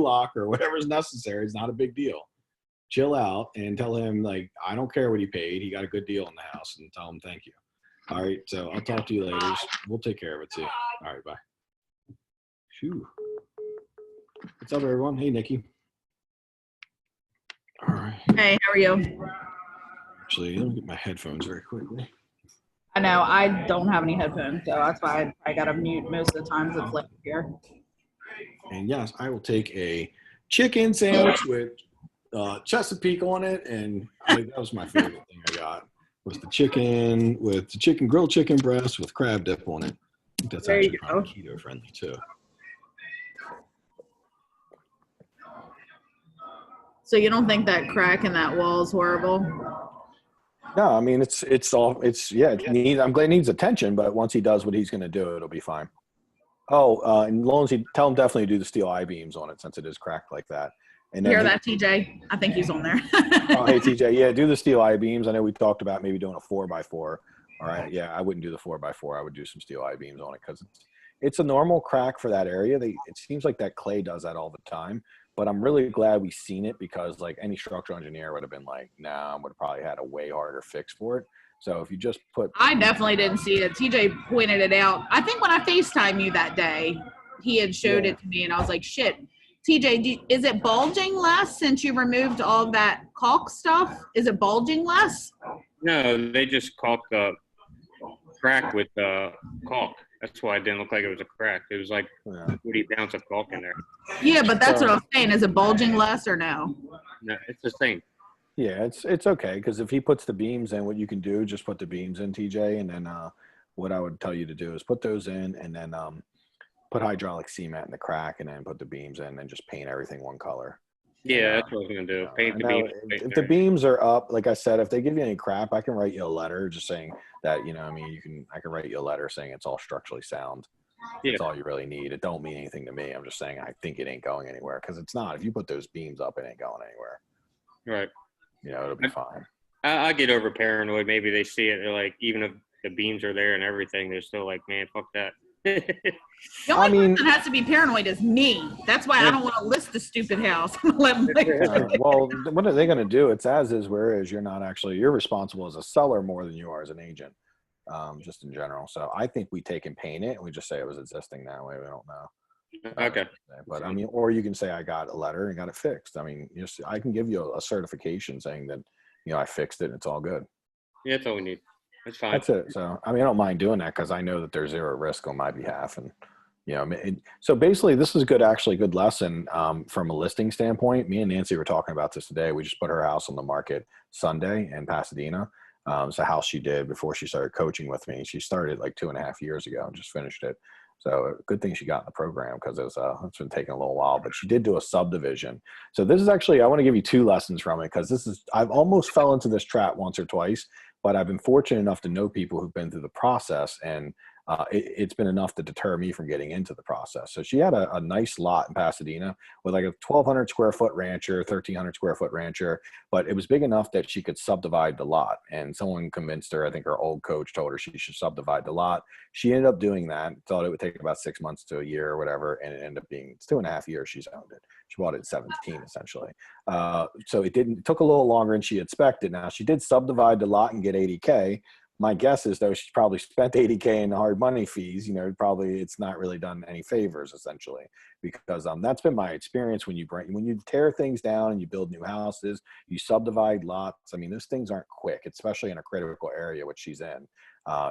lock or whatever's necessary. It's not a big deal. Chill out and tell him, like, I don't care what he paid. He got a good deal in the house, and tell him thank you. All right. So I'll talk to you later. We'll take care of it too. All right. Bye. Phew. What's up, everyone? Hey, Nikki. All right. Hey, how are you? Actually, let me get my headphones very quickly. I know I don't have any headphones, so that's why I got to mute most of the times it's late here. And yes, I will take a chicken sandwich with Chesapeake on it, and that was my favorite thing I got was the chicken grilled chicken breast with crab dip on it. I think that's actually probably keto friendly too. So you don't think that crack in that wall is horrible? No, I mean I'm glad it needs attention, but once he does what he's going to do, it'll be fine. Oh, and Lonesy, tell him definitely to do the steel I-beams on it since it is cracked like that. And you hear that, TJ? I think he's on there. Oh, hey, TJ. Yeah, do the steel I-beams. I know we talked about maybe doing a 4x4. All right. Yeah, I wouldn't do the 4x4. I would do some steel I-beams on it because it's a normal crack for that area. It seems like that clay does that all the time. But I'm really glad we've seen it because, like, any structural engineer would have been like, nah, would have probably had a way harder fix for it. So if you just put – I definitely didn't see it. TJ pointed it out. I think when I FaceTimed you that day, he had showed it to me, and I was like, shit. TJ, is it bulging less since you removed all that caulk stuff? Is it bulging less? No, they just caulked the crack with caulk. That's why it didn't look like it was a crack. It was like 40 pounds of caulk in there. Yeah, but that's what I'm saying. Is it bulging less or no? No, it's the same. Yeah, it's okay because if he puts the beams in, what you can do, just put the beams in, TJ, and then what I would tell you to do is put those in and then put hydraulic cement in the crack and then put the beams in and just paint everything one color. Yeah, that's what I was going to do. Paint the beams. If the beams are up, like I said, if they give you any crap, I can write you a letter just saying that, I can write you a letter saying it's all structurally sound. Yeah. That's all you really need. It don't mean anything to me. I'm just saying I think it ain't going anywhere because it's not. If you put those beams up, it ain't going anywhere. Right. It'll be fine. I get over paranoid. Maybe they see it. They're like, even if the beams are there and everything, they're still like, man, fuck that. The only person that has to be paranoid is me. That's why I don't want to list the stupid house. Well, what are they going to do? It's as is, whereas you're responsible as a seller more than you are as an agent, just in general. So I think we take and paint it and we just say it was existing that way. We don't know. Okay. But or you can say I got a letter and got it fixed. I can give you a certification saying that, I fixed it and it's all good. Yeah, that's all we need. That's fine. That's it. So, I don't mind doing that because I know that there's zero risk on my behalf. And, so basically this is good lesson from a listing standpoint. Me and Nancy were talking about this today. We just put her house on the market Sunday in Pasadena. It's a house she did before she started coaching with me. She started like 2.5 years ago and just finished it. So good thing she got in the program because it's been taking a little while, but she did do a subdivision. So this is actually, I want to give you 2 lessons from it because I've almost fell into this trap once or twice, but I've been fortunate enough to know people who've been through the process and it's been enough to deter me from getting into the process. So she had a nice lot in Pasadena with like a 1,200 square foot rancher, 1,300 square foot rancher, but it was big enough that she could subdivide the lot. And someone convinced her, I think her old coach told her she should subdivide the lot. She ended up doing that, thought it would take about 6 months to a year or whatever. And it ended up being 2.5 years she's owned it. She bought it at 17 essentially. So it took a little longer than she expected. Now she did subdivide the lot and get 80K. My guess is though she's probably spent 80K in the hard money fees. Probably it's not really done any favors essentially, because that's been my experience when you tear things down and you build new houses, you subdivide lots. Those things aren't quick, especially in a critical area which she's in.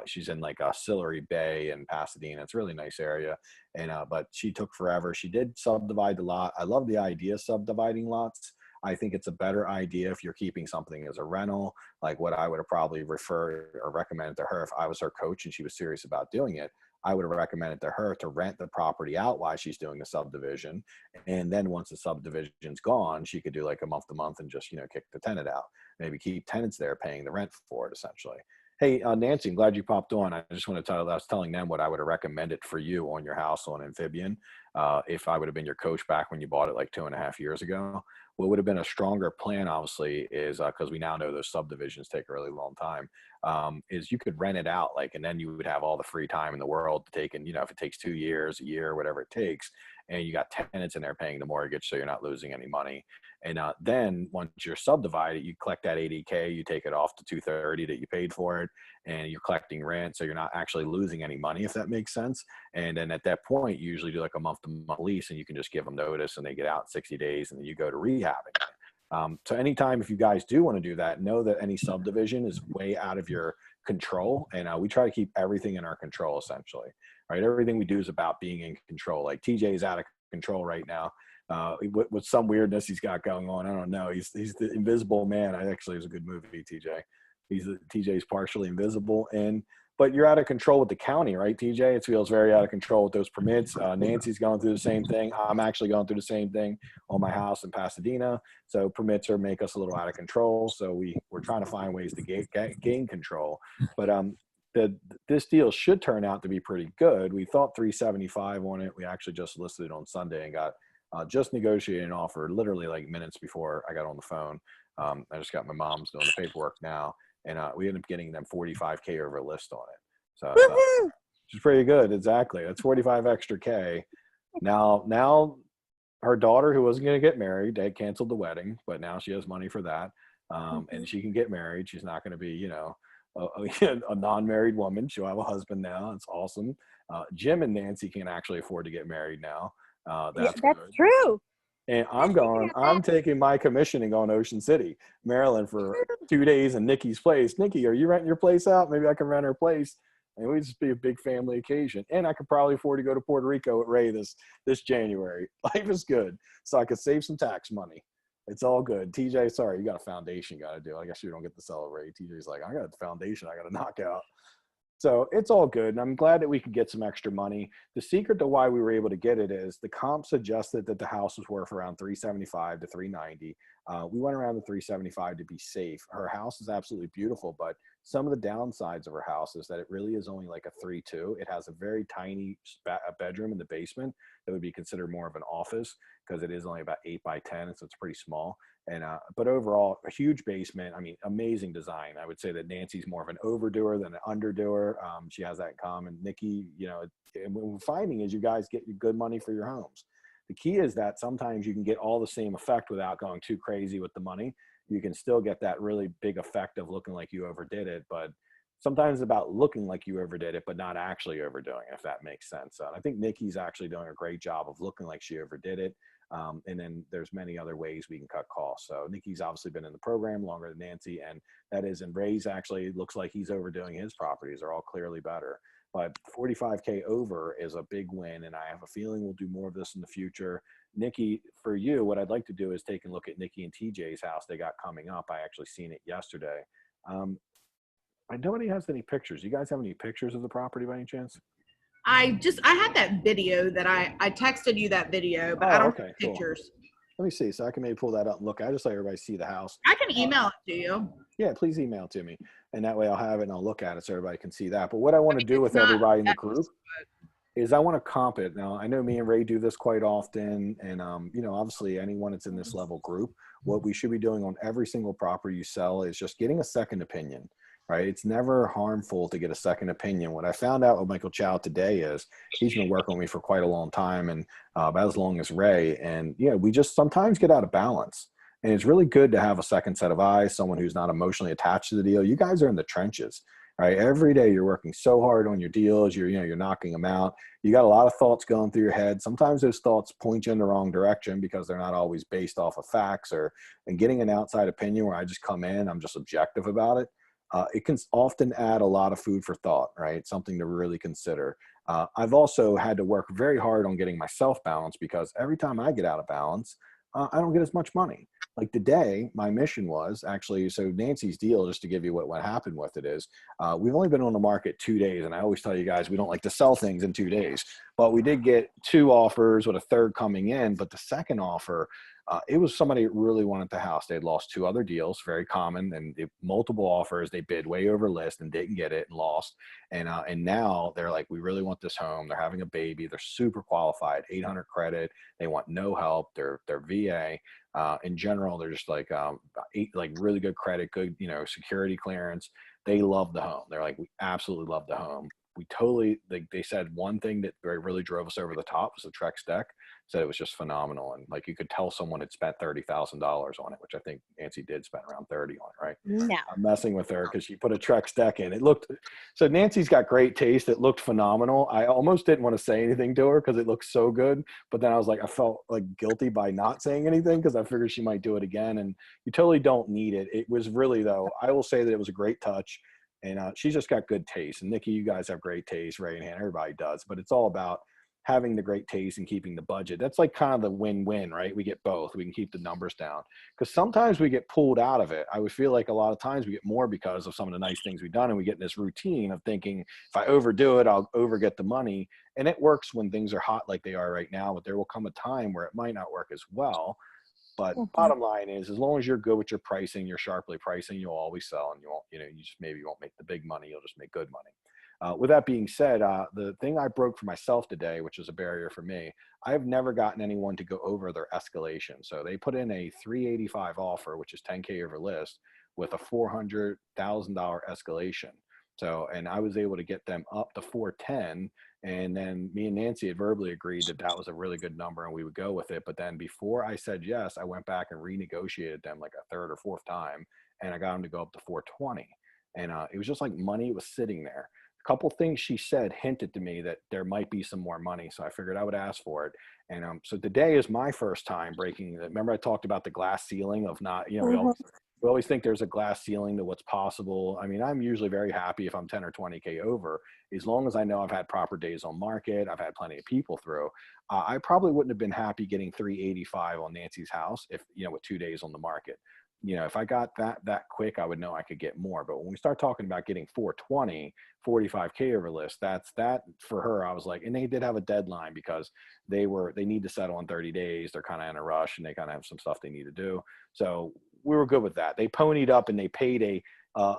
She's in like Sillery Bay in Pasadena. It's a really nice area, and but she took forever. She did subdivide the lot. I love the idea of subdividing lots. I think it's a better idea if you're keeping something as a rental, like what I would have probably referred or recommended to her if I was her coach and she was serious about doing it. I would have recommended to her to rent the property out while she's doing the subdivision. And then once the subdivision's gone, she could do like a month to month and just, kick the tenant out, maybe keep tenants there paying the rent for it essentially. Hey, Nancy, I'm glad you popped on. I just want to I was telling them what I would have recommended for you on your house on Amphibian. If I would have been your coach back when you bought it like 2.5 years ago, what would have been a stronger plan, obviously, is because we now know those subdivisions take a really long time, is you could rent it out, and then you would have all the free time in the world to take, and if it takes 2 years, a year, whatever it takes, and you got tenants in there paying the mortgage, so you're not losing any money. And then once you're subdivided, you collect that 80K, you take it off to 230 that you paid for it, and you're collecting rent, so you're not actually losing any money, if that makes sense. And then at that point, you usually do like a month-to-month lease, and you can just give them notice, and they get out in 60 days, and then you go to rehabbing. So anytime, if you guys do want to do that, know that any subdivision is way out of your control, and we try to keep everything in our control, essentially. Right? Everything we do is about being in control. Like TJ is out of control right now. With some weirdness he's got going on. I don't know. He's the invisible man. Actually, it's a good movie, TJ. TJ's partially invisible, but you're out of control with the county, right, TJ? It feels very out of control with those permits. Nancy's going through the same thing. I'm actually going through the same thing on my house in Pasadena. So permits make us a little out of control. So we're trying to find ways to gain control. But this deal should turn out to be pretty good. We thought 375 on it. We actually just listed it on Sunday and got just negotiated an offer literally like minutes before I got on the phone. I just got my mom's doing the paperwork now, and we ended up getting them 45K over list on it. So which is pretty good. Exactly. That's 45 extra K. Now her daughter, who wasn't going to get married, they canceled the wedding, but now she has money for that. And she can get married. She's not going to be, a non-married woman. She'll have a husband now. It's awesome. Jim and Nancy can actually afford to get married now. That's true. And I'm taking my commission and going to Ocean City, Maryland for 2 days in Nikki's place. Nikki, are you renting your place out? Maybe I can rent her place. And we just be a big family occasion. And I could probably afford to go to Puerto Rico with Ray this January. Life is good. So I could save some tax money. It's all good. TJ, sorry, you got a foundation you got to do. I guess you don't get to celebrate. TJ's like, I got a foundation I got to knock out. So it's all good. And I'm glad that we could get some extra money. The secret to why we were able to get it is the comp suggested that the house was worth around 375 to 390. We went around the 375 to be safe. Her house is absolutely beautiful, but some of the downsides of her house is that it really is only like a 3-2. It has a very tiny bedroom in the basement that would be considered more of an office because it is only about 8 by 10, so it's pretty small. And but overall, a huge basement. I mean, amazing design. I would say that Nancy's more of an overdoer than an underdoer. She has that in common. Nikki, and what we're finding is you guys get good money for your homes. The key is that sometimes you can get all the same effect without going too crazy with the money. You can still get that really big effect of looking like you overdid it, but sometimes it's about looking like you overdid it, but not actually overdoing it, if that makes sense. I think Nikki's actually doing a great job of looking like she overdid it. And then there's many other ways we can cut costs. So Nikki's obviously been in the program longer than Nancy, and and Ray's actually looks like he's overdoing his properties. They're all clearly better. But 45K over is a big win, and I have a feeling we'll do more of this in the future. Nikki, for you, what I'd like to do is take a look at Nikki and TJ's house they got coming up. I actually seen it yesterday. Nobody has any pictures. You guys have any pictures of the property by any chance? I had that video that I texted you that video, but I don't have pictures. Cool. Let me see. So I can maybe pull that up and look. I just let everybody see the house. I can email it to you. Yeah, please email it to me. And that way I'll have it and I'll look at it so everybody can see that. But what I want to do with everybody in the group is I want to comp it. Now, I know me and Ray do this quite often. And, obviously anyone that's in this level group, what we should be doing on every single property you sell is just getting a second opinion. Right? It's never harmful to get a second opinion. What I found out with Michael Chow today is he's been working with me for quite a long time, and about as long as Ray. And we just sometimes get out of balance. And it's really good to have a second set of eyes, someone who's not emotionally attached to the deal. You guys are in the trenches, right? Every day you're working so hard on your deals. You're knocking them out. You got a lot of thoughts going through your head. Sometimes those thoughts point you in the wrong direction because they're not always based off of facts and getting an outside opinion where I just come in, I'm just objective about it. It can often add a lot of food for thought, right? Something to really consider. I've also had to work very hard on getting myself balanced because every time I get out of balance, I don't get as much money. Like today, my mission was actually, so Nancy's deal, just to give you what happened with it is, we've only been on the market 2 days. And I always tell you guys, we don't like to sell things in 2 days, but we did get 2 offers with a third coming in. But the second offer, it was somebody that really wanted the house. They had lost 2 other deals, very common, and multiple offers. They bid way over list and didn't get it and lost. And now they're like, we really want this home. They're having a baby. They're super qualified, 800 credit. They want no help. They're VA. In general, they're just like really good credit, good security clearance. They love the home. They're like, we absolutely love the home. We totally, they said one thing that really drove us over the top was the Trex deck. said it was just phenomenal. And like, you could tell someone had spent $30,000 on it, which I think Nancy did spend around 30 on it, right? No. I'm messing with her because she put a Trex deck in. It looked, so Nancy's got great taste. It looked phenomenal. I almost didn't want to say anything to her because it looked so good. But then I was like, I felt like guilty by not saying anything because I figured she might do it again. And you totally don't need it. It was really, though, I will say that it was a great touch. And she's just got good taste. And Nikki, you guys have great taste. Ray and Hannah, everybody does. But it's all about having the great taste and keeping the budget. That's like kind of the win-win, right? We get both. We can keep the numbers down. Because sometimes we get pulled out of it. I would feel like a lot of times we get more because of some of the nice things we've done. And we get in this routine of thinking, if I overdo it, I'll overget the money. And it works when things are hot like they are right now. But there will come a time where it might not work as well. But bottom line is, as long as you're good with your pricing, you're sharply pricing, you'll always sell, and you won't, you just maybe won't make the big money. You'll just make good money. With that being said, the thing I broke for myself today, which is a barrier for me, I've never gotten anyone to go over their escalation. So they put in a 385 offer, which is 10K over list, with a $400,000 escalation. So, and I was able to get them up to 410. And then me and Nancy had verbally agreed that that was a really good number and we would go with it. But then before I said yes, I went back and renegotiated them like a third or fourth time. And I got them to go up to 420. And it was just like money was sitting there. A couple things she said hinted to me that there might be some more money. So I figured I would ask for it. And so today is my first time breaking. Remember I talked about the glass ceiling of not, we always think there's a glass ceiling to what's possible. I mean, I'm usually very happy if I'm 10 or 20K over, as long as I know I've had proper days on market, I've had plenty of people through. I probably wouldn't have been happy getting 385 on Nancy's house if, with 2 days on the market. If I got that quick, I would know I could get more. But when we start talking about getting 420, 45K over list, that for her, I was like, and they did have a deadline because they need to settle in 30 days. They're kind of in a rush and they kind of have some stuff they need to do. So we were good with that. They ponied up and they paid a,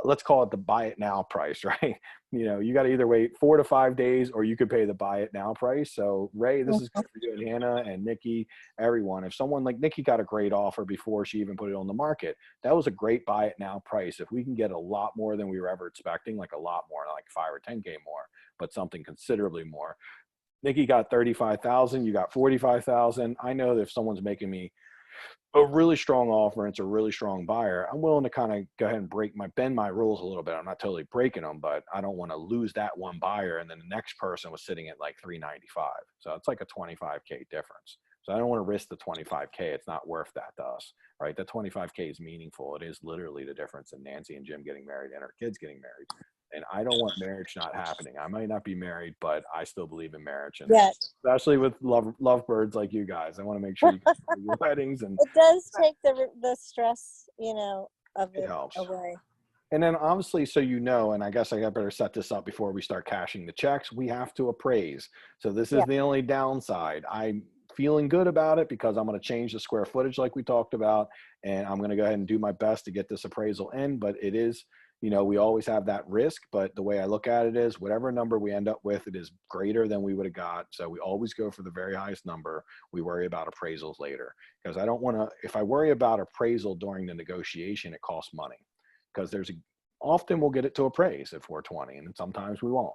let's call it the buy it now price, right? You got to either wait 4 to 5 days or you could pay the buy it now price. So Ray, this is good for you and Hannah and Nikki, everyone. If someone like Nikki got a great offer before she even put it on the market, that was a great buy it now price. If we can get a lot more than we were ever expecting, like a lot more, like 5 or 10K more, but something considerably more. Nikki got 35,000, you got 45,000. I know that if someone's making me a really strong offer and it's a really strong buyer, I'm willing to kind of go ahead and bend my rules a little bit. I'm not totally breaking them, but I don't want to lose that one buyer and then the next person was sitting at like 395. So it's like a 25K difference. So I don't want to risk the 25K. It's not worth that to us, right? That 25K is meaningful. It is literally the difference in Nancy and Jim getting married and our kids getting married. And I don't want marriage not happening. I might not be married, but I still believe in marriage. And especially with lovebirds like you guys, I want to make sure you can do your weddings. And it does take the stress, of it helps away. And then obviously, so and I guess I got better set this up before we start cashing the checks, we have to appraise. So this is the only downside. I'm feeling good about it because I'm going to change the square footage like we talked about, and I'm going to go ahead and do my best to get this appraisal in, but it is, we always have that risk, but the way I look at it is whatever number we end up with, it is greater than we would have got. So we always go for the very highest number. We worry about appraisals later because I don't want to, if I worry about appraisal during the negotiation, it costs money because often we'll get it to appraise at 420 and sometimes we won't.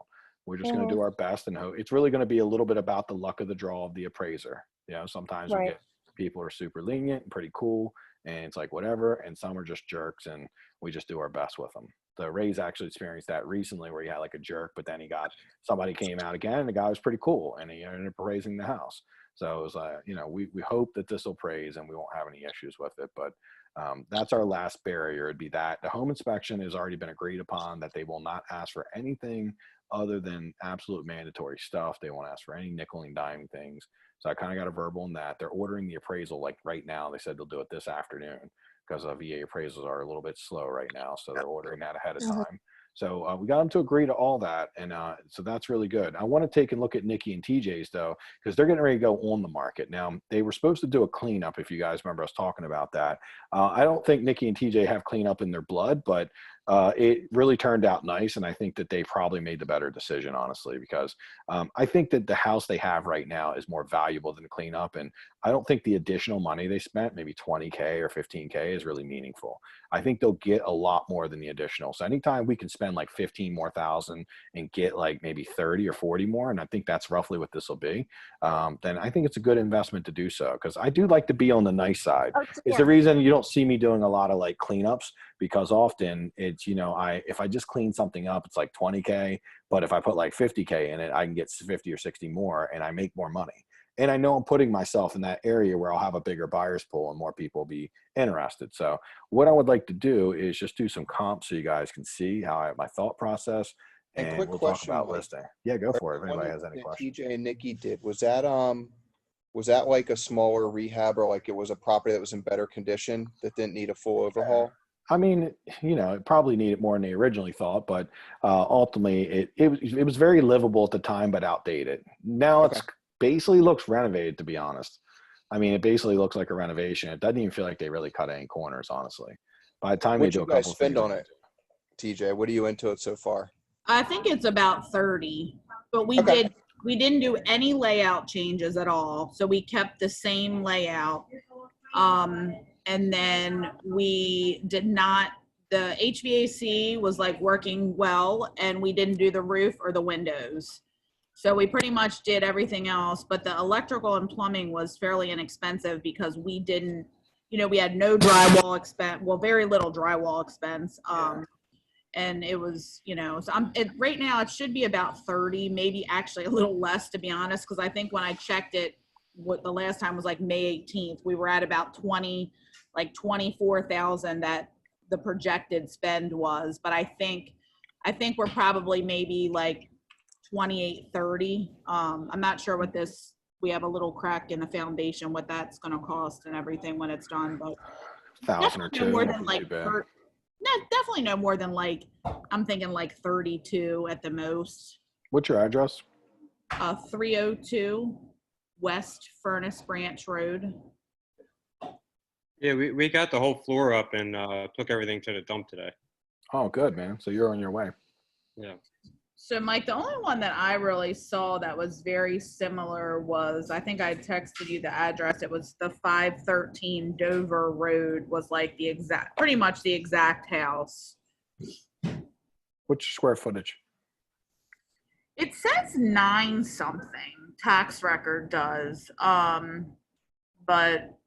We're just going to do our best and hope. It's really going to be a little bit about the luck of the draw of the appraiser. Sometimes we get people are super lenient and pretty cool and it's like whatever, and some are just jerks and we just do our best with them. The Rays actually experienced that recently where he had like a jerk, but then somebody came out again and the guy was pretty cool and he ended up appraising the house. So it was we hope that this will praise and we won't have any issues with it, but that's our last barrier. It'd be that the home inspection has already been agreed upon that they will not ask for anything other than absolute mandatory stuff. They won't ask for any nickel and dime things. So I kind of got a verbal on that. They're ordering the appraisal like right now. They said they'll do it this afternoon because VA appraisals are a little bit slow right now. So they're ordering that ahead of time. So we got them to agree to all that. And so that's really good. I want to take a look at Nikki and TJ's though, because they're getting ready to go on the market. Now they were supposed to do a cleanup. If you guys remember us talking about that. I don't think Nikki and TJ have cleanup in their blood, but it really turned out nice. And I think that they probably made the better decision, honestly, because I think that the house they have right now is more valuable than the cleanup. And I don't think the additional money they spent, maybe 20K or 15K, is really meaningful. I think they'll get a lot more than the additional. So anytime we can spend like 15 more thousand and get like maybe 30 or 40 more, and I think that's roughly what this will be, then I think it's a good investment to do so, because I do like to be on the nice side. Oh, It's yeah. the reason you don't see me doing a lot of like cleanups, because often it's, if I just clean something up, it's like 20K, but if I put like 50K in it, I can get 50 or 60 more and I make more money. And I know I'm putting myself in that area where I'll have a bigger buyer's pool and more people will be interested. So what I would like to do is just do some comps so you guys can see how my thought process, And and quick we'll question, talk about Mike. listing. Yeah, go for it. If One anybody has any that questions. TJ and Nikki did, was that like a smaller rehab, or like it was a property that was in better condition that didn't need a full overhaul? I mean, it probably needed more than they originally thought, but ultimately it was very livable at the time, but outdated. Now it's basically looks renovated, to be honest. I mean, it basically looks like a renovation. It doesn't even feel like they really cut any corners, honestly. By the time they What'd do you a guys couple spend things, on it, TJ? What are you into it so far? I think it's about 30, but we Okay. didn't do any layout changes at all. So we kept the same layout. And then we did not, the HVAC was like working well, and we didn't do the roof or the windows. So we pretty much did everything else, but the electrical and plumbing was fairly inexpensive because we didn't, we had no drywall expense, well, very little drywall expense. And it was, so right now it should be about 30, maybe actually a little less, to be honest, because I think when I checked it, what the last time was like May 18th, we were at about 24,000 that the projected spend was. But I think we're probably maybe like 28, 30. I'm not sure what we have a little crack in the foundation, what that's going to cost and everything when it's done, but 1,000 or no 2. more wouldn't than be like too bad. no, definitely no more than like, I'm thinking like 32 at the most. What's your address? 302 West Furnace Branch Road. Yeah, we got the whole floor up and took everything to the dump today. Oh, good, man. So you're on your way. Yeah. So Mike, the only one that I really saw that was very similar was, I think I texted you the address. It was the 513 Dover Road, was like pretty much the exact house. What's your square footage? It says 9 something, tax record does. But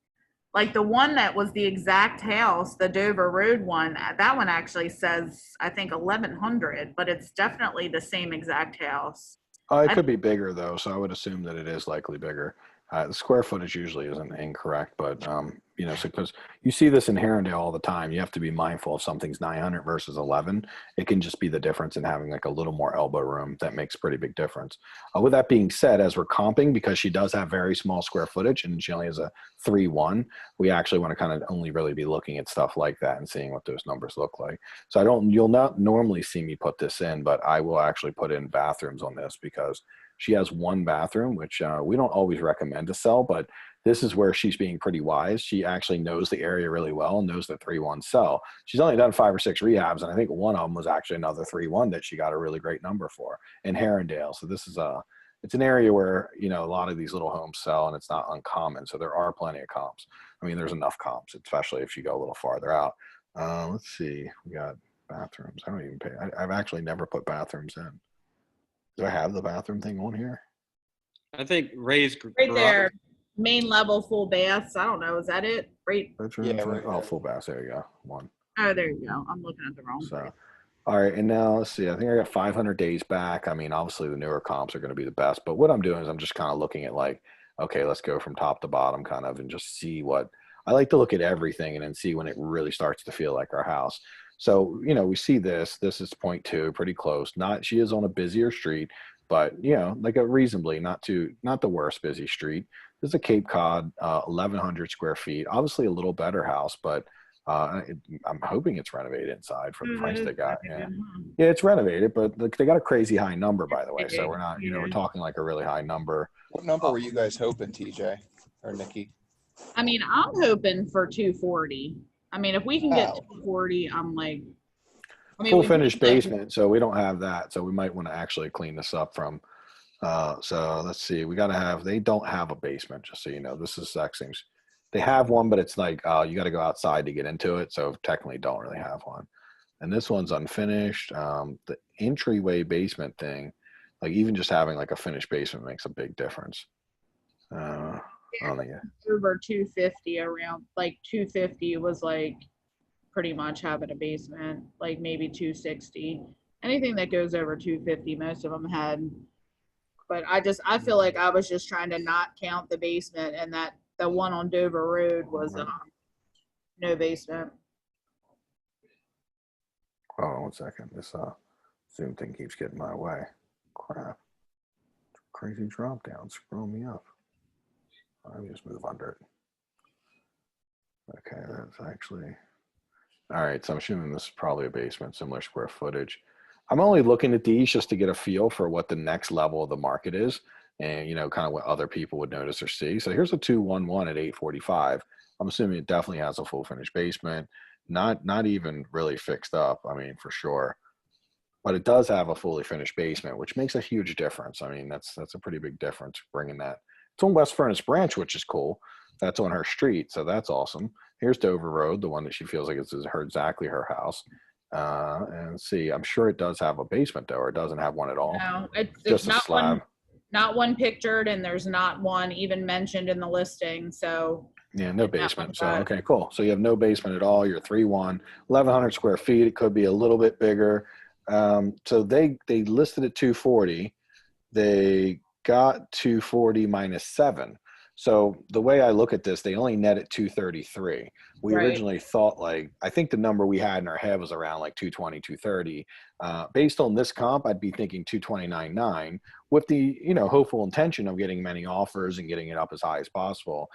like the one that was the exact house, the Dover Road one, that one actually says, I think 1,100, but it's definitely the same exact house. It could be bigger though, so I would assume that it is likely bigger. The square footage usually isn't incorrect, but so because you see this in Herondale all the time, you have to be mindful if something's 900 versus 11. It can just be the difference in having like a little more elbow room. That makes a pretty big difference. With that being said, as we're comping, because she does have very small square footage and she only has a 3.1, we actually want to kind of only really be looking at stuff like that and seeing what those numbers look like. So you'll not normally see me put this in, but I will actually put in bathrooms on this because she has 1 bathroom, which we don't always recommend to sell, but this is where she's being pretty wise. She actually knows the area really well and knows that 3.1 sell. She's only done 5 or 6 rehabs, and I think one of them was actually another 3.1 that she got a really great number for in Herondale. So this is it's an area where, a lot of these little homes sell and it's not uncommon. So there are plenty of comps. I mean, there's enough comps, especially if you go a little farther out. Let's see. We got bathrooms. I don't even pay. I've actually never put bathrooms in. Do I have the bathroom thing on here? I think Ray's Right garage- there, main level full baths. I don't know. Is that it? Right. Bedrooms, Yeah, right? right Oh, there. full bath. There you go. 1. Oh, there you go. I'm looking at the wrong So, place. all right. And now let's see. I think I got 500 days back. I mean, obviously the newer comps are going to be the best, but what I'm doing is I'm just kind of looking at like, okay, let's go from top to bottom kind of and just see what I like to look at everything and then see when it really starts to feel like our house. So, we see this is 0.2, pretty close. She is on a busier street, but like a reasonably not the worst busy street. This is a Cape Cod, 1,100 square feet, obviously a little better house, but I'm hoping it's renovated inside for the price they got. Yeah, it's renovated, but they got a crazy high number, by the way. So we're not, we're talking like a really high number. What number were you guys hoping, TJ or Nikki? I mean, I'm hoping for 240. I mean, if we can get Wow. 240, I'm like, I mean, full we finished like- basement, so we don't have that. So we might want to actually clean this up from. So let's see. We got to have. They don't have a basement, just so you know. This is that seems. They have one, but it's like you got to go outside to get into it. So technically, don't really have one. And this one's unfinished. The entryway basement thing, like even just having like a finished basement makes a big difference. I don't think over 250 around, like 250 was like pretty much having a basement, like maybe 260. Anything that goes over 250, most of them had. But I feel like I was just trying to not count the basement, and that the one on Dover Road was no basement. Hold on 1 second. This Zoom thing keeps getting my way. Crap. Crazy drop down. Screw me up. Let me just move under it. Okay, that's actually. All right, so I'm assuming this is probably a basement, similar square footage. I'm only looking at these just to get a feel for what the next level of the market is and, kind of what other people would notice or see. So here's a 211 at 845. I'm assuming it definitely has a full finished basement, not even really fixed up, I mean, for sure. But it does have a fully finished basement, which makes a huge difference. I mean, that's a pretty big difference bringing that. It's on West Furnace Branch, which is cool. That's on her street, so that's awesome. Here's Dover Road, the one that she feels like it's exactly her house. And see, I'm sure it does have a basement though, or it doesn't have one at all. No, it's Just a not slab. not one pictured, and there's not one even mentioned in the listing. So Yeah, no It's not basement. like So that. okay, cool. So you have no basement at all. You're 3-1, 1,100 square feet. It could be a little bit bigger. So they listed at 240. They got 240 minus 7. So the way I look at this, they only net at 233. We Right. originally thought I think the number we had in our head was around like 220, 230. Based on this comp, I'd be thinking 229.9 with the, hopeful intention of getting many offers and getting it up as high as possible.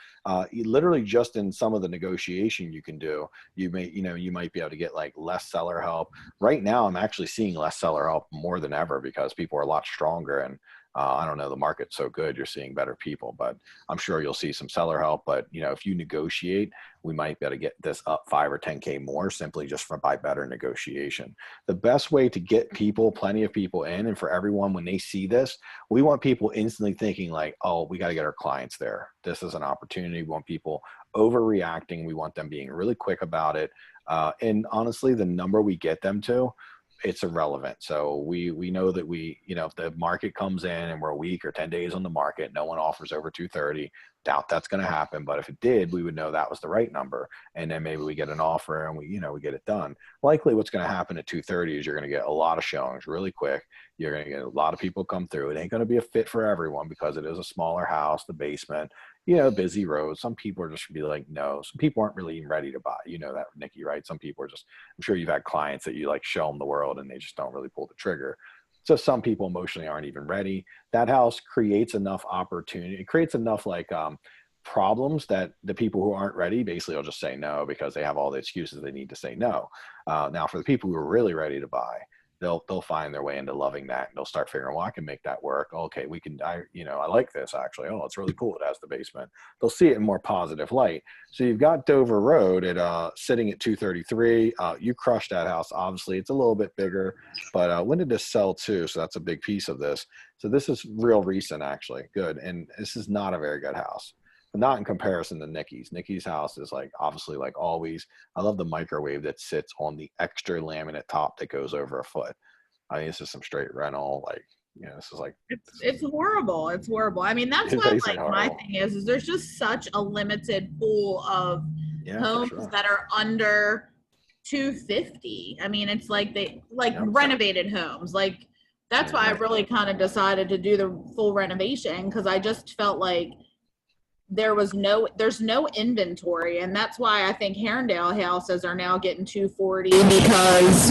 Literally just in some of the negotiation you can do, you might be able to get like less seller help. Right now, I'm actually seeing less seller help more than ever because people are a lot stronger and I don't know, the market's so good, you're seeing better people, but I'm sure you'll see some seller help. But, if you negotiate, we might be able to get this up 5 or 10K more simply just by better negotiation. The best way to get plenty of people in, and for everyone, when they see this, we want people instantly thinking like, oh, we got to get our clients there. This is an opportunity. We want people overreacting. We want them being really quick about it. And honestly, the number we get them to, it's irrelevant. So we know that if the market comes in and we're a week or 10 days on the market, no one offers over 230, doubt that's going to happen. But if it did, we would know that was the right number. And then maybe we get an offer and we get it done. Likely what's going to happen at 230 is you're going to get a lot of showings really quick. You're going to get a lot of people come through. It ain't going to be a fit for everyone because it is a smaller house, the basement, busy road. Some people are just going to be like, no. Some people aren't really even ready to buy. You know that, Nikki, right? Some people are just, I'm sure you've had clients that you like show them the world and they just don't really pull the trigger. So some people emotionally aren't even ready. That house creates enough opportunity. It creates enough problems that the people who aren't ready basically will just say no because they have all the excuses they need to say no. Now for the people who are really ready to buy, they'll find their way into loving that and they'll start figuring, well, I can make that work. Okay, I like this actually. Oh, it's really cool. It has the basement. They'll see it in more positive light. So you've got Dover Road at sitting at 233. You crushed that house. Obviously it's a little bit bigger, but when did this sell to? So that's a big piece of this. So this is real recent actually. Good. And this is not a very good house. But not in comparison to Nikki's. Nikki's house is obviously like always. I love the microwave that sits on the extra laminate top that goes over a foot. I think this is some straight rental. This is like it's horrible. It's horrible. I mean, that's It's what basically my horrible. thing is there's just such a limited pool of homes for sure. that are under 250. I mean, it's like Yeah. renovated homes. That's why I really kind of decided to do the full renovation because I just felt like there's no inventory, and that's why I think Herondale houses are now getting 240 because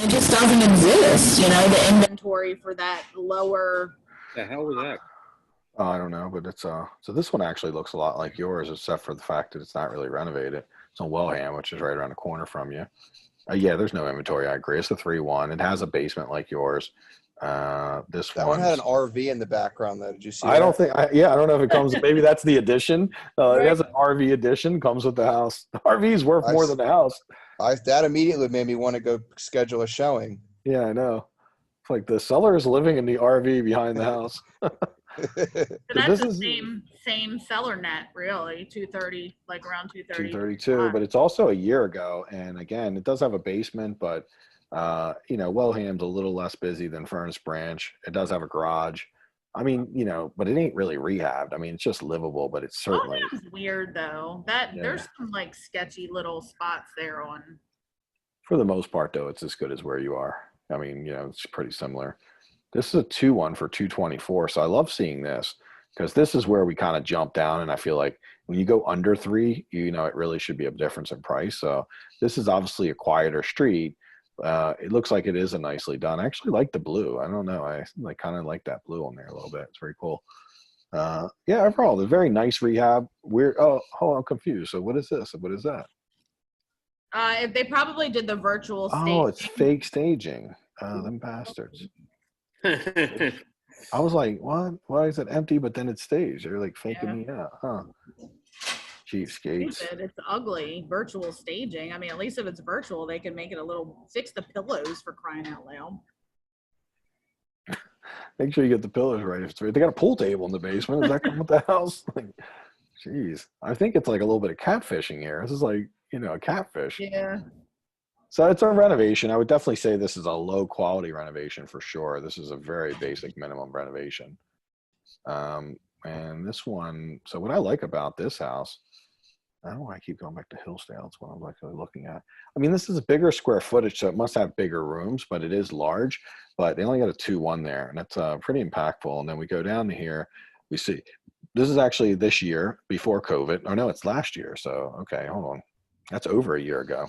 it just doesn't exist, the inventory for that lower. The hell was that? Oh, I don't know, but it's so this one actually looks a lot like yours, except for the fact that it's not really renovated. It's on Wellham, which is right around the corner from you. Yeah, there's no inventory. I agree. It's a 3-1. It has a basement like yours. This That one had an RV in the background though. Did you see I that? don't think. I don't know if it comes. Maybe that's the addition. It has an RV addition. Comes with the house. The RV is worth more than the house. That immediately made me want to go schedule a showing. Yeah, I know. It's like the seller is living in the RV behind the house. So that's This the is same seller net, really. 230, like around 230. 232, but it's also a year ago. And again, it does have a basement, but Wellham's a little less busy than Furnace Branch. It does have a garage. I mean, but it ain't really rehabbed. I mean, it's just livable, but it's certainly It's weird though. There's some like sketchy little spots there on. for the most part, though, it's as good as where you are. I mean, it's pretty similar. This is a 2-1 for 224. So I love seeing this because this is where we kind of jump down. And I feel like when you go under 3, it really should be a difference in price. So this is obviously a quieter street. It looks like it is a nicely done. I actually like the blue. I don't know. I kind of like that blue on there a little bit. It's very cool. Yeah, overall, a very nice rehab. Hold on, I'm confused. So what is this? What is that? If they probably did the virtual stage. Oh, it's fake staging. Them bastards. I was like, what? Why is it empty? But then it's staged. They're like faking me out, huh? Cheapskates. It's ugly. Virtual staging. I mean, at least if it's virtual, they can make it fix the pillows for crying out loud. Make sure you get the pillars right. If it's right. They got a pool table in the basement. Does that come with the house? Like, jeez. I think it's like a little bit of catfishing here. This is like, a catfish. Yeah. So it's a renovation. I would definitely say this is a low quality renovation for sure. This is a very basic minimum renovation. And this one, so what I like about this house, I don't know why I keep going back to Hillsdale. That's what I'm actually looking at. I mean, this is a bigger square footage, so it must have bigger rooms, but it is large. But they only got a 2-1 there, and that's pretty impactful. And then we go down to here, we see this is actually this year before COVID. Oh no, it's last year. So okay, hold on, that's over a year ago.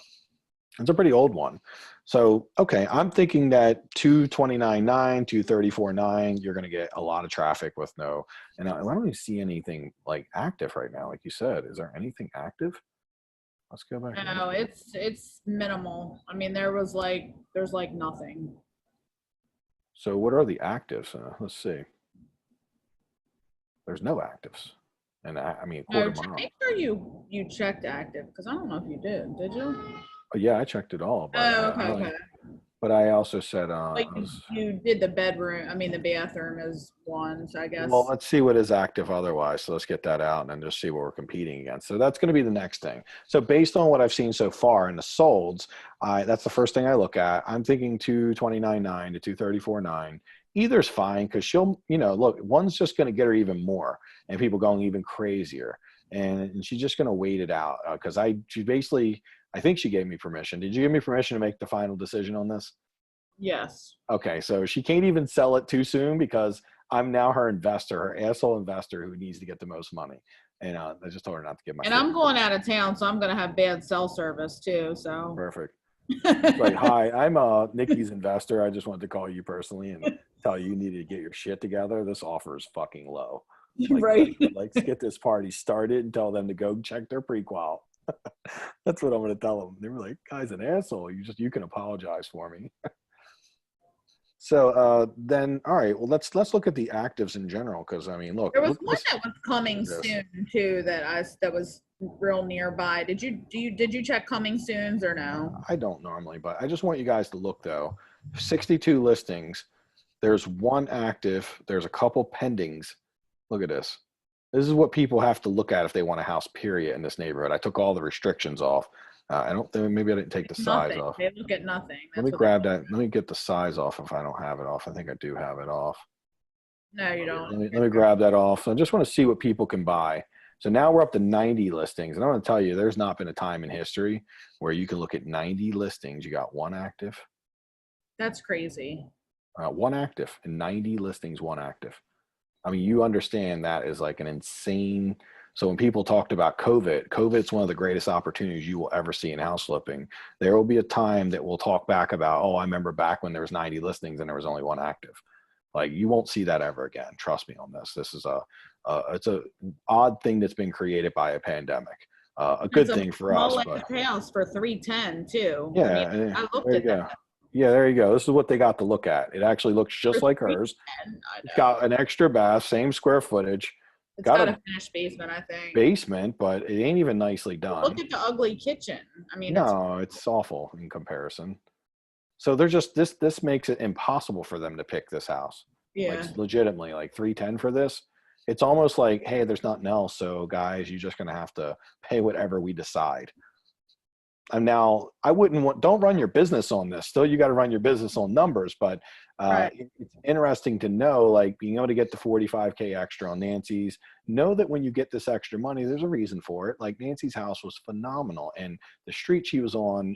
It's a pretty old one. So okay, I'm thinking that 229.9, 234.9, you're going to get a lot of traffic with no. And I don't even see anything like active right now. Like you said, is there anything active? Let's go back. No, it's minimal. I mean, there's like nothing. So what are the actives? Let's see. There's no actives. And I mean, quarter mile. Make sure you checked active, because I don't know if you did you? Oh, yeah, I checked it all. But, Okay. But I also said, Like you did the bedroom. I mean, the bathroom is one, so I guess. Well, let's see what is active otherwise. So let's get that out and then just see what we're competing against. So that's going to be the next thing. So based on what I've seen so far in the solds, that's the first thing I look at. I'm thinking 229.9 to 234.9. Either's fine because she'll, look, one's just going to get her even more and people going even crazier. And she's just going to wait it out because I think she gave me permission. Did you give me permission to make the final decision on this? Yes. Okay, so she can't even sell it too soon because I'm now her investor, her asshole investor who needs to get the most money. And I just told her not to give my. And I'm going out of town, so I'm going to have bad cell service too. So. Perfect. Like, hi, I'm Nikki's investor. I just wanted to call you personally and tell you needed to get your shit together. This offer is fucking low. Like, right. Let's get this party started and tell them to go check their pre-qual. That's what I'm going to tell them. They were like, guy's an asshole. You can apologize for me. So then, all right, well, let's look at the actives in general. Cause I mean, look, there was one that was coming soon too, that was real nearby. Did you check coming soons or no? I don't normally, but I just want you guys to look though. 62 listings. There's one active. There's a couple pendings. Look at this. This is what people have to look at if they want a house, period, in this neighborhood. I took all the restrictions off. I don't think, maybe I didn't take the size off. They look at nothing. Let me grab that. Let me get the size off if I don't have it off. I think I do have it off. No, you don't. Let me grab that off. I just want to see what people can buy. So now we're up to 90 listings. And I want to tell you, there's not been a time in history where you can look at 90 listings. You got one active. That's crazy. One active and 90 listings, one active. I mean, you understand that is like an insane. So when people talked about COVID's one of the greatest opportunities you will ever see in house flipping. There will be a time that we'll talk back about, oh, I remember back when there was 90 listings and there was only one active. Like, you won't see that ever again. Trust me on this. This is it's a odd thing that's been created by a pandemic. A good thing for us. But house for 310 too. Yeah, I mean, I looked at that. Yeah, there you go. This is what they got to look at. It actually looks just like hers. It's got an extra bath, same square footage. It's got a finished basement, I think. Basement, but it ain't even nicely done. Look at the ugly kitchen. I mean, No, it's awful in comparison. So they're just this makes it impossible for them to pick this house. Like legitimately, like 310 for this. It's almost like, hey, there's nothing else. So guys, you're just gonna have to pay whatever we decide. And now I wouldn't want, don't run your business on this. Still, you got to run your business on numbers, but Right. it's interesting to know, like being able to get the 45K extra on Nancy's, know that when you get this extra money, there's a reason for it. Like Nancy's house was phenomenal. And the street she was on,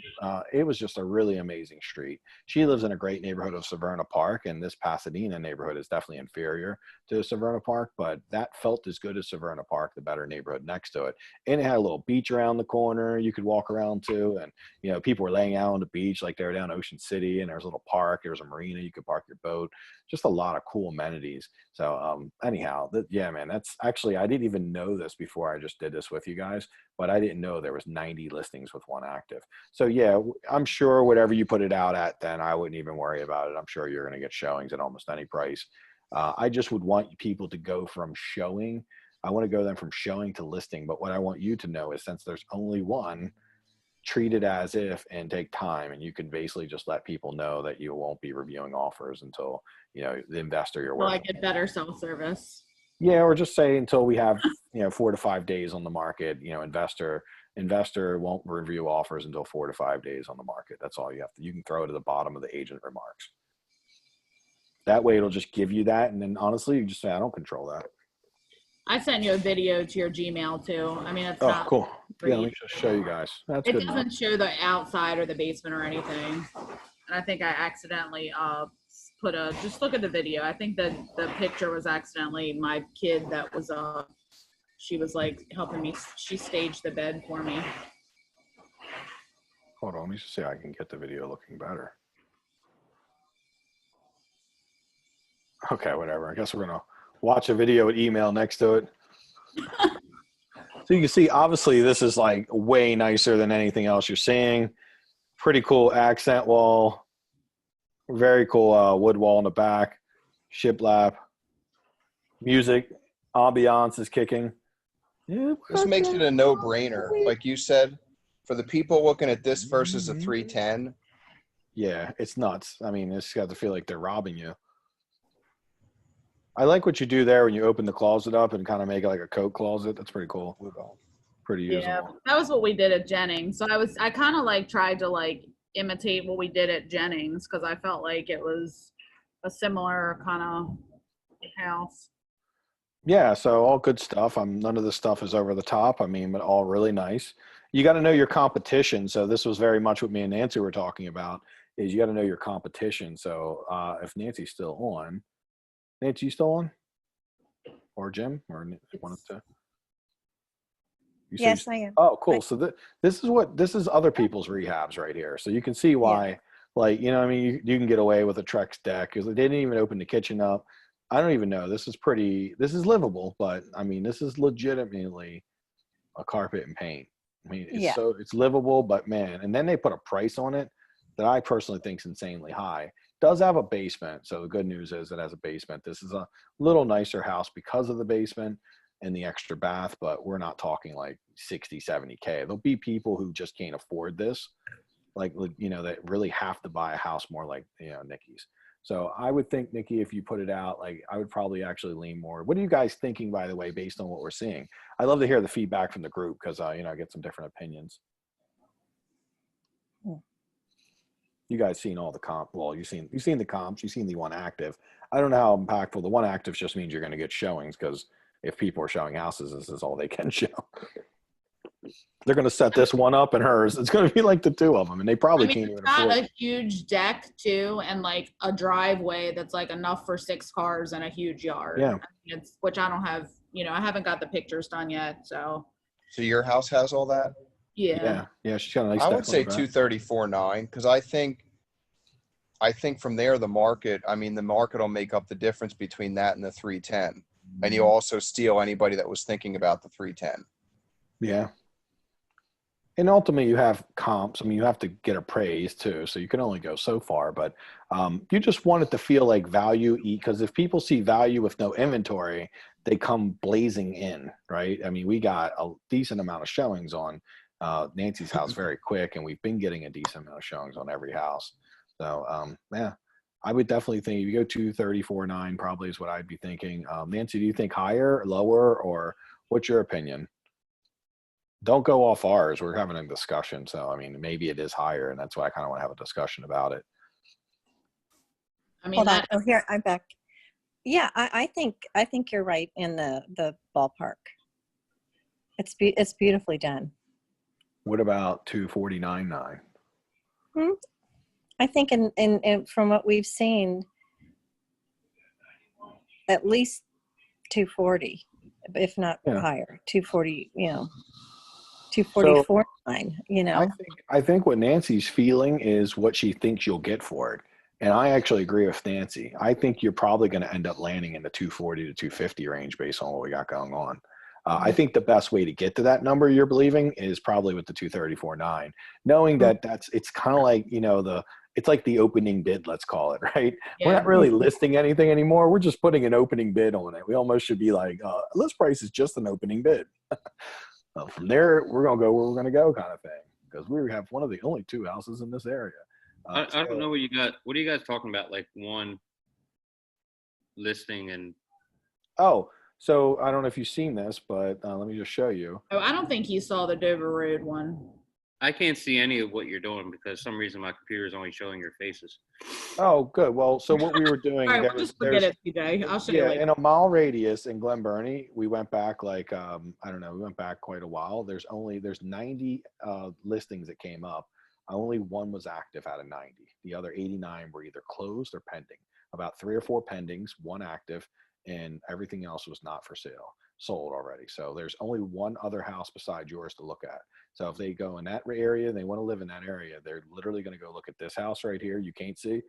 it was just a really amazing street. She lives in a great neighborhood of Severna Park, and this Pasadena neighborhood is definitely inferior to Severna Park, but that felt as good as Severna Park, the better neighborhood next to it. And it had a little beach around the corner you could walk around to. And, you know, people were laying out on the beach like they were down Ocean City, and there was a little park. There was a marina. You could park your boat. Just a lot of cool amenities. So anyhow, yeah, man, that's actually, I didn't even know this before I just did this with you guys, but I didn't know there was 90 listings with one active. So yeah, I'm sure whatever you put it out at, then I wouldn't even worry about it. I'm sure you're going to get showings at almost any price. I just would want people to go from showing. I want to go then from showing to listing. But what I want you to know is, since there's only one, treat it as if and take time, and you can basically just let people know that you won't be reviewing offers until, you know, the investor you're Well, working I get better self-service. yeah, or just say until we have, you know, 4 to 5 days on the market. You know, investor won't review offers until 4 to 5 days on the market. That's all you have to. You can throw it at the bottom of the agent remarks. That way, it'll just give you that, and then honestly, you just say, I don't control that. I sent you a video to your Gmail too. I mean, it's Oh, not cool. great. Yeah, let me just show you guys. That's It good doesn't enough. show the outside or the basement or anything. And I think I accidentally put a, just look at the video. I think that the picture was accidentally my kid that was she was like helping me. She staged the bed for me. Hold on, let me just see how I can get the video looking better. Okay, whatever. I guess we're gonna watch a video with email next to it. So you can see, obviously, this is like way nicer than anything else you're seeing. Pretty cool accent wall. Very cool wood wall in the back. Shiplap. Music. Ambiance is kicking. Yeah, This makes it a no-brainer. Like you said, for the people looking at this versus a 310, yeah, it's nuts. I mean, it's got to feel like they're robbing you. I like what you do there when you open the closet up and kind of make it like a coat closet. That's pretty cool. Pretty usable. Yeah, that was what we did at Jennings. So I kind of like tried to like imitate what we did at Jennings, because I felt like it was a similar kind of house. Yeah, so all good stuff. None of this stuff is over the top. I mean, but all really nice. You got to know your competition. So this was very much what me and Nancy were talking about, is you got to know your competition. So if Nancy's still on, Nancy, you still on? Or Jim? Or one of the two? Yes, I am. Oh, cool. So this is other people's rehabs right here. So you can see why, like, you know what I mean? You can get away with a Trex deck because they didn't even open the kitchen up. I don't even know. This is livable, but I mean, this is legitimately a carpet and paint. I mean, it's livable, but man, and then they put a price on it that I personally think is insanely high. Does have a basement. So the good news is it has a basement. This is a little nicer house because of the basement and the extra bath, but we're not talking like 60, 70K. There'll be people who just can't afford this, like, you know, that really have to buy a house more like, you know, Nikki's. So I would think, Nikki, if you put it out, like, I would probably actually lean more. What are you guys thinking, by the way, based on what we're seeing? I'd love to hear the feedback from the group because, you know, I get some different opinions. You guys seen all the comp. Well, you've seen the comps. You've seen the one active. I don't know how impactful the one active just means you're going to get showings, because if people are showing houses, this is all they can show. They're going to set this one up and hers. It's going to be like the two of them, and they probably can't even it's got afford a huge deck too, and like a driveway that's like enough for 6 cars and a huge yard. Yeah. I mean, which I don't have, you know, I haven't got the pictures done yet. So your house has all that? yeah. She's got a nice I deck would say on the back. 234.9, because I think from there the market will make up the difference between that and the 310, and you also steal anybody that was thinking about the 310. Yeah. And ultimately, you have comps. I mean, you have to get appraised too, so you can only go so far. But you just want it to feel like value, because if people see value with no inventory, they come blazing in, right? I mean, we got a decent amount of showings on Nancy's house very quick, and we've been getting a decent amount of showings on every house. So yeah, I would definitely think if you go 234.9 probably is what I'd be thinking. Nancy, do you think higher, lower, or what's your opinion? Don't go off ours. We're having a discussion. So, I mean, maybe it is higher, and that's why I kind of want to have a discussion about it. I mean, Hold on. that, Oh, here, I'm back. Yeah, I think you're right in the ballpark. It's beautifully done. What about 249.9? I think in from what we've seen, at least 240, if not Yeah. higher. 240, 244.9, I think what Nancy's feeling is what she thinks you'll get for it. And I actually agree with Nancy. I think you're probably going to end up landing in the 240 to 250 range based on what we got going on. I think the best way to get to that number you're believing is probably with the 234.9, knowing that it's kind of like, it's like the opening bid, let's call it, right? Yeah. We're not really listing anything anymore. We're just putting an opening bid on it. We almost should be like, list price is just an opening bid. From there, we're going to go where we're going to go kind of thing, because we have one of the only 2 houses in this area. I don't know what you got. What are you guys talking about? Like one listing and. Oh, so I don't know if you've seen this, but let me just show you. oh, I don't think he saw the Dover Road one. I can't see any of what you're doing because some reason my computer is only showing your faces. Oh, good. Well, so what we were doing, All right, just forget it, TJ. I'll show you yeah, later. in a mile radius in Glen Burnie, we went back like, I don't know, we went back quite a while. There's 90 listings that came up. Only 1 was active out of 90. The other 89 were either closed or pending. About 3 or 4 pendings, 1 active, and everything else was not for sale, sold already. So there's only 1 other house beside yours to look at. So if they go in that area and they want to live in that area, they're literally going to go look at this house right here you can't see,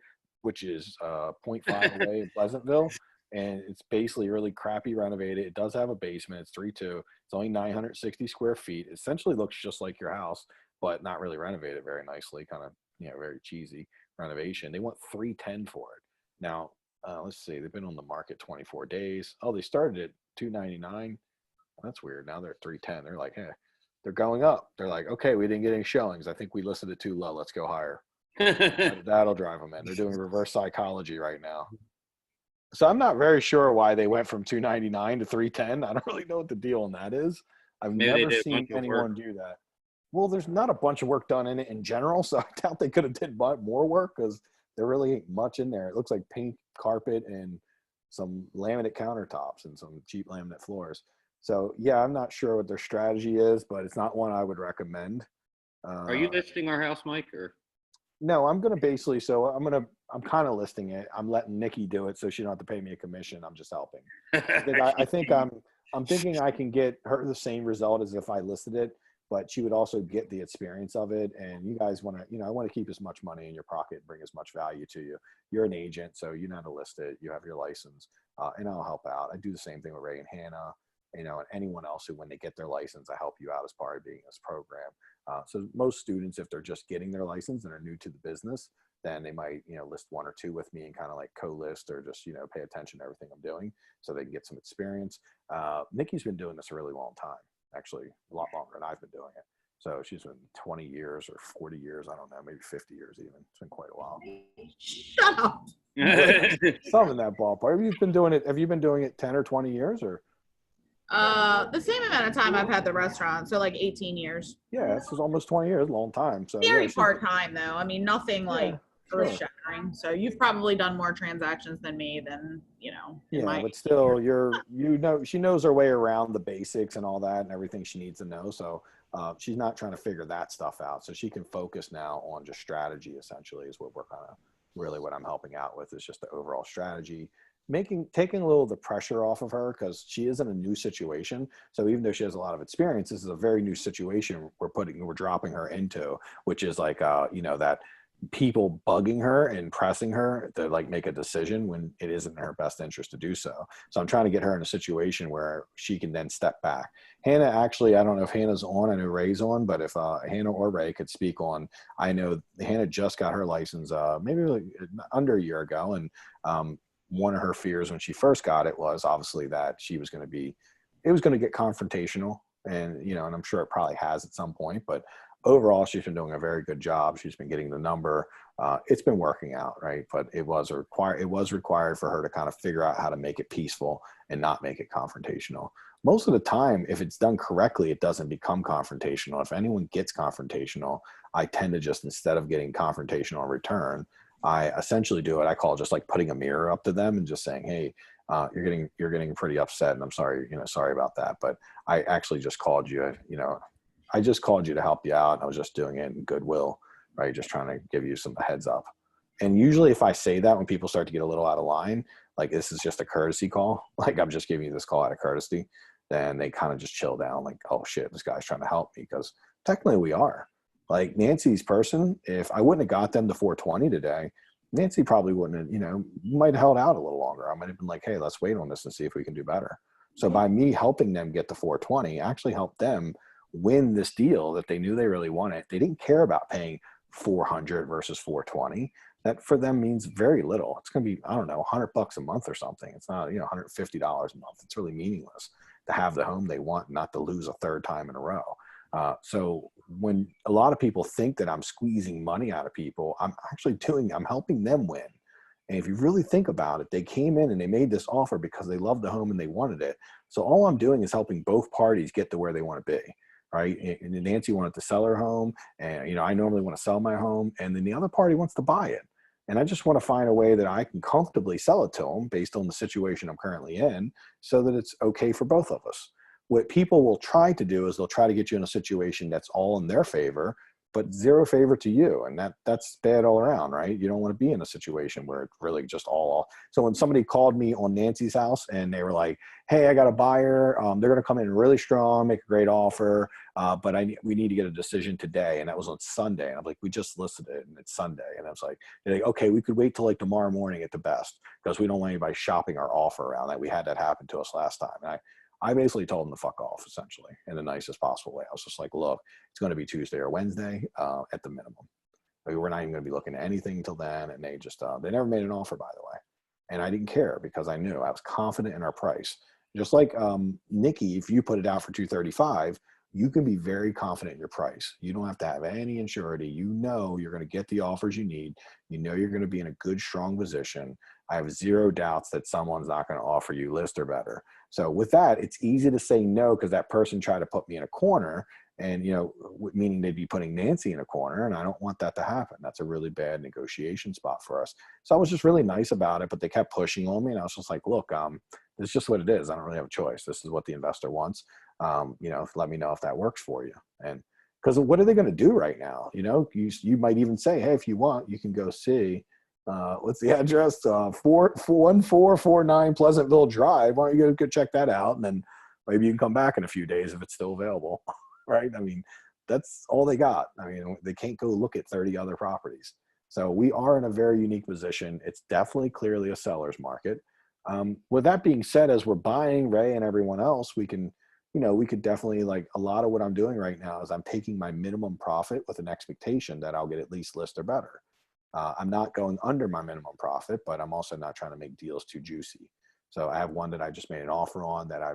which is 0.5 away in Pleasantville. And it's basically really crappy renovated. It does have a basement. It's 3.2. It's only 960 square feet. It essentially looks just like your house, but not really renovated very nicely, kind of, very cheesy renovation. They want 310 for it. Now, let's see, they've been on the market 24 days. Oh, they started at 299. That's weird. Now they're at 310. They're like, hey, they're going up. They're like, okay, we didn't get any showings. I think we listed it too low. Let's go higher. That'll drive them in. They're doing reverse psychology right now. So I'm not very sure why they went from 299 to 310. I don't really know what the deal on that is. I've Maybe never seen anyone do that. Well, there's not a bunch of work done in it in general, so I doubt they could have did more work because there really ain't much in there. It looks like paint, carpet, and some laminate countertops and some cheap laminate floors. So yeah, I'm not sure what their strategy is, but it's not one I would recommend. Are you listing our house, Mike, or? No, I'm going to basically, I'm kind of listing it. I'm letting Nikki do it so she don't have to pay me a commission. I'm just helping. I think I'm thinking I can get her the same result as if I listed it, but she would also get the experience of it. And you guys want to, I want to keep as much money in your pocket and bring as much value to you. You're an agent, so you know how to list it. You have your license, and I'll help out. I do the same thing with Ray and Hannah, and anyone else who, when they get their license, I help you out as part of being in this program. So most students, if they're just getting their license and are new to the business, then they might, list 1 or 2 with me and kind of like co-list or just, pay attention to everything I'm doing so they can get some experience. Nikki's been doing this a really long time, actually a lot longer than I've been doing it. So she's been 20 years or 40 years. I don't know, maybe 50 years even. It's been quite a while. Shut up. Some in that ballpark. Have you been doing it 10 or 20 years or? The same amount of time I've had the restaurant, so like 18 years. Yeah, this is almost 20 years, long time. So Very yeah, part-time though. I mean, nothing like sure. earth-shattering. So you've probably done more transactions than me than, Yeah, but still she knows her way around the basics and all that and everything she needs to know. So she's not trying to figure that stuff out. So she can focus now on just strategy, essentially, is what we're kind of really what I'm helping out with, is just the overall strategy. Taking a little of the pressure off of her, because she is in a new situation. So even though she has a lot of experience, this is a very new situation we're dropping her into, which is like that people bugging her and pressing her to like make a decision when it isn't in her best interest to do so. So I'm trying to get her in a situation where she can then step back. Hannah, actually, I don't know if Hannah's on. I know Ray's on, but if Hannah or Ray could speak on, I know Hannah just got her license maybe like under a year ago, and one of her fears when she first got it was obviously that it was going to get confrontational and you know, and I'm sure it probably has at some point, but overall she's been doing a very good job. She's been getting the number. It's been working out, right? But it was required for her to kind of figure out how to make it peaceful and not make it confrontational. Most of the time, if it's done correctly, it doesn't become confrontational. If anyone gets confrontational, I tend to just, instead of getting confrontational in return, I essentially do what I call just like putting a mirror up to them and just saying, hey, you're getting pretty upset, and I'm sorry, sorry about that. But I actually just called you, I just called you to help you out. I was just doing it in goodwill, right? Just trying to give you some heads up. And usually if I say that, when people start to get a little out of line, like this is just a courtesy call, like I'm just giving you this call out of courtesy, then they kind of just chill down, like, oh shit, this guy's trying to help me, because technically we are. Like Nancy's person, if I wouldn't have got them to 420 today, Nancy probably wouldn't have, might have held out a little longer. I might have been like, hey, let's wait on this and see if we can do better. So by me helping them get to 420, actually helped them win this deal that they knew they really wanted. They didn't care about paying 400 versus 420. That for them means very little. It's going to be, I don't know, $100 a month or something. It's not, $150 a month. It's really meaningless to have the home they want, not to lose a third time in a row. So when a lot of people think that I'm squeezing money out of people, I'm helping them win. And if you really think about it, they came in and they made this offer because they loved the home and they wanted it. So all I'm doing is helping both parties get to where they want to be. Right. And Nancy wanted to sell her home, and, I normally want to sell my home, and then the other party wants to buy it. And I just want to find a way that I can comfortably sell it to them based on the situation I'm currently in, so that it's okay for both of us. What people will try to do is they'll try to get you in a situation that's all in their favor, but zero favor to you. And that's bad all around, right? You don't want to be in a situation where it's really just all. So when somebody called me on Nancy's house and they were like, hey, I got a buyer. They're going to come in really strong, make a great offer. But we need to get a decision today. And that was on Sunday. And I'm like, we just listed it and it's Sunday. And I was like, they're like, okay, we could wait till like tomorrow morning at the best, because we don't want anybody shopping our offer around. That we had that happen to us last time. And I basically told them to fuck off, essentially, in the nicest possible way. I was just like, look, it's going to be Tuesday or Wednesday at the minimum. We're not even going to be looking at anything until then. And they just, they never made an offer, by the way. And I didn't care, because I knew I was confident in our price. Just like Nikki, if you put it out for 235, you can be very confident in your price. You don't have to have any insurance. You know you're going to get the offers you need. You know you're going to be in a good, strong position. I have zero doubts that someone's not going to offer you list or better. So with that, it's easy to say no, because that person tried to put me in a corner, and, meaning they'd be putting Nancy in a corner, and I don't want that to happen. That's a really bad negotiation spot for us. So I was just really nice about it, but they kept pushing on me, and I was just like, look, it's just what it is. I don't really have a choice. This is what the investor wants. Let me know if that works for you. And because what are they going to do right now? You might even say, hey, if you want, you can go see, what's the address? 1449 Pleasantville Drive. Why don't you go check that out? And then maybe you can come back in a few days if it's still available. Right. I mean, that's all they got. I mean, they can't go look at 30 other properties. So we are in a very unique position. It's definitely clearly a seller's market. With that being said, as we're buying, Ray and everyone else, we can, we could definitely, like, a lot of what I'm doing right now is I'm taking my minimum profit with an expectation that I'll get at least list or better. I'm not going under my minimum profit, but I'm also not trying to make deals too juicy. So I have one that I just made an offer on that I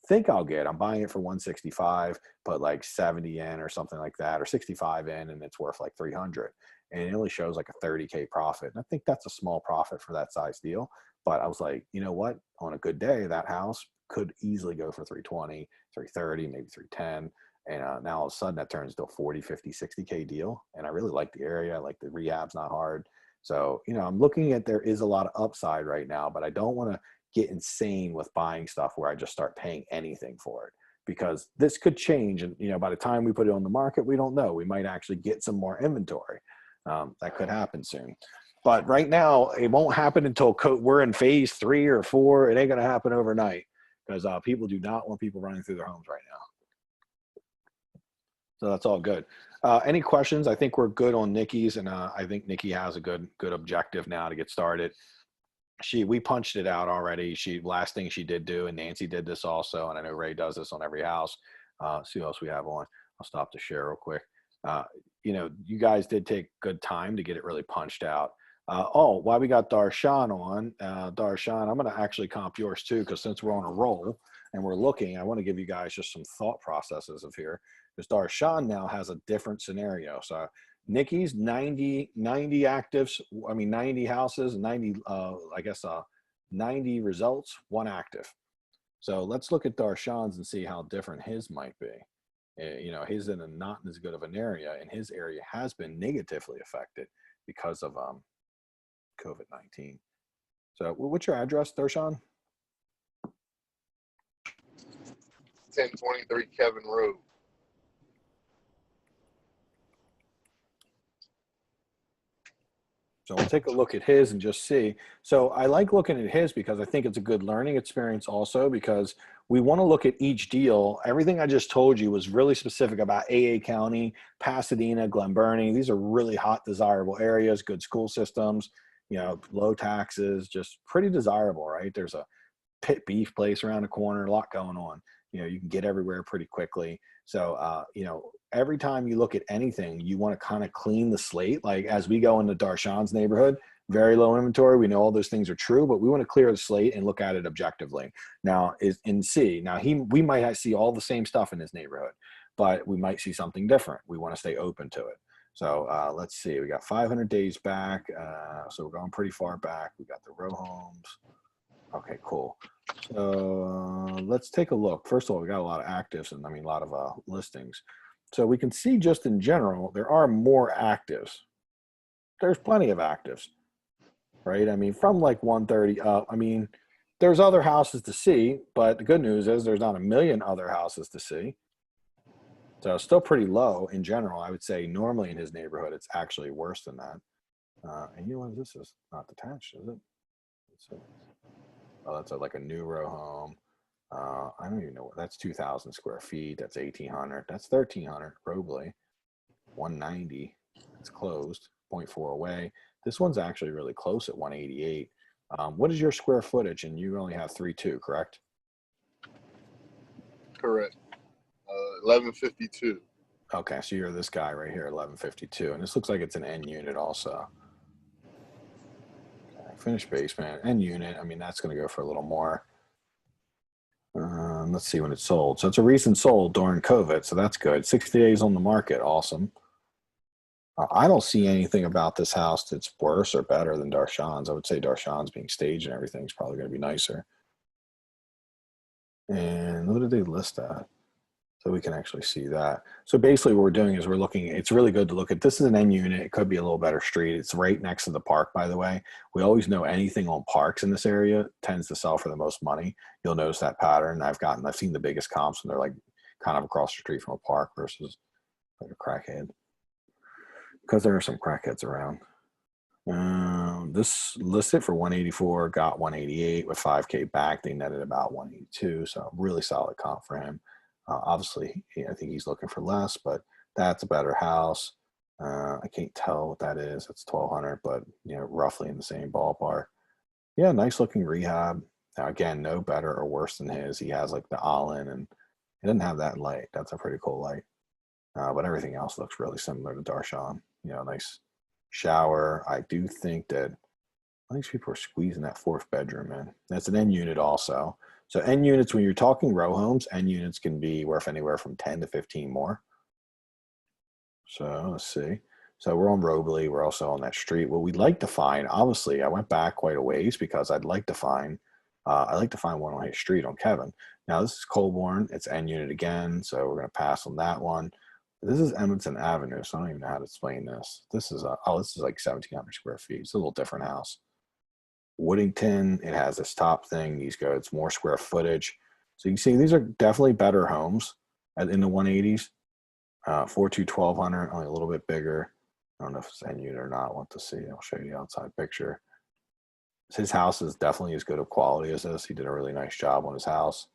think I'll get. I'm buying it for 165, put like 70 in or something like that, or 65 in, and it's worth like 300. And it only shows like a 30K profit. And I think that's a small profit for that size deal. But I was like, you know what? On a good day, that house could easily go for 320, 330, maybe 310. And now all of a sudden that turns into a 40, 50, 60K deal. And I really like the area. I like the rehab's not hard. So, I'm looking at, there is a lot of upside right now, but I don't want to get insane with buying stuff where I just start paying anything for it, because this could change. And, by the time we put it on the market, we don't know. We might actually get some more inventory. That could happen soon. But right now, it won't happen until we're in phase 3 or 4. It ain't going to happen overnight, because people do not want people running through their homes right now. So that's all good. Any questions? I think we're good on Nikki's, and I think Nikki has a good objective now to get started. We punched it out already. Last thing she did do, and Nancy did this also, and I know Ray does this on every house. See what else we have on. I'll stop to share real quick. You guys did take good time to get it really punched out. While we got Darshan on, Darshan, I'm going to actually comp yours too, because since we're on a roll and we're looking, I want to give you guys just some thought processes of here, because Darshan now has a different scenario. So Nikki's 90 actives, 90 houses, 90, 90 results, 1 active. So let's look at Darshan's and see how different his might be. He's in a not as good of an area, and his area has been negatively affected because of COVID-19. So what's your address, Darshan? 1023 Kevin Road. So we'll take a look at his and just see. So I like looking at his because I think it's a good learning experience also, because we want to look at each deal. Everything I just told you was really specific about AA County, Pasadena, Glen Burnie. These are really hot, desirable areas, good school systems, low taxes, just pretty desirable, right? There's a pit beef place around the corner, a lot going on. You can get everywhere pretty quickly. So, every time you look at anything, you want to kind of clean the slate. Like as we go into Darshan's neighborhood, very low inventory. We know all those things are true, but we want to clear the slate and look at it objectively. Now we might see all the same stuff in his neighborhood, but we might see something different. We want to stay open to it. So let's see, we got 500 days back. So we're going pretty far back. We got the row homes. Okay, cool. So let's take a look. First of all, we got a lot of actives and a lot of listings. So we can see just in general, there are more actives. There's plenty of actives, right? From like 130 up, there's other houses to see, but the good news is there's not a million other houses to see. So it's still pretty low in general. I would say normally in his neighborhood, it's actually worse than that. And you know what, this is not detached, is it? Let's see. Oh, that's like a new row home. I don't even know what that's 2,000 square feet. That's 1,800. That's 1,300. Robley, 190. It's closed, 0.4 away. This one's actually really close at 188. What is your square footage? And you only have 3.2, correct? Correct. 1152. Okay, so you're this guy right here, 1152, and this looks like it's an N unit also. Okay, finished basement, N unit. That's going to go for a little more. Let's see when it sold. So it's a recent sold during COVID, so that's good. 60 days on the market, awesome. I don't see anything about this house that's worse or better than Darshan's. I would say Darshan's being staged and everything is probably going to be nicer. And what did they list at? So we can actually see that. So basically what we're doing is we're looking, it's really good to look at, this is an N unit. It could be a little better street. It's right next to the park, by the way. We always know anything on parks in this area tends to sell for the most money. You'll notice that pattern. I've seen the biggest comps when they're like kind of across the street from a park versus like a crackhead. Because there are some crackheads around. This listed for 184, got 188 with 5K back. They netted about 182. So really solid comp for him. Obviously, I think he's looking for less, but that's a better house. I can't tell what that is. It's 1,200, but roughly in the same ballpark. Yeah, nice looking rehab. Now, again, no better or worse than his. He has like the all-in, and he doesn't have that light. That's a pretty cool light. But everything else looks really similar to Darshan. Nice shower. I do think that these people are squeezing that 4th bedroom in. That's an N unit also. So N units, when you're talking row homes, N units can be worth anywhere from 10 to 15 more. So let's see. So we're on Robley. We're also on that street. What we'd like to find, obviously, I went back quite a ways because I'd like to find one on his street on Kevin. Now this is Colborne. It's N unit again. So we're going to pass on that one. This is Edmonton Avenue. So I don't even know how to explain this. This is like 1,700 square feet. It's a little different house. Woodington, it has this top thing. It's more square footage. So you can see these are definitely better homes in the 180s. 1,200, only a little bit bigger. I don't know if it's N unit or not. I want to see. I'll show you the outside picture. His house is definitely as good of quality as this. He did a really nice job on his house.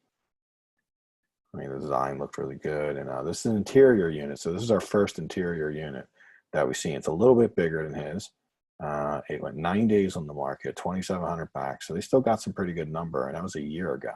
The design looked really good. And this is an interior unit. So this is our first interior unit that we've seen. It's a little bit bigger than his. It went 9 days on the market, 2,700 back. So they still got some pretty good number, and that was a year ago.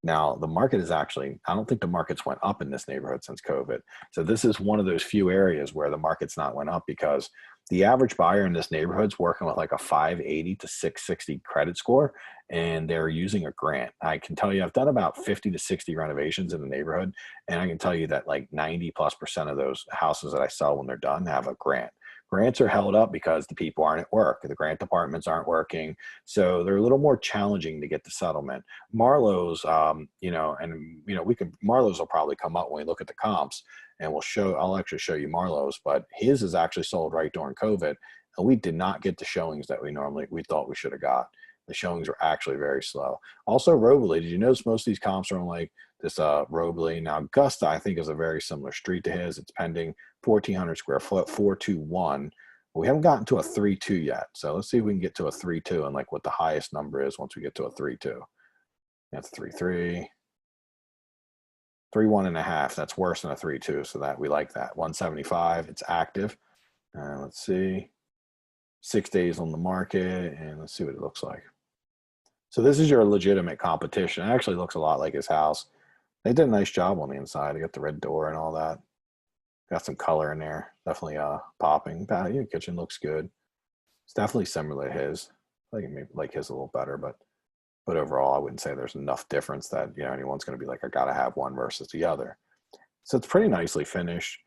Now, the market is actually, I don't think the markets went up in this neighborhood since COVID. So this is one of those few areas where the market's not went up because the average buyer in this neighborhood's working with like a 580 to 660 credit score, and they're using a grant. I can tell you, I've done about 50 to 60 renovations in the neighborhood, and I can tell you that like 90+% of those houses that I sell when they're done have a grant. Grants are held up because the people aren't at work. The grant departments aren't working. So they're a little more challenging to get the settlement. Marlowe's, Marlowe's will probably come up when we look at the comps, and I'll actually show you Marlowe's, but his is actually sold right during COVID. And we did not get the showings that we thought we should have got. The showings were actually very slow. Also, Robley, did you notice most of these comps are on like this Robley? Now, Augusta, I think, is a very similar street to his. It's pending 1,400 square foot, 421. We haven't gotten to a 3.2 yet. So let's see if we can get to a 3.2 and like what the highest number is once we get to a 3.2. That's 3.3. 3.1.5. That's worse than a 3.2. So that we like that. 175. It's active. Let's see. 6 days on the market, and let's see what it looks like. So this is your legitimate competition. It actually looks a lot like his house. They did a nice job on the inside. They got the red door and all that. Got some color in there. Definitely popping. The kitchen looks good. It's definitely similar to his. I think maybe like his a little better, but overall, I wouldn't say there's enough difference that anyone's going to be like, I got to have one versus the other. So it's pretty nicely finished.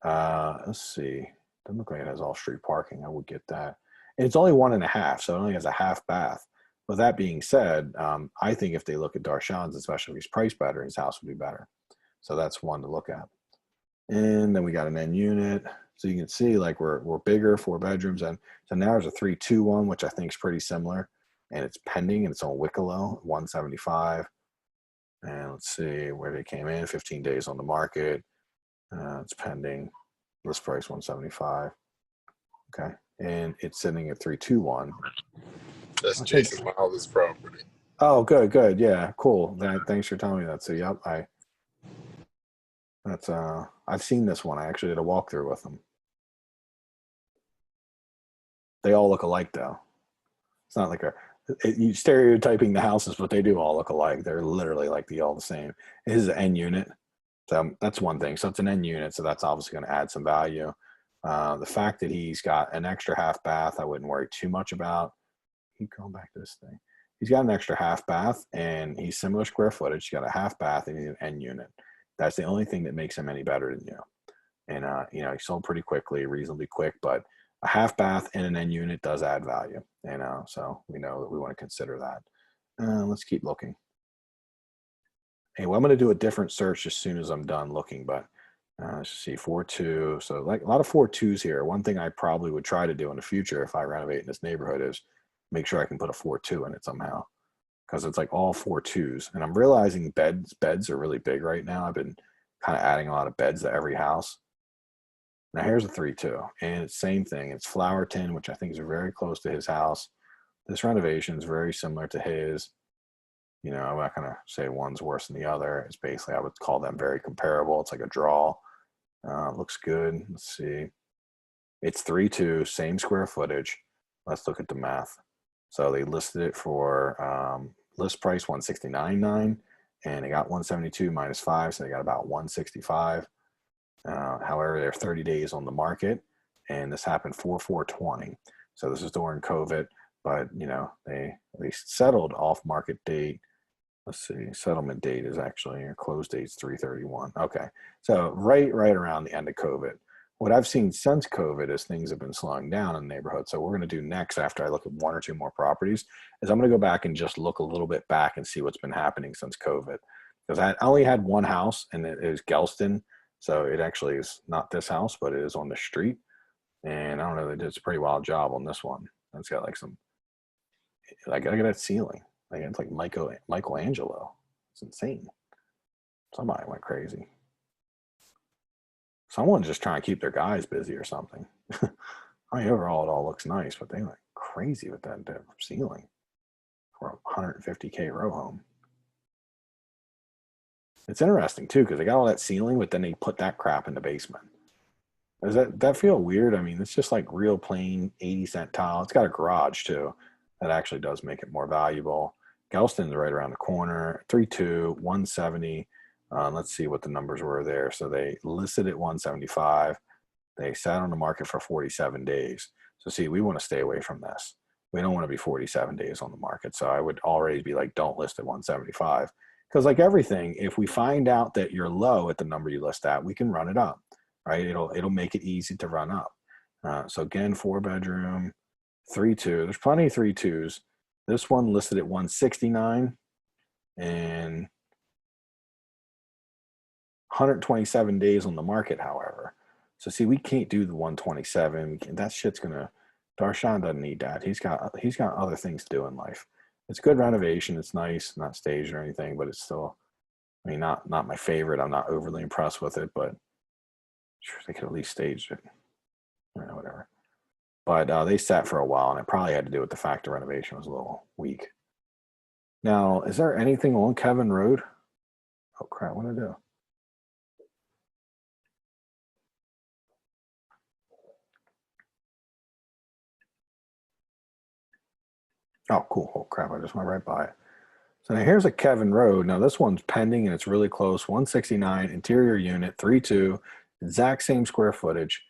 Let's see. Doesn't look like it has off-street parking. I would get that. And it's only 1.5, so it only has a half bath. With that being said, I think if they look at Darshan's, especially if he's priced better, his house would be better. So that's one to look at. And then we got an end unit. So you can see like we're bigger, 4 bedrooms. And so now there's a 3.2 which I think is pretty similar. And it's pending, and it's on Wicklow, 175. And let's see where they came in, 15 days on the market. It's pending. List price 175. Okay. And it's sitting at 3.21. That's Jason Miles' property. Oh, good. Yeah, cool. Thanks for telling me that. So, yep, I've seen this one. I actually did a walkthrough with them. They all look alike, though. It's not like you stereotyping the houses, but they do all look alike. They're literally like all the same. It is an end unit. So that's one thing. So it's an end unit, so that's obviously going to add some value. The fact that he's got an extra half bath, I wouldn't worry too much about. Keep going back to this thing. He's got an extra half bath, and he's similar square footage. He's got a half bath, and he's an end unit. That's the only thing that makes him any better than you. And he sold pretty quickly, reasonably quick, but a half bath and an end unit does add value. So we know that we want to consider that. Let's keep looking. Anyway, I'm going to do a different search as soon as I'm done looking, but let's see, 4.2. So like a lot of 4.2s here. One thing I probably would try to do in the future if I renovate in this neighborhood is make sure I can put a 4.2 in it somehow, because it's like all 4.2s. And I'm realizing beds are really big right now. I've been kind of adding a lot of beds to every house. Now here's a 3.2, and it's same thing. It's Flowerton, which I think is very close to his house. This renovation is very similar to his. I'm not going to say one's worse than the other. It's basically, I would call them very comparable. It's like a draw. Looks good. Let's see. It's 3.2, same square footage. Let's look at the math. So they listed it for list price 169.9, and they got 172 minus 5, so they got about 165. However, they're 30 days on the market, and this happened 4/4/20. So this is during COVID, but they settled off market date. Let's see, settlement date is actually, your close date's 3/31. Okay, so right around the end of COVID. What I've seen since COVID is things have been slowing down in the neighborhood. So what we're going to do next, after I look at 1 or 2 more properties, is I'm going to go back and just look a little bit back and see what's been happening since COVID. Because I only had one house, and it was Gelston. So it actually is not this house, but it is on the street. And I don't know, they did a pretty wild job on this one. It's got like look at that ceiling. Like it's like Michelangelo. It's insane. Somebody went crazy. Someone's just trying to keep their guys busy or something. I mean, overall, it all looks nice, but they went crazy with that ceiling for a $150K row home. It's interesting too, because they got all that ceiling, but then they put that crap in the basement. Does that feel weird? I mean, it's just like real plain 80-cent tile. It's got a garage too. That actually does make it more valuable. Gelston's right around the corner. 3.2, 170. Let's see what the numbers were there. So they listed at 175. They sat on the market for 47 days. So see, we want to stay away from this. We don't want to be 47 days on the market. So I would already be like, don't list at 175. Because like everything, if we find out that you're low at the number you list at, we can run it up, right? It'll make it easy to run up. So again, 4-bedroom, 3.2. There's plenty of 3.2s. This one listed at 169 and 127 days on the market, however. So see, we can't do the 127. That shit's gonna. Darshan doesn't need that. He's got other things to do in life. It's good renovation. It's nice, not staged or anything, but it's still. I mean, not my favorite. I'm not overly impressed with it, but sure they could at least stage it. Whatever. But they sat for a while, and it probably had to do with the fact the renovation was a little weak. Now, is there anything on Kevin Road? Oh crap! What did I do? Oh, cool. Oh, crap. I just went right by it. So now here's a Kevin Road. Now this one's pending and it's really close. 169, interior unit, 3.2, exact same square footage.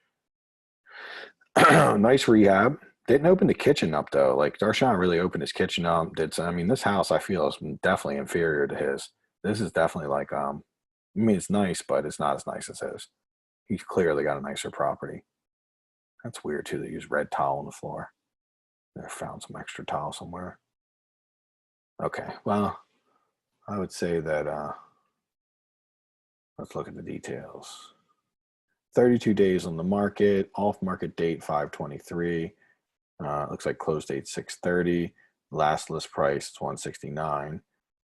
Nice rehab. Didn't open the kitchen up though. Like Darshan really opened his kitchen up. I mean, this house I feel is definitely inferior to his. This is definitely like, I mean, it's nice, but it's not as nice as his. He's clearly got a nicer property. That's weird too. They use red tile on the floor. I found some extra tile somewhere. Okay, well, I would say that, let's look at the details. 32 days on the market, off-market date 5/23. Looks like close date 6/30. Last list price is 169,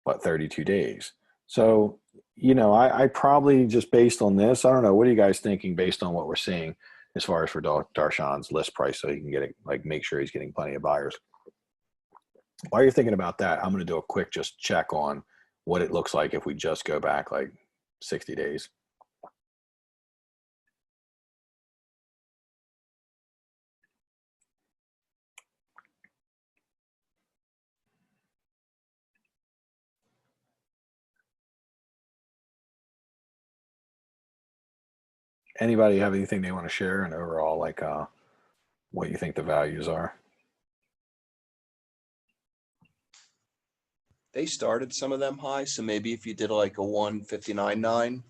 but 32 days. So, you know, I probably just based on this, I don't know, what are you guys thinking based on what we're seeing as far as for Darshan's list price, so he can get it, like make sure he's getting plenty of buyers. While you're thinking about that, I'm going to do a quick just check on what it looks like if we just go back like 60 days. Anybody have anything they want to share and overall, like what you think the values are? They started some of them high, so maybe if you did like a 159.9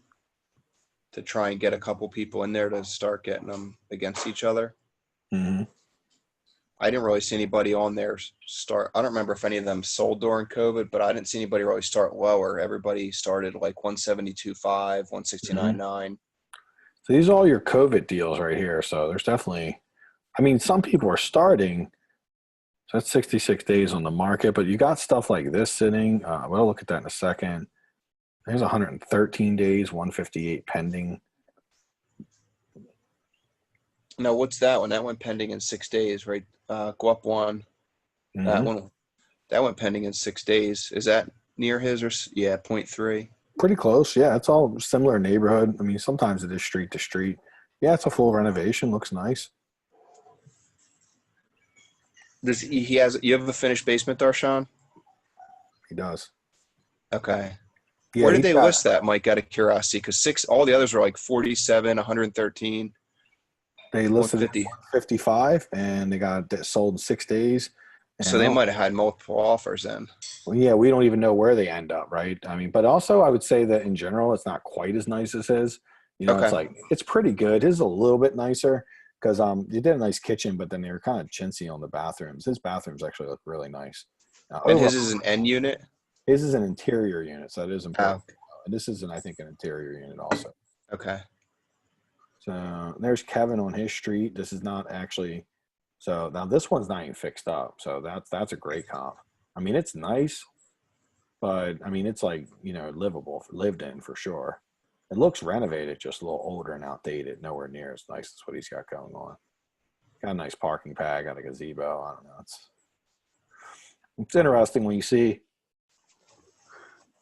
to try and get a couple people in there to start getting them against each other. Mm-hmm. I didn't really see anybody on there start. I don't remember if any of them sold during COVID, but I didn't see anybody really start lower. Everybody started like 172.5, 169.9. So these are all your COVID deals right here. So there's definitely, I mean, some people are starting. So that's 66 days on the market, but you got stuff like this sitting. We'll look at that in a second. There's 113 days, 158 pending. Now, what's that one? That went pending in 6 days, right? Go up one. Mm-hmm. That went pending in 6 days. Is that near his or yeah, 0.3? Pretty close. Yeah, it's all similar neighborhood. I mean, sometimes it is street to street. Yeah, it's a full renovation. Looks nice. Does you have a finished basement, Darshan? He does. Okay. Yeah, Where did they list that, Mike, out of curiosity? Because all the others were like 47, 113. They listed it 55, and they got it sold in 6 days. So they might have had multiple offers then. Well, yeah, we don't even know where they end up, right? I mean, but also I would say that in general, it's not quite as nice as his. You know, It's like, it's pretty good. His is a little bit nicer because you did a nice kitchen, but then they were kind of chintzy on the bathrooms. His bathrooms actually look really nice. And his is an end unit? His is an interior unit, so that is important. And this is, I think, an interior unit also. Okay. So there's Kevin on his street. This is not actually – so now this one's not even fixed up. So that's a great comp. I mean, it's nice, but I mean, it's like, you know, livable, lived in for sure. It looks renovated, just a little older and outdated. Nowhere near as nice as what he's got going on. Got a nice parking pad, got a gazebo. I don't know. It's interesting when you see,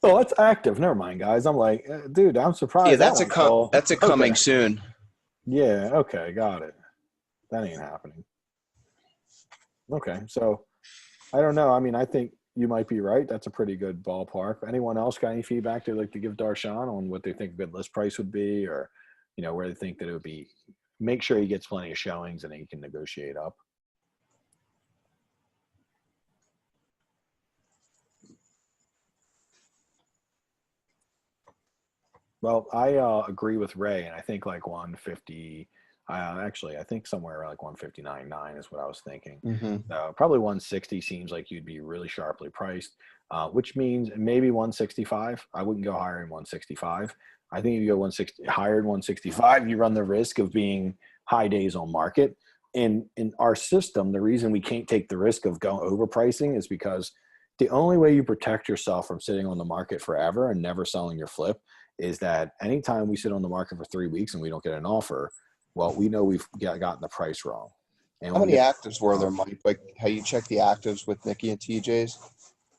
oh, it's active. Never mind, guys. I'm like, dude, I'm surprised. Yeah, that's a coming soon. Yeah. Okay. Got it. That ain't happening. Okay. So I don't know. I mean, I think, you might be right. That's a pretty good ballpark. Anyone else got any feedback they'd like to give Darshan on what they think a good list price would be, or, you know, where they think that it would be? Make sure he gets plenty of showings and then he can negotiate up. Well, I agree with Ray, and I think like 150. Actually, I think somewhere around like 159.9 is what I was thinking. Probably 160 seems like you'd be really sharply priced, which means maybe 165. I wouldn't go higher than 165. I think if you go 160 higher than 165, you run the risk of being high days on market. In our system, the reason we can't take the risk of going overpricing is because the only way you protect yourself from sitting on the market forever and never selling your flip is that anytime we sit on the market for 3 weeks and we don't get an offer, well, we know we've gotten the price wrong. And How many actives were there, Mike? Like how you check the actives with Nikki and TJ's?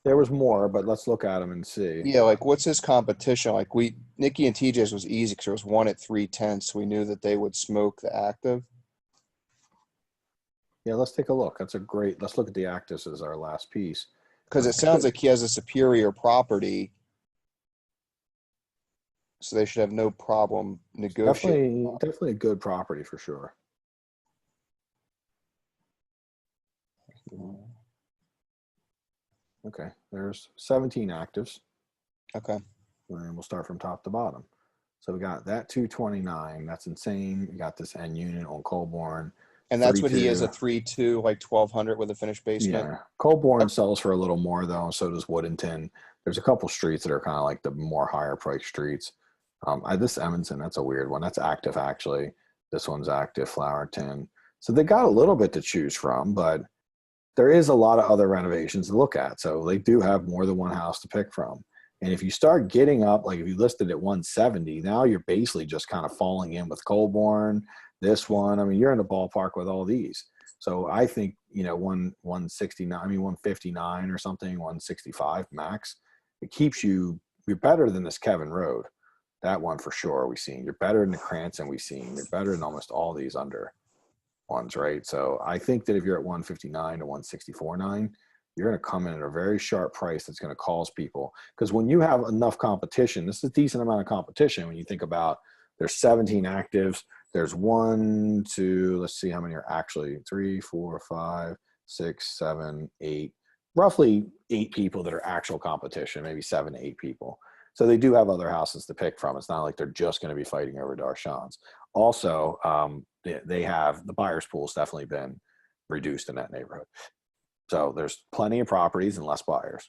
There was more, but let's look at them and see. Yeah, like what's his competition? Like Nikki and TJ's was easy because there was one at 310, so we knew that they would smoke the active. Yeah, let's take a look. Let's look at the actives as our last piece. Because it sounds like he has a superior property, so they should have no problem negotiating. Definitely a good property for sure. Okay, there's 17 actives. Okay. And we'll start from top to bottom. So we got that 229. That's insane. We got this N unit on Colborne. And that's what he is, a 3.2, like 1,200 with a finished basement. Yeah. Colborne sells for a little more though, and so does Woodington. There's a couple streets that are kind of like the more higher price streets. This Evanston, that's a weird one. That's active actually. This one's active, Flowerton. So they got a little bit to choose from, but there is a lot of other renovations to look at. So they do have more than one house to pick from. And if you start getting up, like if you listed at 170, now you're basically just kind of falling in with Colborne, this one. I mean, you're in the ballpark with all these. So I think, you know, 159 or something, 165 max. It keeps you're better than this Kevin Road. That one for sure we've seen. You're better than the Cranston we've seen. You're better than almost all these under ones, right? So I think that if you're at 159 to 164.9, you're going to come in at a very sharp price that's going to cause people. Because when you have enough competition, this is a decent amount of competition when you think about there's 17 actives. There's 1, 2, let's see how many are actually 3, 4, 5, 6, 7, 8, roughly 8 people that are actual competition, maybe 7 to 8 people. So they do have other houses to pick from. It's not like they're just going to be fighting over Darshan's. Also, they have the buyer's pool's definitely been reduced in that neighborhood. So there's plenty of properties and less buyers.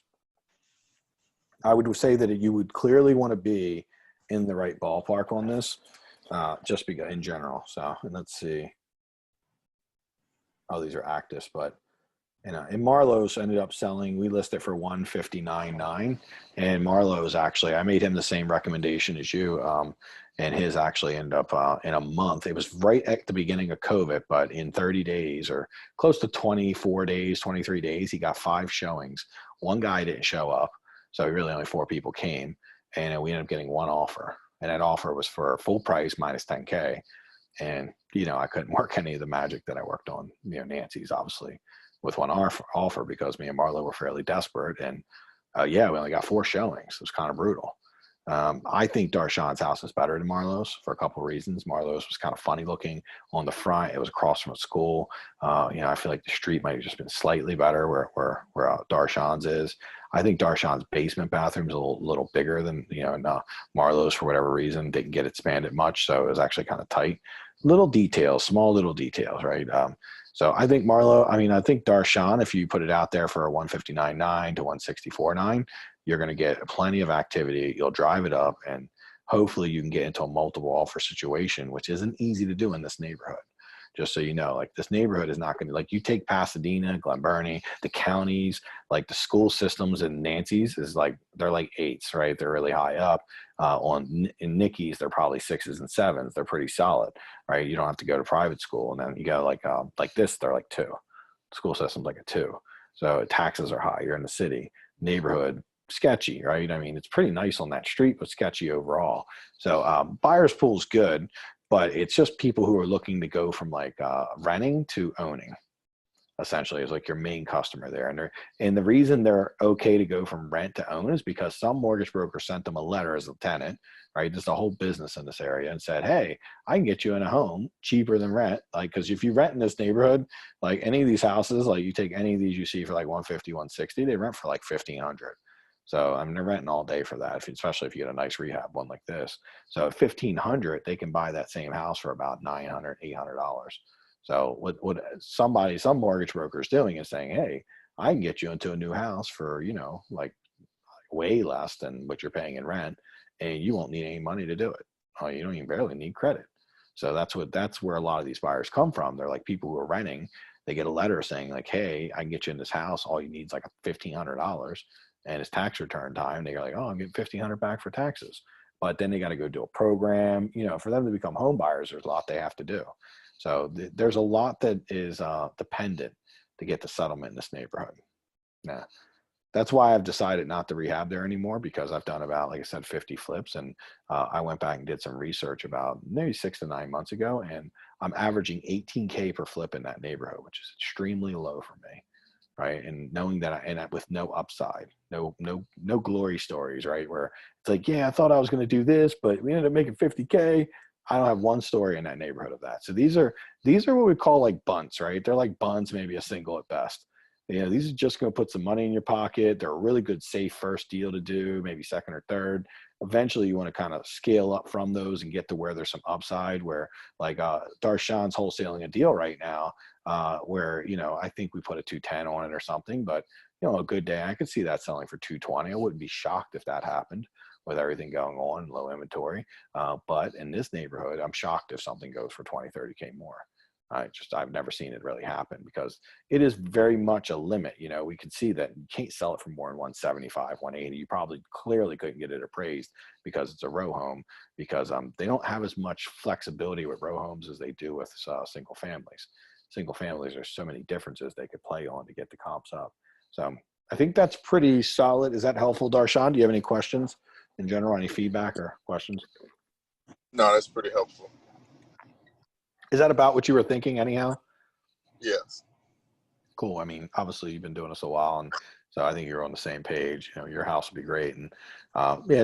I would say that you would clearly want to be in the right ballpark on this, just because in general. So, and let's see. Oh, these are actives, but you know, and Marlowe's ended up selling. We listed for 159.9, and Marlowe's actually, I made him the same recommendation as you, and his actually ended up in a month. It was right at the beginning of COVID, but in 30 days or close to 24 days, 23 days, he got 5 showings. One guy didn't show up, so really only 4 people came, and we ended up getting 1 offer, and that offer was for full price minus 10K. And you know, I couldn't work any of the magic that I worked on, you know, Nancy's obviously, with 1 offer because me and Marlo were fairly desperate. And yeah, we only got 4 showings. It was kind of brutal. I think Darshan's house is better than Marlowe's for a couple of reasons. Marlowe's was kind of funny looking on the front. It was across from a school. You know, I feel like the street might have just been slightly better where Darshan's is. I think Darshan's basement bathroom is a little bigger than, you know, and Marlowe's, for whatever reason, didn't get expanded much. So it was actually kind of tight. Little details, small little details, right? So I think I think Darshan, if you put it out there for a 159.9 to 164.9, you're going to get plenty of activity. You'll drive it up, and hopefully you can get into a multiple offer situation, which isn't easy to do in this neighborhood. Just so you know, like this neighborhood is not going to, like you take Pasadena, Glen Burnie, the counties, like the school systems in Nancy's is like, they're like 8s, right? They're really high up. In Nikki's, they're probably 6s and 7s. They're pretty solid, right? You don't have to go to private school. And then you go like this, they're like 2. School system's like a 2. So taxes are high. You're in the city. Neighborhood, sketchy, right? I mean, it's pretty nice on that street, but sketchy overall. So buyer's pool's good, but it's just people who are looking to go from like renting to owning. essentially is like your main customer there. And the reason they're okay to go from rent to own is because some mortgage broker sent them a letter as a tenant, right? Just a whole business in this area, and said, hey, I can get you in a home cheaper than rent. Like, because if you rent in this neighborhood, like any of these houses, like you take any of these you see for like 150, 160, they rent for like 1,500. So I mean, they're renting all day for that, especially if you get a nice rehab one like this. So at 1,500, they can buy that same house for about $900, $800. So what some mortgage broker is doing is saying, hey, I can get you into a new house for, like way less than what you're paying in rent, and you won't need any money to do it. Oh, you don't even barely need credit. So that's where a lot of these buyers come from. They're like people who are renting. They get a letter saying like, hey, I can get you in this house. All you need is like $1,500, and it's tax return time. They're like, oh, I'm getting $1,500 back for taxes. But then they got to go do a program. For them to become home buyers, there's a lot they have to do. So there's a lot that is dependent to get the settlement in this neighborhood. Now, that's why I've decided not to rehab there anymore, because I've done about, like I said, 50 flips. And I went back and did some research about maybe 6 to 9 months ago, and I'm averaging $18K per flip in that neighborhood, which is extremely low for me, right? And knowing that, with no upside, no glory stories, right? Where it's like, yeah, I thought I was going to do this, but we ended up making 50K. I don't have one story in that neighborhood of that. So these are what we call like bunts, right? They're like bunts, maybe a single at best. These are just going to put some money in your pocket. They're a really good, safe first deal to do, maybe second or third. Eventually, you want to kind of scale up from those and get to where there's some upside, where like Darshan's wholesaling a deal right now where, I think we put a 210 on it or something, but, a good day, I could see that selling for 220. I wouldn't be shocked if that happened with everything going on, low inventory. But in this neighborhood, I'm shocked if something goes for 20, 30K more. I've never seen it really happen, because it is very much a limit. We can see that you can't sell it for more than 175, 180. You probably clearly couldn't get it appraised because it's a row home, because they don't have as much flexibility with row homes as they do with single families. Single families, there's so many differences they could play on to get the comps up. So I think that's pretty solid. Is that helpful, Darshan? Do you have any questions in general, any feedback or questions? No, that's pretty helpful. Is that about what you were thinking anyhow? Yes. Cool. I mean, obviously you've been doing this a while, and so I think you're on the same page. Your house would be great. And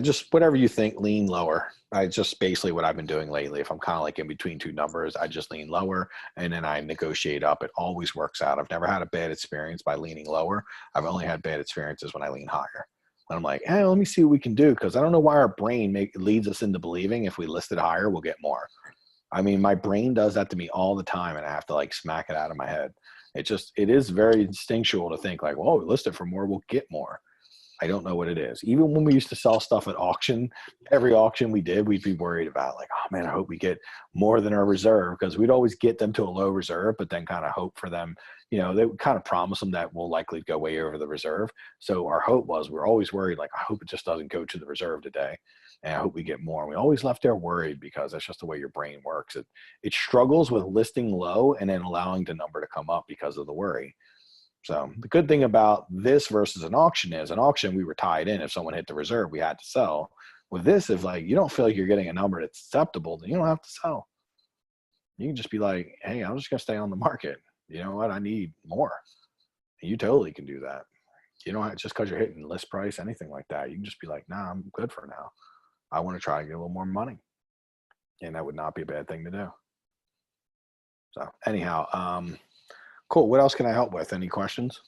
just whatever you think, lean lower. Just basically what I've been doing lately. If I'm kind of like in between two numbers, I just lean lower and then I negotiate up. It always works out. I've never had a bad experience by leaning lower. I've only had bad experiences when I lean higher. And I'm like, hey, let me see what we can do, because I don't know why our brain leads us into believing if we list it higher, we'll get more. I mean, my brain does that to me all the time, and I have to like smack it out of my head. It is very instinctual to think like, well, we list it for more, we'll get more. I don't know what it is. Even when we used to sell stuff at auction, every auction we did, we'd be worried about like, oh man, I hope we get more than our reserve, because we'd always get them to a low reserve, but then kind of hope for them. They would kind of promise them that we'll likely go way over the reserve. So our hope was, we're always worried, like, I hope it just doesn't go to the reserve today. And I hope we get more. And we always left there worried, because that's just the way your brain works. It struggles with listing low and then allowing the number to come up because of the worry. So the good thing about this versus an auction is, an auction, we were tied in. If someone hit the reserve, we had to sell. With this, if like you don't feel like you're getting a number that's acceptable, then you don't have to sell. You can just be like, hey, I'm just going to stay on the market. You know what? I need more. And you totally can do that. You don't have, just because you're hitting list price, anything like that. You can just be like, nah, I'm good for now. I want to try to get a little more money. And that would not be a bad thing to do. So anyhow, cool. What else can I help with? Any questions?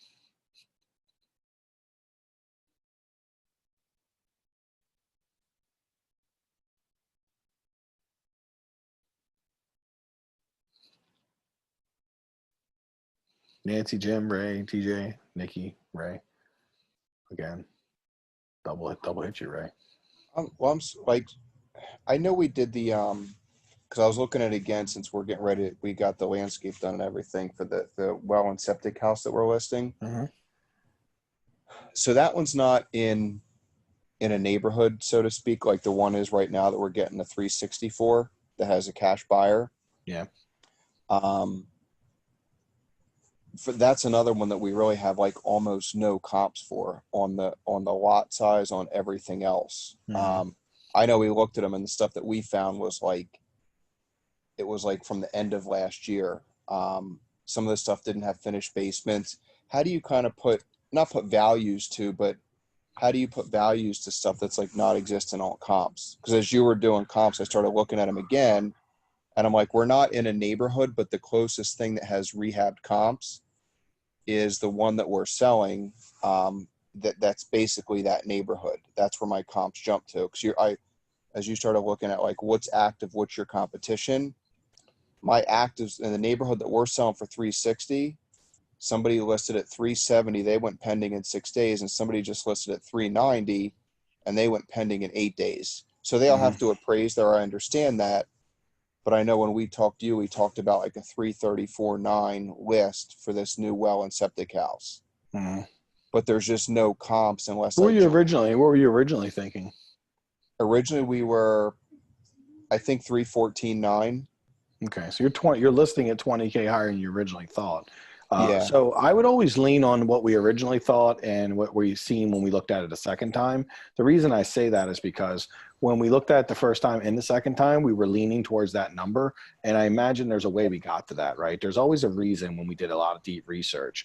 Nancy, Jim, Ray, TJ, Nikki, Ray. Again, double hit you, Ray. I know we did the because I was looking at it again, since we're getting ready. We got the landscape done and everything for the well and septic house that we're listing. Mm-hmm. So that one's not in a neighborhood, so to speak, like the one is right now that we're getting the 364 that has a cash buyer. Yeah. That's another one that we really have like almost no comps for on the lot size, on everything else. Mm-hmm. I know we looked at them, and the stuff that we found was like, it was like from the end of last year. Some of the stuff didn't have finished basements. How do you kind of not put values to, but how do you put values to stuff that's like not existent on comps? Because as you were doing comps, I started looking at them again, and I'm like, we're not in a neighborhood, but the closest thing that has rehabbed comps is the one that we're selling. That's basically that neighborhood. That's where my comps jump to. Because as you started looking at like what's active, what's your competition, my actives in the neighborhood that we're selling for 360, somebody listed at 370, they went pending in 6 days, and somebody just listed at 390 and they went pending in 8 days. So they all have to appraise there. I understand that. But I know when we talked to you, we talked about like a 334.9 list for this new well and septic house. But there's just no comps unless. What were you originally thinking? Originally, we were, I think, 314.9. Okay, so you're listing at 20K higher than you originally thought. Yeah. So I would always lean on what we originally thought and what we've seen when we looked at it a second time. The reason I say that is because when we looked at it the first time and the second time, we were leaning towards that number. And I imagine there's a way we got to that, right? There's always a reason when we did a lot of deep research.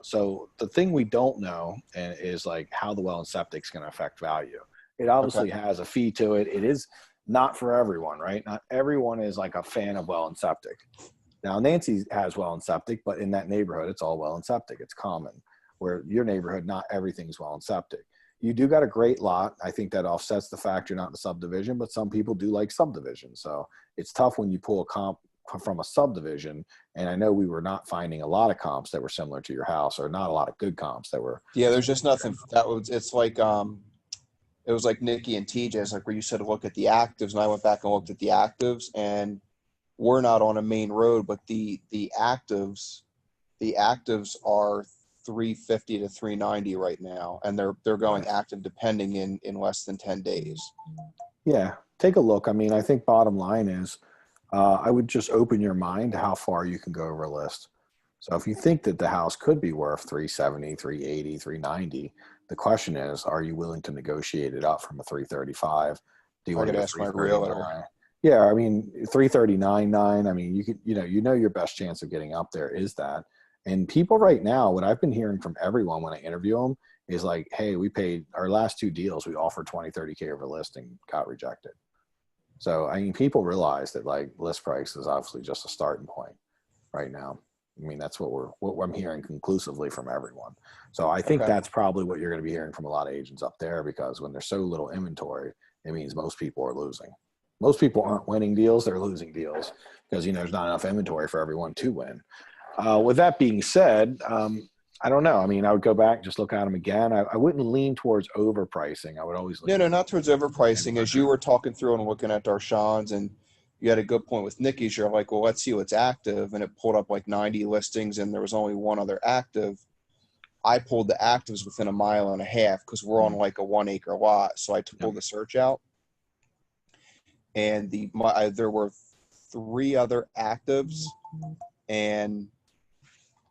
So the thing we don't know is like how the well and septic is going to affect value. It obviously has a fee to it. It is not for everyone, right? Not everyone is like a fan of well and septic. Now, Nancy has well and septic, but in that neighborhood, it's all well and septic. It's common. Where your neighborhood, not everything's well and septic. You do got a great lot. I think that offsets the fact you're not in a subdivision, but some people do like subdivision. So it's tough when you pull a comp from a subdivision. And I know we were not finding a lot of comps that were similar to your house, or not a lot of good comps that were. Yeah, there's just nothing. It's like, it was like Nikki and TJ's, like where you said, look at the actives. And I went back and looked at the actives, and we're not on a main road, but the actives are 350 to 390 right now, and they're going active depending in less than 10 days. Yeah, take a look. I mean, I think bottom line is I would just open your mind to how far you can go over a list. So if you think that the house could be worth 370, 380, 390, the question is, are you willing to negotiate it up from a 335? Do you want to ask my realtor? Yeah, I mean, 339.9. I mean, you know your best chance of getting up there is that. And people right now, what I've been hearing from everyone when I interview them is like, hey, we paid our last 2 deals. We offered 20, 30K over listing, got rejected. So, I mean, people realize that like list price is obviously just a starting point right now. I mean, that's what I'm hearing conclusively from everyone. So I think that's probably what you're going to be hearing from a lot of agents up there, because when there's so little inventory, it means most people are losing. Most people aren't winning deals, they're losing deals because, there's not enough inventory for everyone to win. With that being said, I don't know. I mean, I would go back, just look at them again. I wouldn't lean towards overpricing. I would always lean not towards overpricing. As you were talking through and looking at Darshan's, and you had a good point with Nikki's, you're like, well, let's see what's active. And it pulled up like 90 listings and there was only one other active. I pulled the actives within a mile and a half because we're on like a 1 acre lot. So I pulled the search out. And there were 3 other actives, and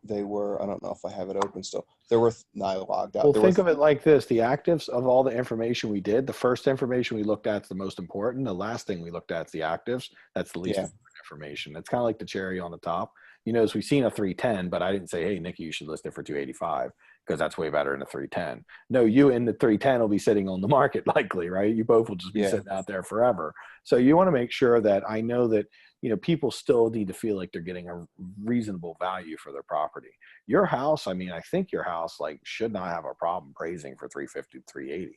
they were, I don't know if I have it open still. There were, I logged out. Well, think of it like this. The actives of all the information we did, the first information we looked at is the most important. The last thing we looked at is the actives. That's the least important information. It's kind of like the cherry on the top. As we've seen a 310, but I didn't say, hey, Nikki, you should list it for 285 because that's way better than a 310. No, you in the 310 will be sitting on the market likely, right? You both will just be sitting out there forever. So you want to make sure that I know that, people still need to feel like they're getting a reasonable value for their property. Your house, I mean, I think your house should not have a problem praising for 350, 380.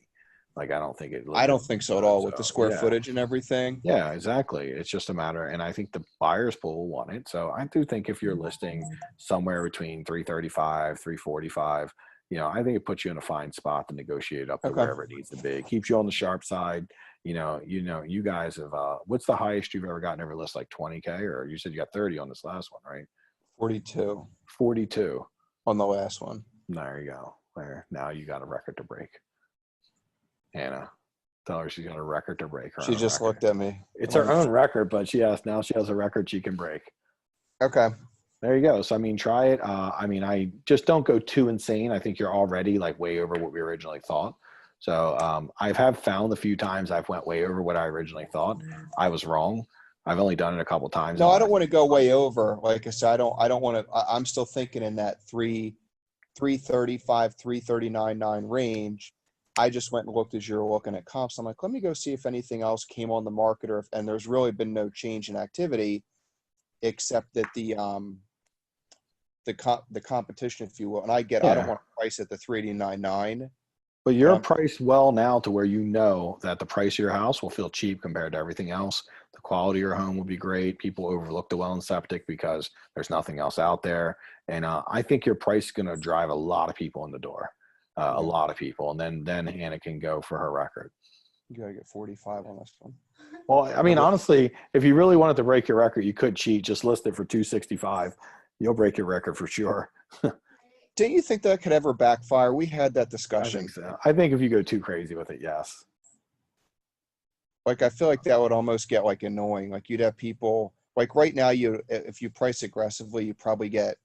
I don't think it. I don't think so at all with the square footage and everything. Yeah, exactly. It's just a matter, and I think the buyer's pool will want it. So I do think if you're listing somewhere between 335, 345, I think it puts you in a fine spot to negotiate up to wherever it needs to be. It keeps you on the sharp side. You guys have. What's the highest you've ever gotten every list? Like 20K, or you said you got 30 on this last one, right? 42. 42 on the last one. There you go. There. Now you got a record to break. Hannah, tell her she's got a record to break. She just looked at me. It's her own record, but now she has a record she can break. Okay. There you go. So, I mean, try it. I just don't go too insane. I think you're already way over what we originally thought. So I have found a few times I've went way over what I originally thought. I was wrong. I've only done it a couple times. No, I don't want to go way over. Like I said, I don't want to, I'm still thinking in that 335, 339.9 range. I just went and looked as you're looking at comps. I'm like, let me go see if anything else came on the market and there's really been no change in activity except that the competition, if you will. And I don't want to price at the 389.9. But you're priced well now to where you know that the price of your house will feel cheap compared to everything else. The quality of your home will be great. People overlook the well and septic because there's nothing else out there. And I think your price is going to drive a lot of people in the door, a lot of people. And then Hannah can go for her record. You got to get 45 on this one. Well, I mean, honestly, if you really wanted to break your record, you could cheat. Just list it for 265. You'll break your record for sure. Do you think that could ever backfire? We had that discussion. I think so. I think if you go too crazy with it, yes. Like, I feel like that would almost get like annoying. Like you'd have people like right now, if you price aggressively, you probably get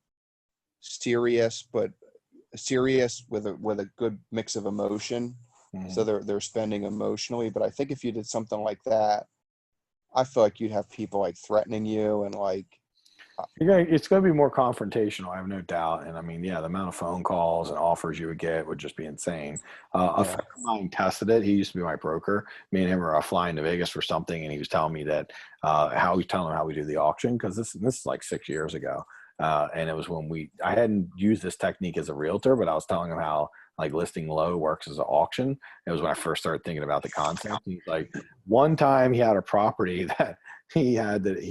serious with a good mix of emotion. Mm-hmm. So they're spending emotionally. But I think if you did something like that, I feel like you'd have people like threatening you and like, it's going to be more confrontational, I have no doubt. And I mean, yeah, the amount of phone calls and offers you would get would just be insane. A friend of mine tested it. He used to be my broker. Me and him were flying to Vegas for something, and he was telling me that how we do the auction, because this is like 6 years ago. And it was when I hadn't used this technique as a realtor, but I was telling him how like listing low works as an auction. It was when I first started thinking about the concept. He's like, one time he had a property that he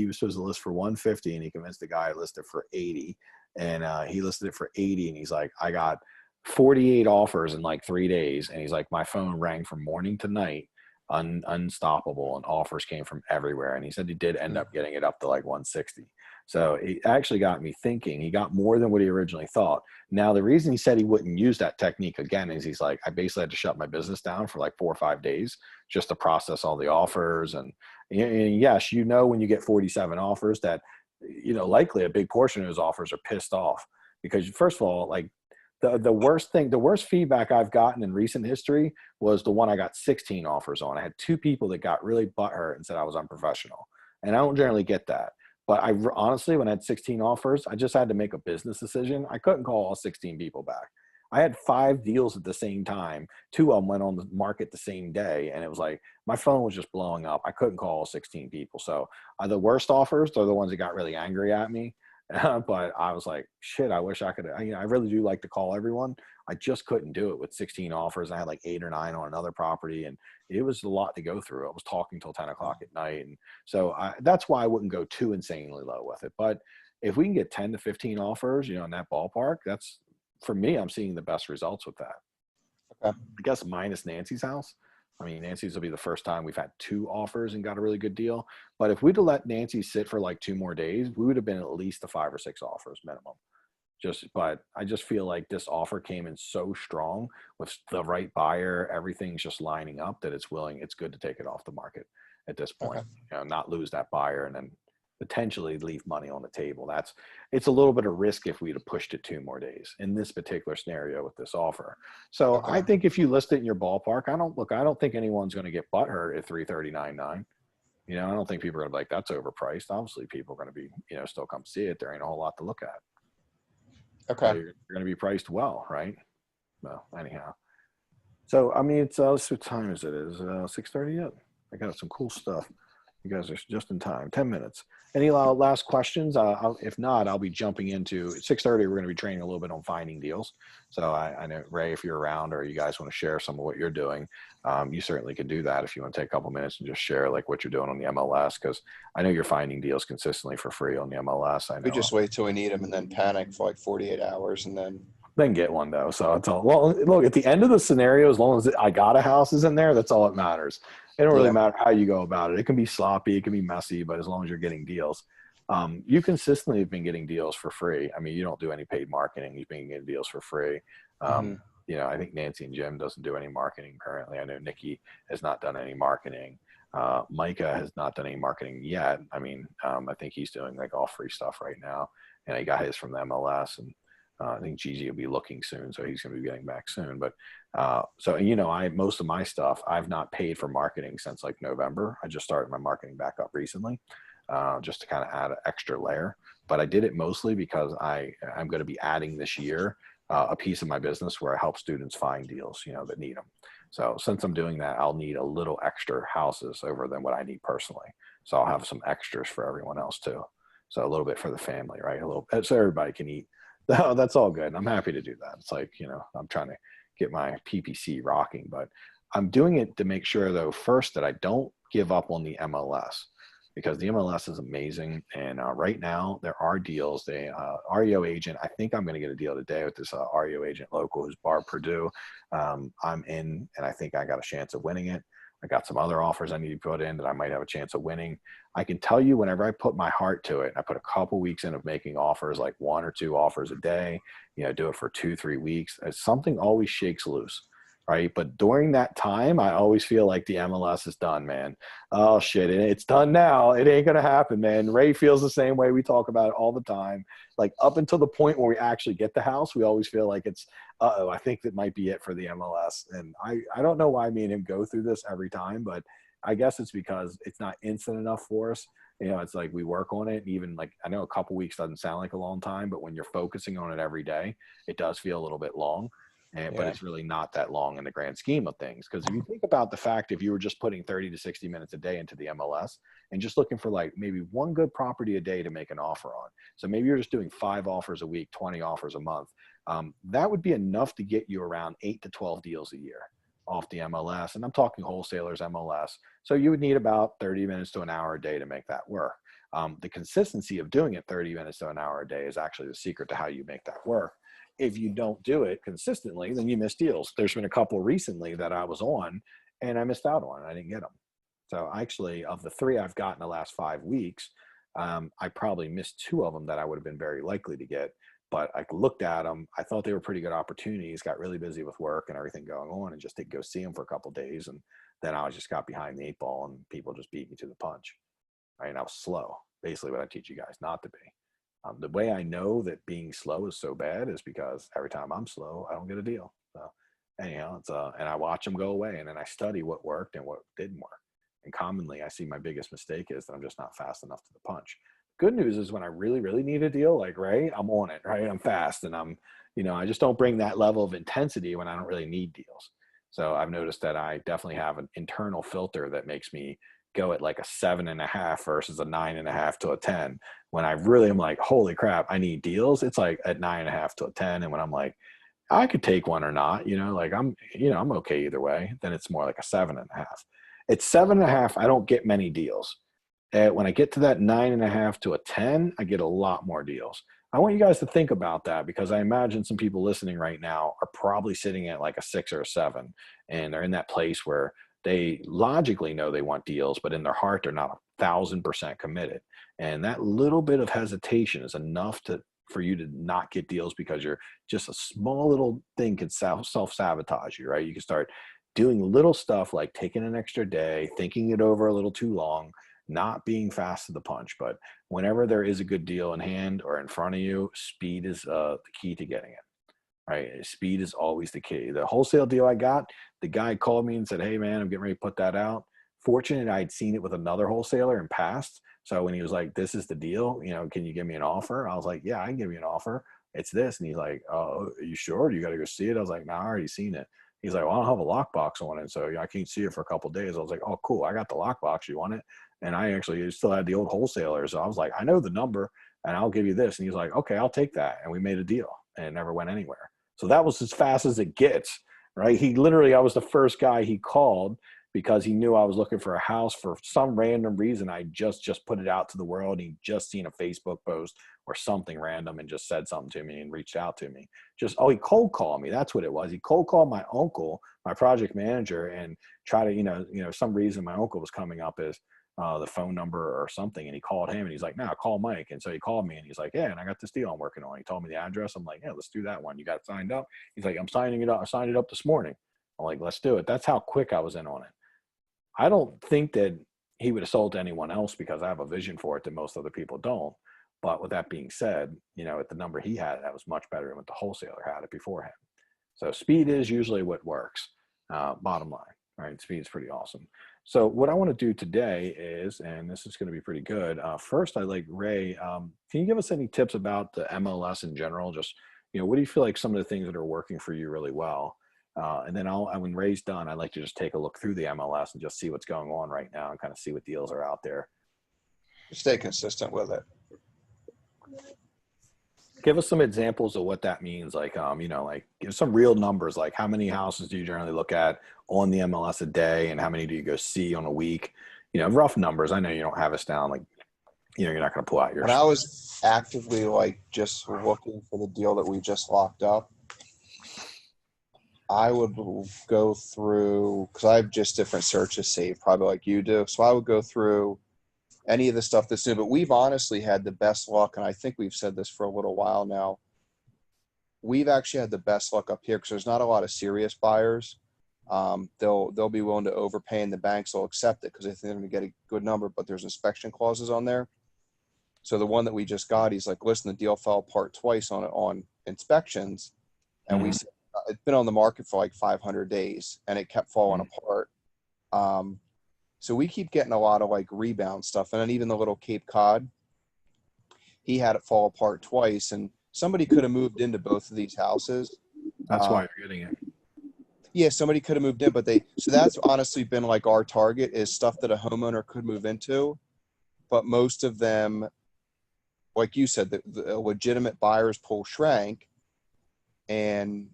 was supposed to list for 150, and he convinced the guy to list it for 80, and he listed it for 80, and he's like, I got 48 offers in like 3 days, and he's like, my phone rang from morning to night, unstoppable, and offers came from everywhere. And he said he did end up getting it up to like 160. So it actually got me thinking. He got more than what he originally thought. Now, the reason he said he wouldn't use that technique again is he's like, I basically had to shut my business down for like 4 or 5 days just to process all the offers. And yes, when you get 47 offers that, likely a big portion of those offers are pissed off because, first of all, like the worst feedback I've gotten in recent history was the one I got 16 offers on. I had 2 people that got really butthurt and said I was unprofessional. And I don't generally get that. But I honestly, when I had 16 offers, I just had to make a business decision. I couldn't call all 16 people back. I had 5 deals at the same time. 2 of them went on the market the same day. And it was like, my phone was just blowing up. I couldn't call all 16 people. So the worst offers are the ones that got really angry at me. But I was like, shit, I wish I could. I really do like to call everyone. I just couldn't do it with 16 offers. I had like 8 or 9 on another property, and it was a lot to go through. I was talking till 10 o'clock at night. And so that's why I wouldn't go too insanely low with it. But if we can get 10 to 15 offers, in that ballpark, that's, for me, I'm seeing the best results with that. Okay. I guess minus Nancy's house. I mean, Nancy's will be the first time we've had 2 offers and got a really good deal. But if we'd have let Nancy sit for like 2 more days, we would have been at least to 5 or 6 offers minimum. But I just feel like this offer came in so strong with the right buyer. Everything's just lining up that it's good to take it off the market at this point. Okay. Not lose that buyer and then potentially leave money on the table. It's a little bit of risk if we'd have pushed it 2 more days in this particular scenario with this offer. So okay. I think if you list it in your ballpark, I don't think anyone's going to get butthurt at 339.9. I don't think people are going to be like, that's overpriced. Obviously people are going to be, still come see it. There ain't a whole lot to look at. Okay. So you're going to be priced well, right? Well, anyhow. So, I mean, it's, what time is it? Is 6:30 yet? I got some cool stuff. You guys are just in time. 10 minutes. Any last questions? If not, I'll be jumping into 6:30. We're going to be training a little bit on finding deals. So I know, Ray, if you're around or you guys want to share some of what you're doing, you certainly can do that if you want to take a couple minutes and just share like what you're doing on the MLS, because I know you're finding deals consistently for free on the MLS. I know. We just wait till we need them and then panic for like 48 hours and then get one though. So it's all, well, look, at the end of the scenario, as long as I got a house is in there, that's all that matters. It don't really matter how you go about it. It can be sloppy, it can be messy, but as long as you're getting deals, you consistently have been getting deals for free. I mean, you don't do any paid marketing. You've been getting deals for free. I think Nancy and Jim doesn't do any marketing currently. I know Nikki has not done any marketing. Micah has not done any marketing yet. I mean, I think he's doing like all free stuff right now, and he got his from the MLS, and I think Gigi will be looking soon, so he's going to be getting back soon. But most of my stuff, I've not paid for marketing since like November. I just started my marketing back up recently. just to kind of add an extra layer. But I did it mostly because I'm going to be adding this year a piece of my business where I help students find deals, that need them. So since I'm doing that, I'll need a little extra houses over than what I need personally. So I'll have some extras for everyone else too. So a little bit for the family, right? A little, so everybody can eat. That's all good. I'm happy to do that. It's like, I'm trying to get my PPC rocking, but I'm doing it to make sure though, first, that I don't give up on the MLS, because the MLS is amazing. And right now there are deals. They REO agent, I think I'm going to get a deal today with this REO agent local, who's Barb Purdue. I'm in, and I think I got a chance of winning it. I got some other offers I need to put in that I might have a chance of winning. I can tell you, whenever I put my heart to it, I put a couple weeks in of making offers, like 1 or 2 offers a day, do it for 2-3 weeks. Something always shakes loose. Right. But during that time, I always feel like the MLS is done, man. Oh shit. It's done now. It ain't going to happen, man. Ray feels the same way. We talk about it all the time. Like up until the point where we actually get the house, we always feel like it's, I think that might be it for the MLS. And I don't know why me and him go through this every time, but I guess it's because it's not instant enough for us. It's like we work on it. Even like, I know a couple weeks doesn't sound like a long time, but when you're focusing on it every day, it does feel a little bit long. But it's really not that long in the grand scheme of things. Because if you think about the fact, if you were just putting 30 to 60 minutes a day into the MLS and just looking for like maybe one good property a day to make an offer on. So maybe you're just doing 5 offers a week, 20 offers a month. That would be enough to get you around 8 to 12 deals a year off the MLS. And I'm talking wholesalers MLS. So you would need about 30 minutes to an hour a day to make that work. The consistency of doing it 30 minutes to an hour a day is actually the secret to how you make that work. If you don't do it consistently, then you miss deals. There's been a couple recently that I was on and I missed out on. I didn't get them. So actually, of the 3 I've got in the last 5 weeks, I probably missed 2 of them that I would have been very likely to get. But I looked at them. I thought they were pretty good opportunities, got really busy with work and everything going on, and just didn't go see them for a couple of days. And then I just got behind the 8 ball and people just beat me to the punch. Right? And I was slow, basically what I teach you guys not to be. The way I know that being slow is so bad is because every time I'm slow, I don't get a deal. So anyhow, it's and I watch them go away, and then I study what worked and what didn't work. And commonly, I see my biggest mistake is that I'm just not fast enough to the punch. Good news is when I really, really need a deal, like Ray, I'm on it, right? I'm fast, and I'm, I just don't bring that level of intensity when I don't really need deals. So I've noticed that I definitely have an internal filter that makes me go at like a 7.5 versus a 9.5 to a 10. When I really am like, holy crap, I need deals. It's like at 9.5 to a 10. And when I'm like, I could take one or not, like I'm okay either way. Then it's more like a 7.5. At 7.5, I don't get many deals. When I get to that 9.5 to a 10, I get a lot more deals. I want you guys to think about that, because I imagine some people listening right now are probably sitting at like a 6 or a 7, and they're in that place where they logically know they want deals, but in their heart, they're not 1,000% committed. And that little bit of hesitation is enough for you to not get deals, because you're just a small little thing can self-sabotage you, right? You can start doing little stuff like taking an extra day, thinking it over a little too long, not being fast to the punch. But whenever there is a good deal in hand or in front of you, speed is the key to getting it. Right? Speed is always the key. The wholesale deal I got, the guy called me and said, hey man, I'm getting ready to put that out. Fortunate I'd seen it with another wholesaler and passed. So when he was like, this is the deal, can you give me an offer? I was like, yeah, I can give you an offer. It's this. And he's like, oh, are you sure? Do you got to go see it? I was like, no, I already seen it. He's like, well, I don't have a lockbox on it, so I can't see it for a couple of days. I was like, oh, cool. I got the lockbox. You want it? And I actually still had the old wholesaler. So I was like, I know the number and I'll give you this. And he's like, okay, I'll take that. And we made a deal, and it never went anywhere. So that was as fast as it gets, right? I was the first guy he called because he knew I was looking for a house for some random reason. I just put it out to the world. He just seen a Facebook post or something random and just said something to me and reached out to me. He cold called me. That's what it was. He cold called my uncle, my project manager, and try to, some reason my uncle was coming up as the phone number or something. And he called him and he's like, no, call Mike. And so he called me and he's like, yeah, and I got this deal I'm working on. He told me the address. I'm like, yeah, let's do that one. You got it signed up? He's like, I'm signing it up. I signed it up this morning. I'm like, let's do it. That's how quick I was in on it. I don't think that he would have sold to anyone else because I have a vision for it that most other people don't. But with that being said, at the number he had, that was much better than what the wholesaler had it beforehand. So speed is usually what works, bottom line, right? Speed is pretty awesome. So what I want to do today is, and this is going to be pretty good. First, I'd like Ray. Can you give us any tips about the MLS in general? Just, what do you feel like some of the things that are working for you really well? And then when Ray's done, I'd like to just take a look through the MLS and just see what's going on right now and kind of see what deals are out there. Stay consistent with it. Give us some examples of what that means. Like, like give some real numbers. Like how many houses do you generally look at on the MLS a day, and how many do you go see on a week? Rough numbers. I know you don't have us down. Like, you're not going to pull out your. When I was actively like just looking for the deal that we just locked up, I would go through, because I have just different searches saved, probably like you do. So I would go through any of the stuff that's new, but we've honestly had the best luck, and I think we've said this for a little while now. We've actually had the best luck up here because there's not a lot of serious buyers. They'll be willing to overpay, and the banks will accept it because they think they're going to get a good number, but there's inspection clauses on there. So the one that we just got, he's like, listen, the deal fell apart twice on inspections, and we said, it's been on the market for like 500 days, and it kept falling apart. So we keep getting a lot of like rebound stuff. And then even the little Cape Cod, he had it fall apart twice, and somebody could have moved into both of these houses. That's why you're getting it. Yeah, somebody could have moved in, but so that's honestly been like our target is stuff that a homeowner could move into. But most of them, like you said, the legitimate buyers pool shrank, and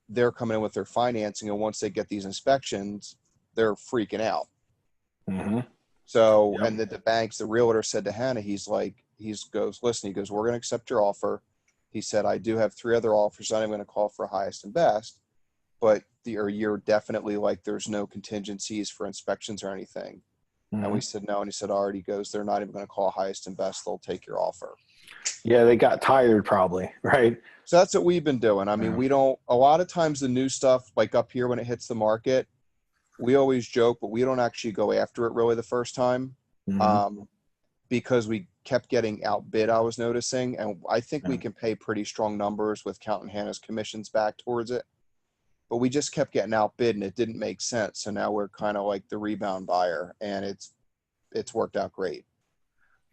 they're coming in with their financing. And once they get these inspections, they're freaking out. Mm-hmm. So, Yep. And the banks, the realtor said to Hannah, he goes, listen, we're going to accept your offer. He said, I do have 3 other offers. I'm going to call for highest and best, but you're definitely like, there's no contingencies for inspections or anything. Mm-hmm. And we said, no. And he said, already goes, they're not even going to call highest and best. They'll take your offer. Yeah. They got tired probably. Right. So that's what we've been doing. I mean, a lot of times the new stuff, like up here when it hits the market, we always joke, but we don't actually go after it really the first time. Mm-hmm. Because we kept getting outbid, I was noticing. And I think we can pay pretty strong numbers with counting Hannah's commissions back towards it. But we just kept getting outbid, and it didn't make sense. So now we're kind of like the rebound buyer, and it's worked out great.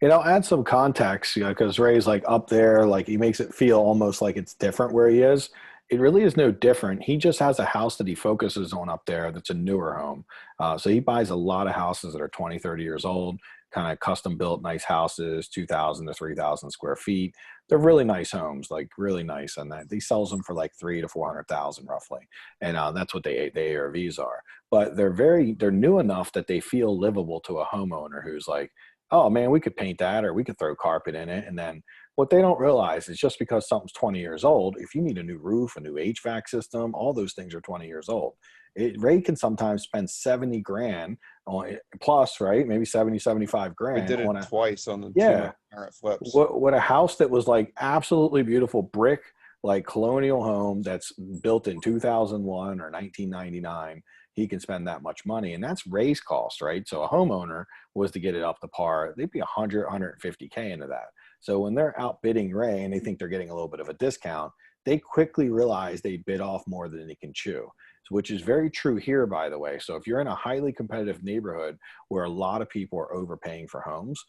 Add some context, because Ray's like up there, like he makes it feel almost like it's different where he is. It really is no different. He just has a house that he focuses on up there that's a newer home. So he buys a lot of houses that are 20, 30 years old, kind of custom built, nice houses, 2,000 to 3,000 square feet. They're really nice homes, like really nice. And he sells them for like 300,000 to 400,000 roughly. And that's what the ARVs are. But they're new enough that they feel livable to a homeowner who's like, oh man, we could paint that, or we could throw carpet in it. And then what they don't realize is just because something's 20 years old, if you need a new roof, a new HVAC system, all those things are 20 years old. Ray can sometimes spend 70 grand on plus, right? Maybe 70, 75 grand. We did it twice on the current flips. What a house that was like absolutely beautiful brick, like colonial home that's built in 2001 or 1999. He can spend that much money, and that's Ray's cost, right? So a homeowner was to get it up to par. They'd be 100, 150K into that. So when they're outbidding Ray and they think they're getting a little bit of a discount, they quickly realize they bid off more than they can chew, which is very true here, by the way. So if you're in a highly competitive neighborhood where a lot of people are overpaying for homes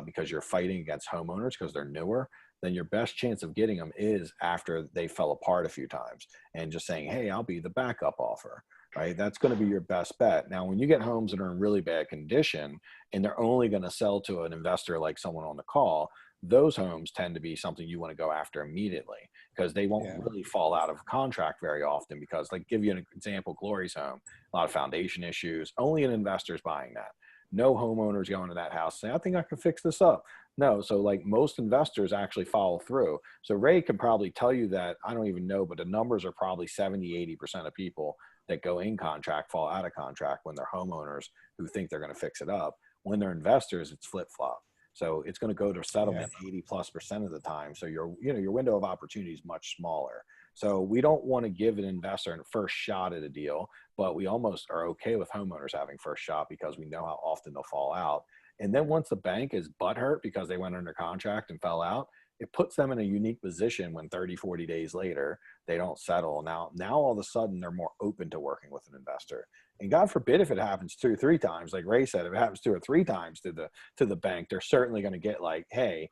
because you're fighting against homeowners because they're newer, then your best chance of getting them is after they fell apart a few times and just saying, hey, I'll be the backup offer. Right? That's going to be your best bet. Now, when you get homes that are in really bad condition and they're only going to sell to an investor like someone on the call, those homes tend to be something you want to go after immediately because they won't really fall out of contract very often because, like, give you an example, Glory's home, a lot of foundation issues, only an investor's buying that. No homeowners going to that house saying, I think I can fix this up. No. So like most investors actually follow through. So Ray can probably tell you that, I don't even know, but the numbers are probably 70, 80% of people that go in contract fall out of contract when they're homeowners who think they're going to fix it up. When they're investors, it's flip flop. So it's going to go to settlement 80+% of the time. So your window of opportunity is much smaller. So we don't want to give an investor a first shot at a deal, but we almost are okay with homeowners having first shot because we know how often they'll fall out. And then once the bank is butthurt because they went under contract and fell out, it puts them in a unique position when 30, 40 days later, they don't settle. Now all of a sudden they're more open to working with an investor. And God forbid if it happens 2 or 3 times, like Ray said, if it happens 2 or 3 times to the bank, they're certainly going to get like, hey,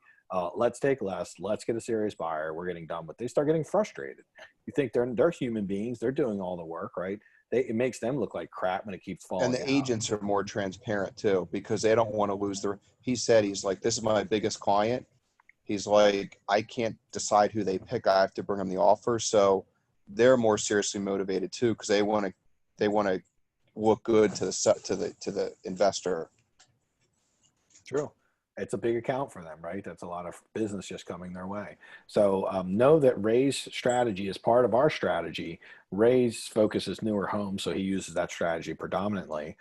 let's take less. Let's get a serious buyer. We're getting done with. They start getting frustrated. You think they're human beings. They're doing all the work, right? It makes them look like crap when it keeps falling. And the out. agents are more transparent too, because they don't want to lose their. He said, he's like, this is my biggest client. He's like, I can't decide who they pick. I have to bring them the offer. So they're more seriously motivated too, because they want to look good to the investor. True. It's a big account for them, right? That's a lot of business just coming their way. So know that Ray's strategy is part of our strategy. Ray's focus is newer homes, so he uses that strategy predominantly.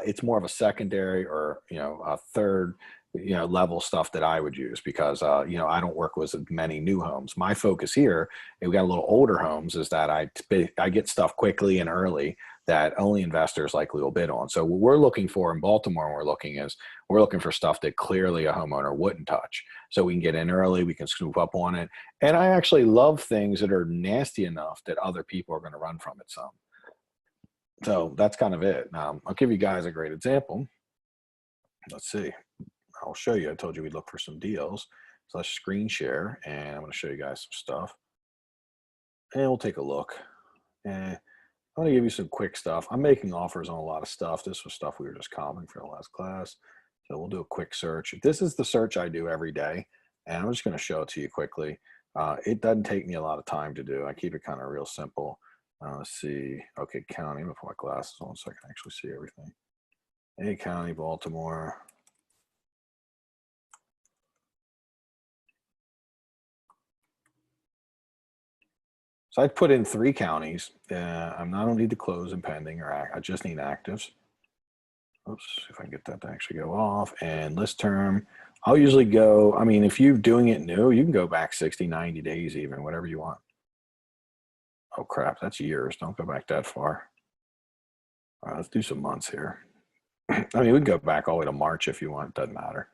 It's more of a secondary or, a third, level stuff that I would use because, I don't work with many new homes. My focus here, and we got a little older homes, is that I get stuff quickly and early that only investors likely will bid on. So what we're looking for in Baltimore, we're looking for stuff that clearly a homeowner wouldn't touch. So we can get in early, we can scoop up on it. And I actually love things that are nasty enough that other people are going to run from it some. So that's kind of it. I'll give you guys a great example. Let's see. I'll show you. I told you we'd look for some deals. So let's screen share, and I'm going to show you guys some stuff. And we'll take a look. And I'm going to give you some quick stuff. I'm making offers on a lot of stuff. This was stuff we were just commenting for the last class. So we'll do a quick search. This is the search I do every day, and I'm just going to show it to you quickly. It doesn't take me a lot of time to do. I keep it kind of real simple. Let's see. Okay, county. I'm going to put my glasses on so I can actually see everything. A County, Baltimore. So I put in 3 counties. I don't need to close and pending or I just need actives. Oops, if I can get that to actually go off. And list term, I'll usually go, if you're doing it new, you can go back 60, 90 days even, whatever you want. Oh crap, that's years. Don't go back that far. All right, let's do some months here. We can go back all the way to March if you want, doesn't matter.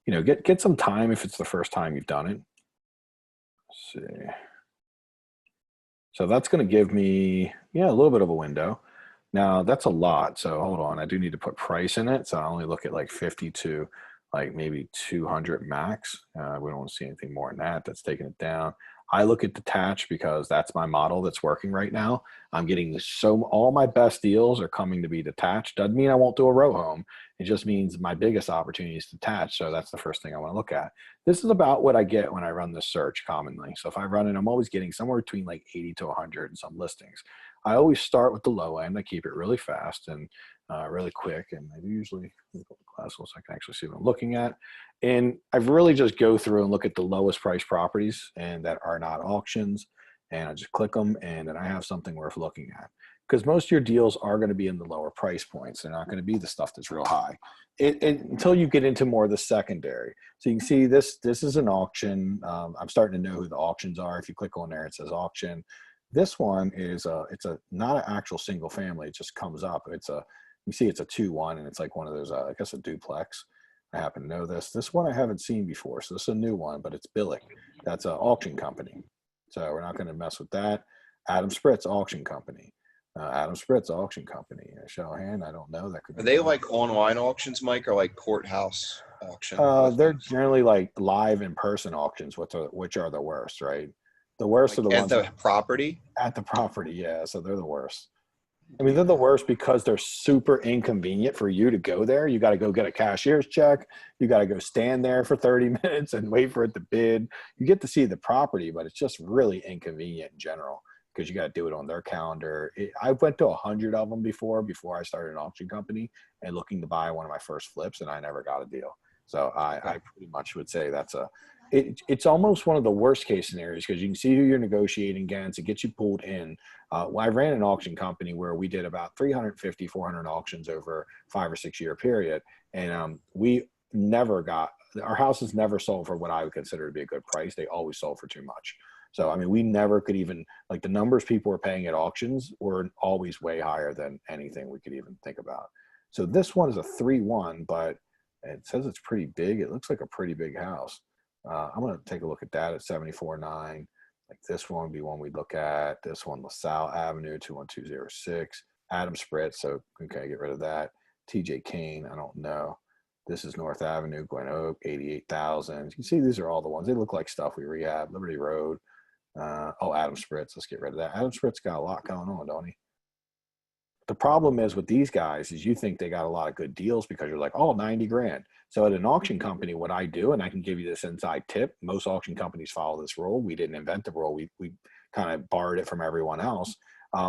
Get some time if it's the first time you've done it. Let's see. So that's going to give me, a little bit of a window. Now that's a lot. So hold on. I do need to put price in it. So I only look at like 50 to like maybe 200 max. We don't want to see anything more than that. That's taking it down. I look at detached because that's my model that's working right now. I'm getting all my best deals are coming to be detached. Doesn't mean I won't do a row home. It just means my biggest opportunity is detached. So that's the first thing I want to look at. This is about what I get when I run this search commonly. So if I run it, I'm always getting somewhere between like 80 to 100 in some listings. I always start with the low end. I keep it really fast and really quick. And I usually put the glass so I can actually see what I'm looking at. And I really just go through and look at the lowest price properties and that are not auctions. And I just click them and then I have something worth looking at. Because most of your deals are going to be in the lower price points. They're not going to be the stuff that's real high until you get into more of the secondary. So you can see this is an auction. I'm starting to know who the auctions are. If you click on there, it says auction. This one is it's not an actual single family. It just comes up. You see it's a 2-1 and it's like one of those, I guess a duplex. I happen to know this. This one I haven't seen before. So this is a new one, but it's Billick. That's an auction company. So we're not going to mess with that. Adam Spritz auction company. Adam Spritz auction company. Show of hand, I don't know. That could be. Are they like online auctions, Mike, or like courthouse auction? They're generally like live in-person auctions, which are the worst, right? The worst like are the ones at the property. At the property, yeah. So they're the worst. They're the worst because they're super inconvenient for you to go there. You got to go get a cashier's check. You got to go stand there for 30 minutes and wait for it to bid. You get to see the property, but it's just really inconvenient in general because you got to do it on their calendar. I went to 100 of them before I started an auction company and looking to buy one of my first flips, and I never got a deal. So I pretty much would say it's almost one of the worst case scenarios because you can see who you're negotiating against. It gets you pulled in. I ran an auction company where we did about 350, 400 auctions over 5 or 6 year period. And we never our houses never sold for what I would consider to be a good price. They always sold for too much. So, we never could even, like the numbers people were paying at auctions were always way higher than anything we could even think about. So this one is a 3-1, but it says it's pretty big. It looks like a pretty big house. I'm going to take a look at that at 74.9. Like this one would be one we'd look at. This one, LaSalle Avenue, 21206. Adam Spritz, so okay, get rid of that. TJ Kane, I don't know. This is North Avenue, Glen Oak, 88,000. You can see these are all the ones. They look like stuff we rehab. Liberty Road. Adam Spritz, let's get rid of that. Adam Spritz got a lot going on, don't he? The problem is with these guys is you think they got a lot of good deals because you're like, oh, 90 grand. So at an auction company, what I do, and I can give you this inside tip, most auction companies follow this rule. We didn't invent the rule. We kind of borrowed it from everyone else.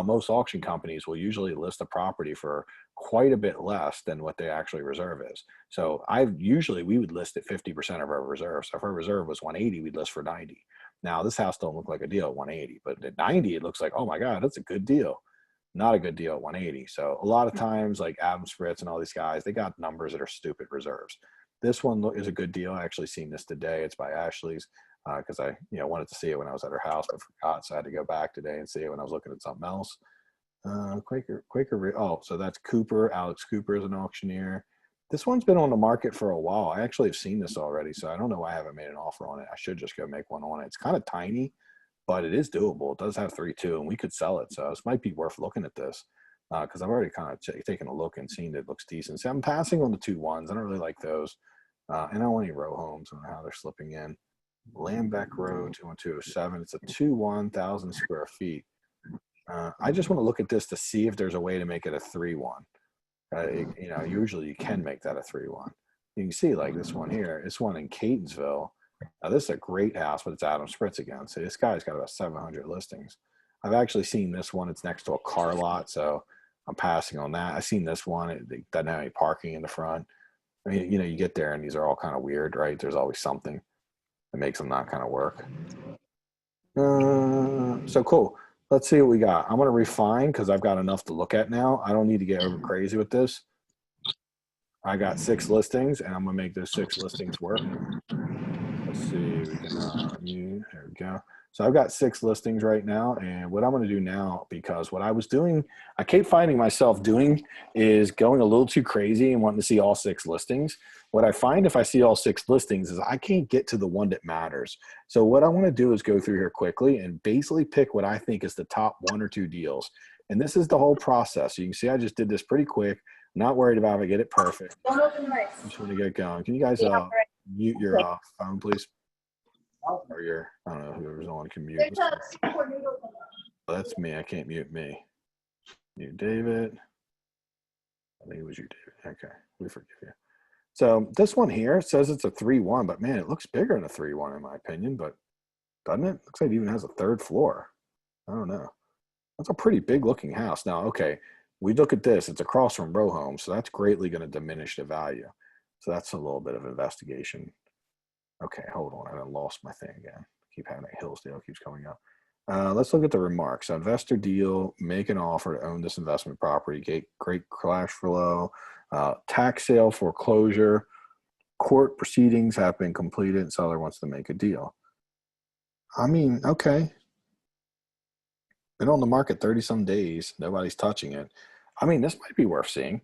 Most auction companies will usually list a property for quite a bit less than what the actually reserve is. So we would list at 50% of our reserve. So if our reserve was 180, we'd list for 90. Now this house don't look like a deal at 180, but at 90, it looks like, oh my God, that's a good deal. Not a good deal at 180. So a lot of times like Adam Spritz and all these guys, they got numbers that are stupid reserves. This one is a good deal. I actually seen this today. It's by Ashley's because I wanted to see it when I was at her house, but forgot. So I had to go back today and see it when I was looking at something else. Quaker. Oh, so that's Cooper. Alex Cooper is an auctioneer. This one's been on the market for a while. I actually have seen this already. So I don't know why I haven't made an offer on it. I should just go make one on it. It's kind of tiny, but it is doable. It does have 3.2 and we could sell it. So this might be worth looking at this because I've already kind of taken a look and seen it looks decent. So I'm passing on the 2.1s. I don't really like those. And I don't want any row homes. I don't know how they're slipping in. Lambeck Road, 21207. It's a 1,000 square feet. I just want to look at this to see if there's a way to make it a 3.1. Usually you can make that a 3.1. You can see like this one here. This one in Catonsville. Now this is a great house, but it's Adam Spritz again. So this guy's got about 700 listings. I've actually seen this one. It's next to a car lot, so I'm passing on that. I've seen this one. It doesn't have any parking in the front. I mean, you get there and these are all kind of weird, right? There's always something that makes them not kind of work. So cool. Let's see what we got. I'm going to refine because I've got enough to look at now. I don't need to get over crazy with this. I got 6 listings and I'm going to make those 6 listings work. Let's see. We can, there we go. So I've got 6 listings right now. And what I'm going to do now, because what I was doing, I keep finding myself doing is going a little too crazy and wanting to see all 6 listings. What I find if I see all 6 listings is I can't get to the one that matters. So what I want to do is go through here quickly and basically pick what I think is the top 1 or 2 deals. And this is the whole process. So you can see I just did this pretty quick. Not worried about if I get it perfect. I just want to get going. Can you guys mute your phone, please? Or your, I don't know, whoever's on can mute. That's me. I can't mute me. Mute David. I think it was you, David. Okay. We forgive you. So this one here says it's a 3.1, but man, it looks bigger than a 3.1 in my opinion, but doesn't it? Looks like it even has a 3rd floor. I don't know. That's a pretty big looking house. Now, okay, we look at this. It's across from row homes, so that's greatly going to diminish the value. So that's a little bit of investigation. Okay, hold on. I lost my thing again. Keep having that Hillsdale keeps coming up. Let's look at the remarks. So investor deal, make an offer to own this investment property, great cash flow, tax sale foreclosure, court proceedings have been completed, and seller wants to make a deal. I mean, okay. Been on the market 30 some days. Nobody's touching it. I mean, this might be worth seeing.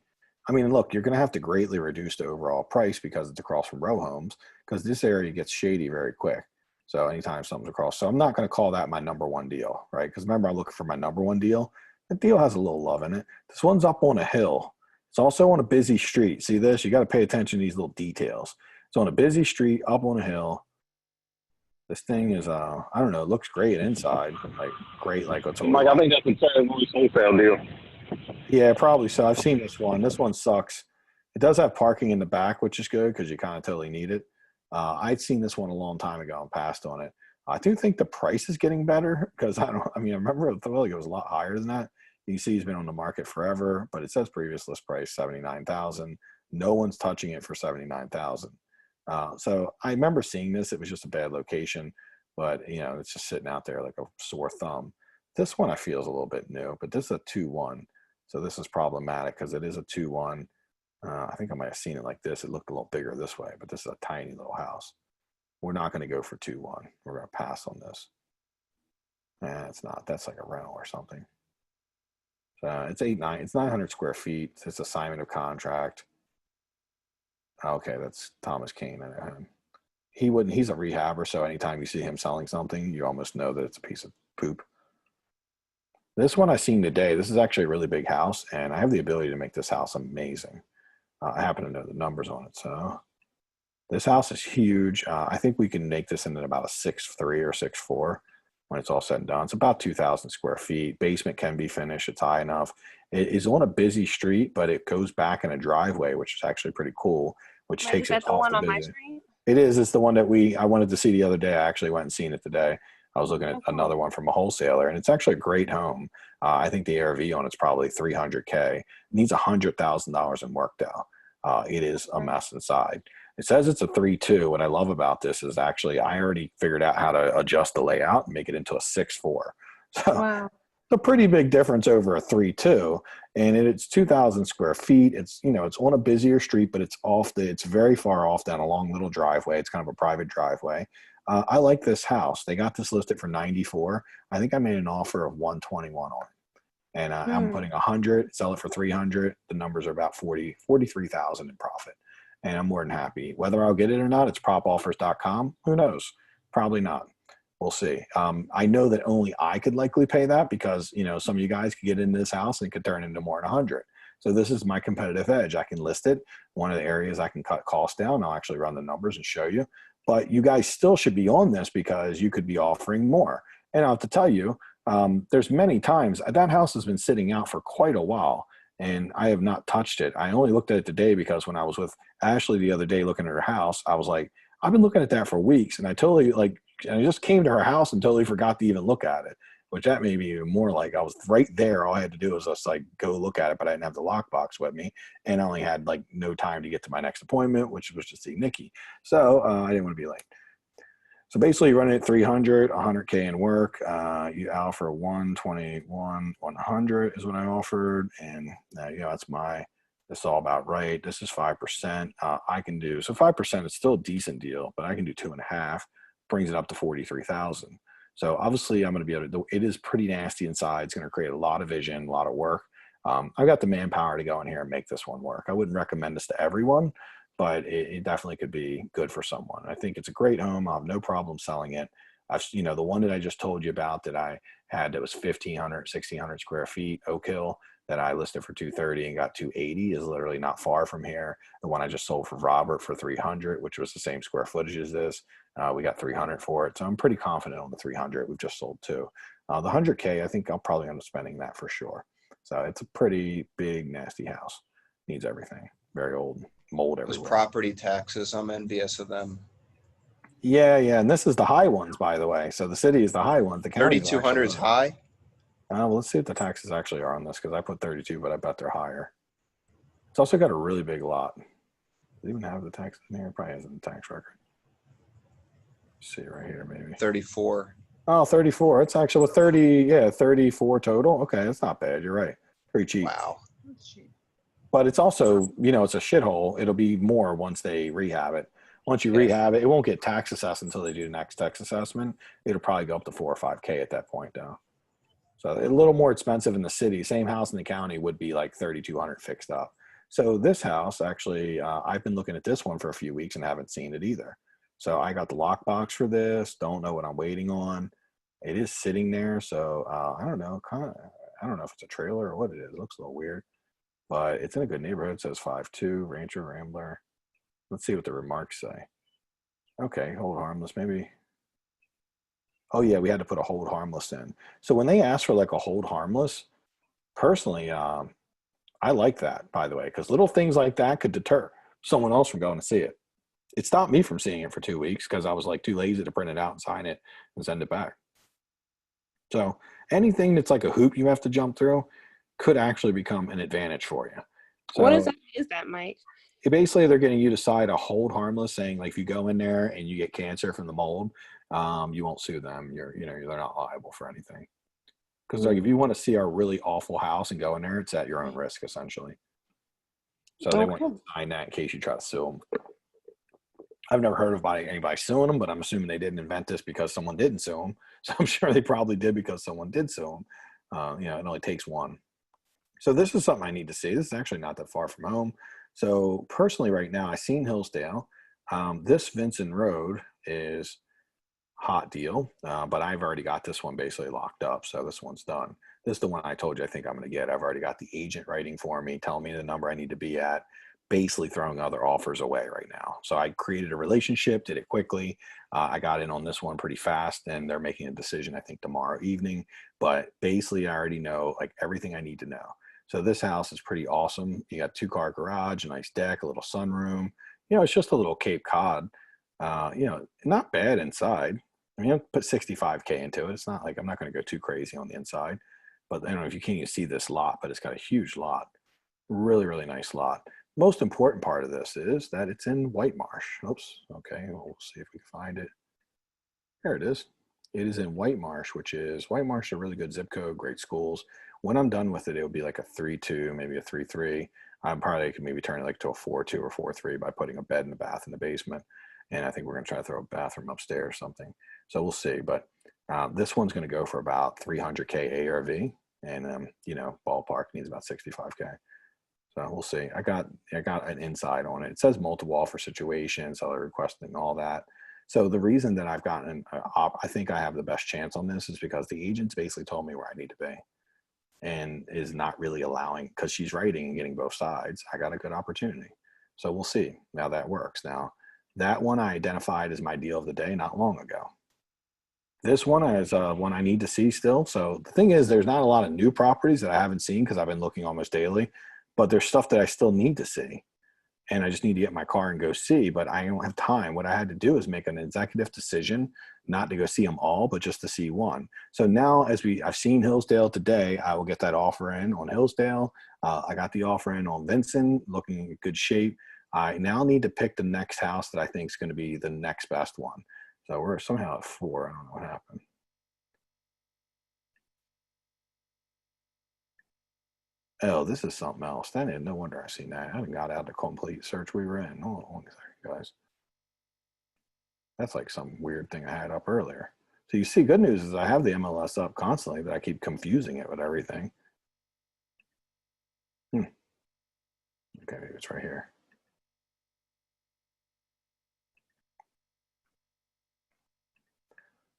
I mean, look, you're going to have to greatly reduce the overall price because it's across from row homes because this area gets shady very quick. So anytime something's across. So I'm not going to call that my number 1 deal, right? Because remember, I'm looking for my number 1 deal. The deal has a little love in it. This one's up on a hill. It's also on a busy street. See this? You got to pay attention to these little details. It's on a busy street, up on a hill. This thing is, I don't know, it looks great inside. Like, great, like it's Mike, I think that's a Terry Lewis wholesale deal. Yeah, probably so. I've seen this one. This one sucks. It does have parking in the back, which is good because you kind of totally need it. I'd seen this one a long time ago and passed on it. I do think the price is getting better because I remember I felt like it was a lot higher than that. You can see he's been on the market forever, but it says previous list price $79,000. No one's touching it for $79,000. So I remember seeing this. It was just a bad location, but it's just sitting out there like a sore thumb. This one I feel is a little bit new, but this is a 2.1. So this is problematic because it is a 2.1. I think I might have seen it like this. It looked a little bigger this way, but this is a tiny little house. We're not going to go for 2.1. We're going to pass on this. It's not. That's like a rental or something. It's 900 square feet. It's assignment of contract. Okay, that's Thomas Kane. I know him. he wouldn't. He's a rehabber, so anytime you see him selling something, you almost know that it's a piece of poop. This one I seen today. This is actually a really big house, and I have the ability to make this house amazing. I happen to know the numbers on it, so this house is huge. I think we can make this into about a 6'3" or 6'4" when it's all said and done. It's about 2,000 square feet. Basement can be finished. It's high enough. It is on a busy street, but it goes back in a driveway, which is actually pretty cool, which Mike, takes is that it the off one the on my busy. street? It is. It's the one that I wanted to see the other day. I actually went and seen it today. I was looking at Oh, cool. another one from a wholesaler, and it's actually a great home. I think the ARV on it's probably $300K. It needs $100,000 in work though. It is a mess inside. It says it's a 3.2. What I love about this is actually I already figured out how to adjust the layout and make it into a 6'4". So Wow. it's a pretty big difference over a 3.2, and it's 2,000 square feet. It's, you know, it's on a busier street, but it's very far off down a long little driveway. It's kind of a private driveway. I like this house. They got this listed for 94. I think I made an offer of 121 on it, and I'm putting 100, sell it for 300. The numbers are about 43,000 in profit, and I'm more than happy. Whether I'll get it or not, it's propoffers.com. Who knows? Probably not. We'll see. I know that only I could likely pay that because, you know, some of you guys could get into this house and it could turn into more than 100. So this is my competitive edge. I can list it. One of the areas I can cut costs down. I'll actually run the numbers and show you. But you guys still should be on this because you could be offering more. And I'll have to tell you, there's many times that house has been sitting out for quite a while and I have not touched it. I only looked at it today because when I was with Ashley the other day looking at her house, I was like, I've been looking at that for weeks, and I just came to her house and totally forgot to even look at it, which that made me even more like I was right there. All I had to do was just like go look at it, but I didn't have the lockbox with me, and I only had like no time to get to my next appointment, which was to see Nikki. So I didn't want to be late. So basically, you're running at 300, 100K in work. You offer 121, 100 is what I offered, and you know that's all about right. This is 5%. I can do so 5%. It's still a decent deal, but I can do 2.5. Brings it up to 43,000. So obviously, I'm going to be able to. It is pretty nasty inside. It's going to create a lot of vision, a lot of work. I've got the manpower to go in here and make this one work. I wouldn't recommend this to everyone, but it definitely could be good for someone. I think it's a great home. I have no problem selling it. The one that I just told you about that I had that was 1,500, 1,600 square feet, Oak Hill, that I listed for 230 and got 280 is literally not far from here. The one I just sold for Robert for 300, which was the same square footage as this, we got 300 for it. So I'm pretty confident on the 300. We've just sold two. The 100K, I think I'll probably end up spending that for sure. So it's a pretty big, nasty house. Needs everything. Very old, mold Those everywhere. property taxes, I'm envious of them. Yeah. And this is the high ones, by the way. So the city is the high ones. The county 3,200 is high. Well, let's see what the taxes actually are on this because I put 32, but I bet they're higher. It's also got a really big lot. Does it even have the tax in here? It probably has in the tax record. Let's see right here, maybe. 34. Oh, 34. It's actually 34 total. Okay, that's not bad. You're right. Pretty cheap. Wow. But it's also, it's a shithole. It'll be more once they rehab it. Once you rehab it, it won't get tax assessed until they do the next tax assessment. It'll probably go up to 4 or 5K at that point, though. So a little more expensive in the city. Same house in the county would be like 3,200 fixed up. So this house, actually, I've been looking at this one for a few weeks and haven't seen it either. So I got the lockbox for this. Don't know what I'm waiting on. It is sitting there. So I don't know. I don't know if it's a trailer or what it is. It looks a little weird. But it's in a good neighborhood. It says 5'2", Rancher, Rambler. Let's see what the remarks say. Okay, hold harmless, maybe. Oh, yeah, we had to put a hold harmless in. So when they ask for like a hold harmless, personally, I like that, by the way, because little things like that could deter someone else from going to see it. It stopped me from seeing it for 2 weeks because I was like too lazy to print it out and sign it and send it back. So anything that's like a hoop you have to jump through could actually become an advantage for you. So What is that, Mike? basically they're getting you to sign a hold harmless, saying like if you go in there and you get cancer from the mold, you won't sue them. They're not liable for anything. Because like if you want to see our really awful house and go in there, it's at your own risk essentially. So they want you to sign that in case you try to sue them. I've never heard of anybody suing them, but I'm assuming they didn't invent this because someone didn't sue them. So I'm sure they probably did because someone did sue them. It only takes one. So this is something I need to see. This is actually not that far from home. So personally right now, I've seen Hillsdale. This Vincent Road is hot deal, but I've already got this one basically locked up, so this one's done. This is the one I told you I think I'm going to get. I've already got the agent writing for me, telling me the number I need to be at, basically throwing other offers away right now. So I created a relationship, did it quickly. I got in on this one pretty fast, and they're making a decision I think tomorrow evening. But basically, I already know like everything I need to know. So this house is pretty awesome. You got 2-car garage, a nice deck, a little sunroom. You know, it's just a little Cape Cod. You know, not bad inside. I mean, I put 65K into it. It's not like I'm not going to go too crazy on the inside. But I don't know if you can't even see this lot, but it's got a huge lot. Really, really nice lot. Most important part of this is that it's in White Marsh. Oops. Okay. Well, we'll see if we can find it. There it is. It is in White Marsh, which is White Marsh, a really good zip code, great schools. When I'm done with it, it'll be like a 3.2, maybe a 3.3. I'm probably could maybe turn it like to a 4.2 or 4.3 by putting a bed and a bath in the basement. And I think we're going to try to throw a bathroom upstairs or something. So we'll see. But this one's going to go for about 300K ARV. And, you know, ballpark needs about 65K. So we'll see. I got an inside on it. It says multiple offer situations, seller requesting, all that. So the reason that I've gotten, I think I have the best chance on this is because the agent's basically told me where I need to be and is not really allowing, because she's writing and getting both sides. I got a good opportunity. So we'll see how that works. Now, that one I identified as my deal of the day not long ago. This one is one I need to see still. So the thing is, there's not a lot of new properties that I haven't seen because I've been looking almost daily, but there's stuff that I still need to see. And I just need to get in my car and go see, but I don't have time. What I had to do is make an executive decision, not to go see them all, but just to see one. So now I've seen Hillsdale today, I will get that offer in on Hillsdale. I got the offer in on Vincent, looking in good shape. I now need to pick the next house that I think is going to be the next best one. So we're somehow at 4. I don't know what happened. Oh, this is something else. No wonder I seen that. I haven't got out the complete search we were in. Hold on a second, guys. That's like some weird thing I had up earlier. So you see, good news is I have the MLS up constantly, but I keep confusing it with everything. Okay, maybe it's right here.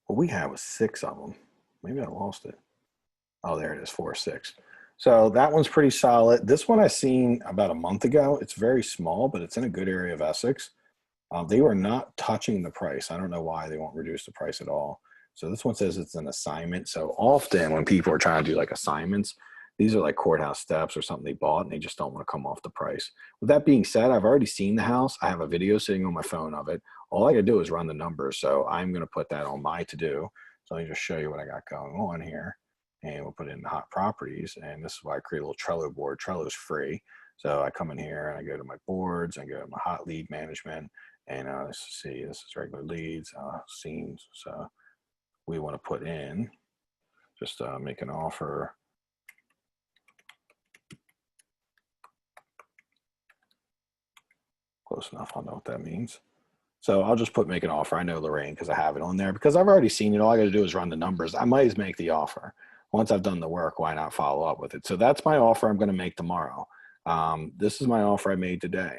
What we have was 6 of them. Maybe I lost it. Oh, there it is, 4 or 6. So that one's pretty solid. This one I seen about a month ago. It's very small, but it's in a good area of Essex. They were not touching the price. I don't know why they won't reduce the price at all. So this one says it's an assignment. So often when people are trying to do like assignments, these are like courthouse steps or something they bought and they just don't want to come off the price. With that being said, I've already seen the house. I have a video sitting on my phone of it. All I gotta do is run the numbers. So I'm going to put that on my to-do. So let me just show you what I got going on here. And we'll put it in the hot properties. And this is why I create a little Trello board. Trello is free. So I come in here and I go to my boards, I go to my hot lead management, and let's see, this is regular leads, scenes. So we want to put in, just make an offer. Close enough, I'll know what that means. So I'll just put make an offer. I know Lorraine because I have it on there because I've already seen it. All I got to do is run the numbers. I might as make the offer. Once I've done the work, why not follow up with it? So that's my offer I'm going to make tomorrow. This is my offer I made today.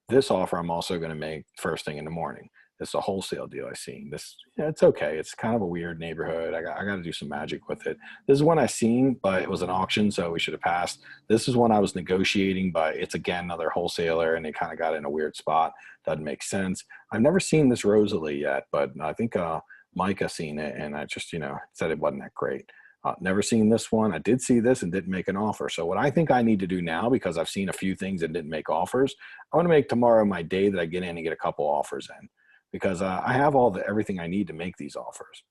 This offer I'm also going to make first thing in the morning. This is a wholesale deal I've seen. This, yeah, it's okay. It's kind of a weird neighborhood. I got to do some magic with it. This is one I seen, but it was an auction, so we should have passed. This is one I was negotiating, but it's again another wholesaler, and they kind of got in a weird spot. Doesn't make sense. I've never seen this Rosalie yet, but I think Micah seen it, and I just said it wasn't that great. Never seen this one. I did see this and didn't make an offer. So what I think I need to do now, because I've seen a few things and didn't make offers, I want to make tomorrow my day that I get in and get a couple offers in, because I have everything I need to make these offers.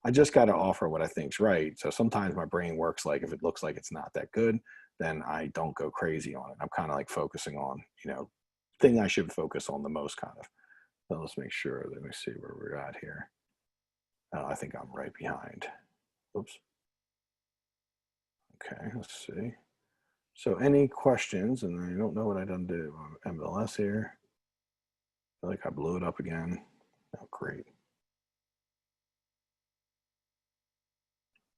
I just got to offer what I think's right. So sometimes my brain works like if it looks like it's not that good, then I don't go crazy on it. I'm kind of like focusing on, thing I should focus on the most kind of. So let's make sure. Let me see where we're at here. I think I'm right behind. Oops. Okay, let's see. So any questions? And I don't know what I done do. MLS here. I feel like I blew it up again. Oh, great.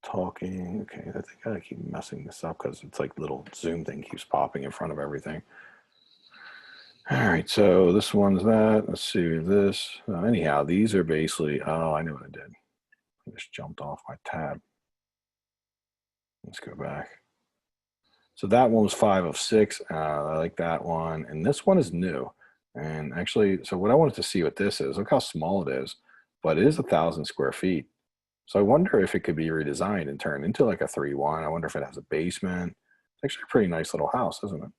Talking. Okay, I think I keep messing this up because it's like little Zoom thing keeps popping in front of everything. All right, so this one's that. Let's see this. Anyhow, these are basically, oh, I know what I did. I just jumped off my tab. Let's go back. So that one was 5 of 6. I like that one. And this one is new. And actually, so what I wanted to see what this is, look how small it is, but it is 1,000 square feet. So I wonder if it could be redesigned and turned into like a 3-1. I wonder if it has a basement. It's actually a pretty nice little house, isn't it?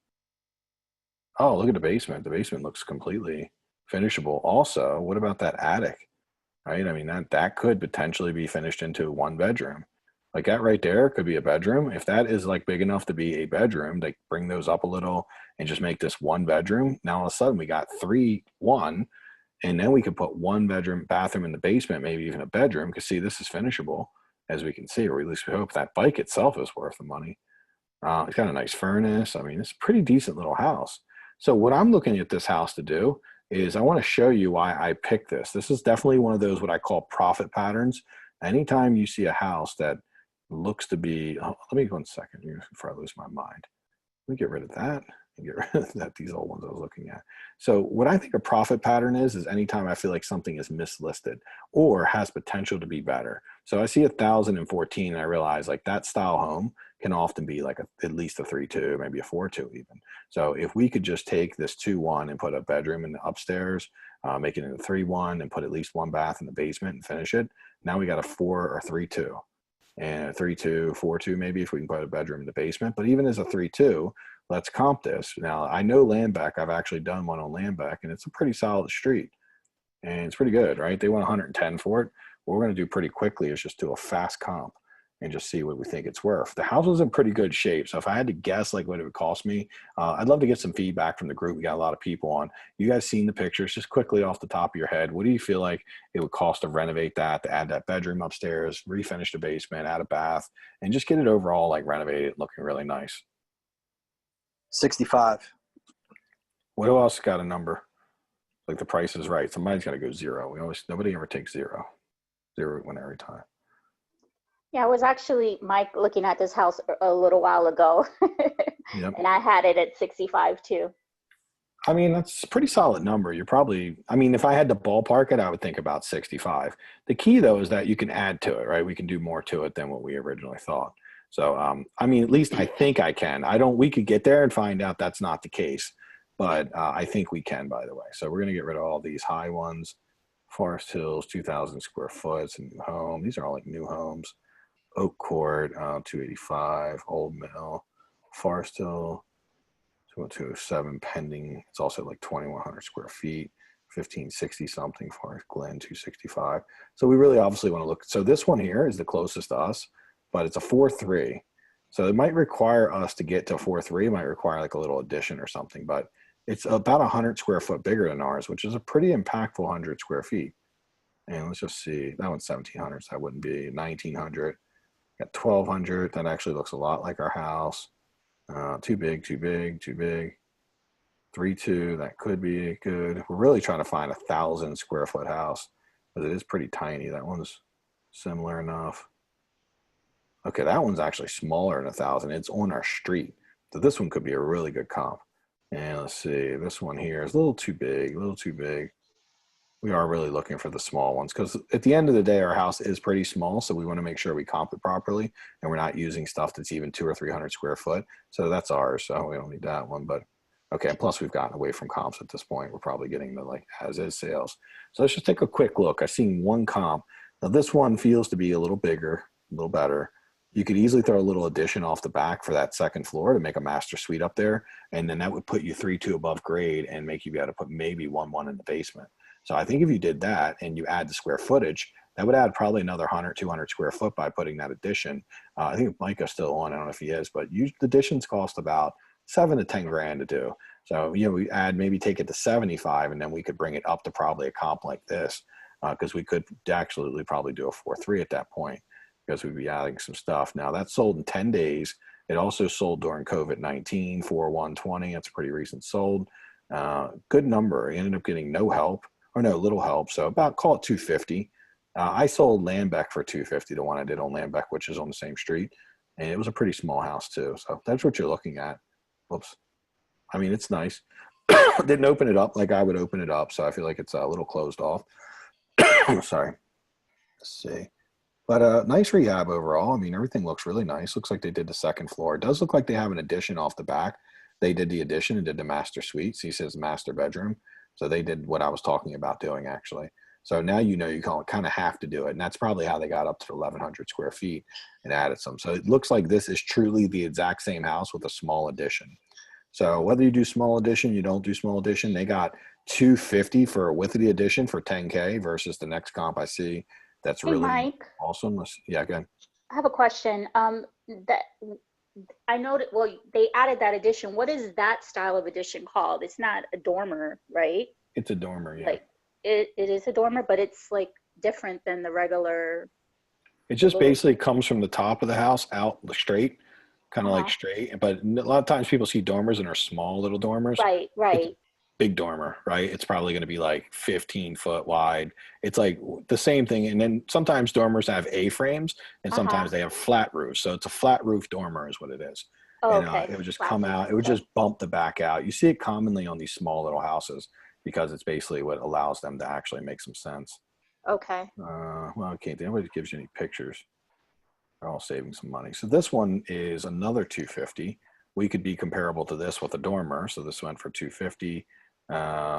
Oh, look at the basement. The basement looks completely finishable. Also, what about that attic? Right? I mean, that could potentially be finished into a 1-bedroom. Like that right there could be a bedroom. If that is like big enough to be a bedroom, they bring those up a little and just make this 1-bedroom. Now all of a sudden we got 3-1, and then we could put 1-bedroom bathroom in the basement, maybe even a bedroom. Because see, this is finishable, as we can see, or at least we hope. That bike itself is worth the money. It's got a nice furnace. I mean, it's a pretty decent little house. So what I'm looking at this house to do is I want to show you why I picked this. This is definitely one of those what I call profit patterns. Anytime you see a house that looks to be, let me 1 second here before I lose my mind. Let me get rid of that and get rid of that, these old ones I was looking at. So what I think a profit pattern is anytime I feel like something is mislisted or has potential to be better. So I see 1,014 and I realize like that style home can often be like at least a 3-2, maybe a 4-2 even. So if we could just take this 2-1 and put a bedroom in the upstairs, make it into 3-1 and put at least 1 bath in the basement and finish it, now we got a 4 or 3-2. And a 3-2, 4-2 maybe if we can put a bedroom in the basement. But even as a 3-2, let's comp this. Now, I know Lambeck. I've actually done one on Lambeck, and it's a pretty solid street. And it's pretty good, right? They want 110 for it. What we're going to do pretty quickly is just do a fast comp and just see what we think it's worth. The house was in pretty good shape. So if I had to guess like what it would cost me, I'd love to get some feedback from the group. We got a lot of people on. You guys seen the pictures, just quickly off the top of your head. What do you feel like it would cost to renovate that, to add that bedroom upstairs, refinish the basement, add a bath, and just get it overall like renovated, looking really nice? 65. What else got a number? Like the price is right. Somebody's got to go 0. Nobody ever takes 0. 0 win every time. Yeah, I was actually, Mike, looking at this house a little while ago. Yep. And I had it at 65 too. I mean, that's a pretty solid number. You're probably, I mean, if I had to ballpark it, I would think about 65. The key though is that you can add to it, right? We can do more to it than what we originally thought. So, I mean, at least I think I can. We could get there and find out that's not the case, but I think we can, by the way. So we're going to get rid of all these high ones. Forest Hills, 2,000 square foot, it's a new home. These are all like new homes. Oak Court, 285, Old Mill, Forest Hill, 207 pending. It's also like 2,100 square feet, 1,560 something. Forest Glen, 265. So we really obviously want to look. So this one here is the closest to us, but it's a 4-3. So it might require us to get to 4-3. It might require like a little addition or something, but it's about 100 square foot bigger than ours, which is a pretty impactful 100 square feet. And let's just see, that one's 1,700, so that wouldn't be 1,900. Got 1,200. That actually looks a lot like our house. Too big, too big, too big. 3-2. That could be good. We're really trying to find 1,000 square foot house, but it is pretty tiny. That one's similar enough. Okay, that one's actually smaller than 1,000. It's on our street, so this one could be a really good comp. And let's see, this one here is a little too big. A little too big. We are really looking for the small ones because at the end of the day, our house is pretty small. So we want to make sure we comp it properly and we're not using stuff that's even 200 or 300 square foot. So that's ours. So we don't need that one, but okay. Plus we've gotten away from comps at this point. We're probably getting the like as is sales. So let's just take a quick look. I've seen one comp. Now this one feels to be a little bigger, a little better. You could easily throw a little addition off the back for that second floor to make a master suite up there. And then that would put you 3-2 above grade and make you be able to put maybe 1-1 in the basement. So I think if you did that and you add the square footage, that would add probably another 100, 200 square foot by putting that addition. I think Micah's still on. I don't know if he is, but the additions cost about $7 to $10 grand to do. So, we add, maybe take it to 75 and then we could bring it up to probably a comp like this because we could actually probably do a 4-3 at that point because we'd be adding some stuff. Now that's sold in 10 days. It also sold during COVID-19, 4/1/20. That's pretty recent sold. Good number. It ended up getting no help. Or no, little help. So about, call it 250. I sold Lambeck for 250, the one I did on Lambeck, which is on the same street. And it was a pretty small house too. So that's what you're looking at. Whoops. I mean, it's nice. Didn't open it up like I would open it up, so I feel like it's a little closed off. Sorry. Let's see. But nice rehab overall. I mean, everything looks really nice. Looks like they did the second floor. It does look like they have an addition off the back. They did the addition and did the master suite. So he says master bedroom. So they did what I was talking about doing, actually. So now you know you kind of have to do it. And that's probably how they got up to the 1,100 square feet and added some. So it looks like this is truly the exact same house with a small addition. So whether you do small addition, you don't do small addition, they got $250 for with the addition for $10K versus the next comp I see. That's Hey, really Mike, awesome. Yeah, go ahead. I have a question. That I know that, well, they added that addition. What is that style of addition called? It's not a dormer, right? It's a dormer, yeah. Like it is a dormer, but it's like different than the regular. It just basically comes from the top of the house out straight, kind of like straight. But a lot of times people see dormers and are small little dormers. Right, right. Big dormer, right? It's probably going to be like 15 foot wide. It's like the same thing. And then sometimes dormers have A-frames and sometimes they have flat roofs. So it's a flat roof dormer is what it is. Oh, And okay. it would just Flat come roof, out. It would okay. just bump the back out. You see it commonly on these small little houses because it's basically what allows them to actually make some sense. Okay. Well, I can't think. Nobody gives you any pictures. They're all saving some money. So this one is another 250. We could be comparable to this with a dormer. So this went for 250.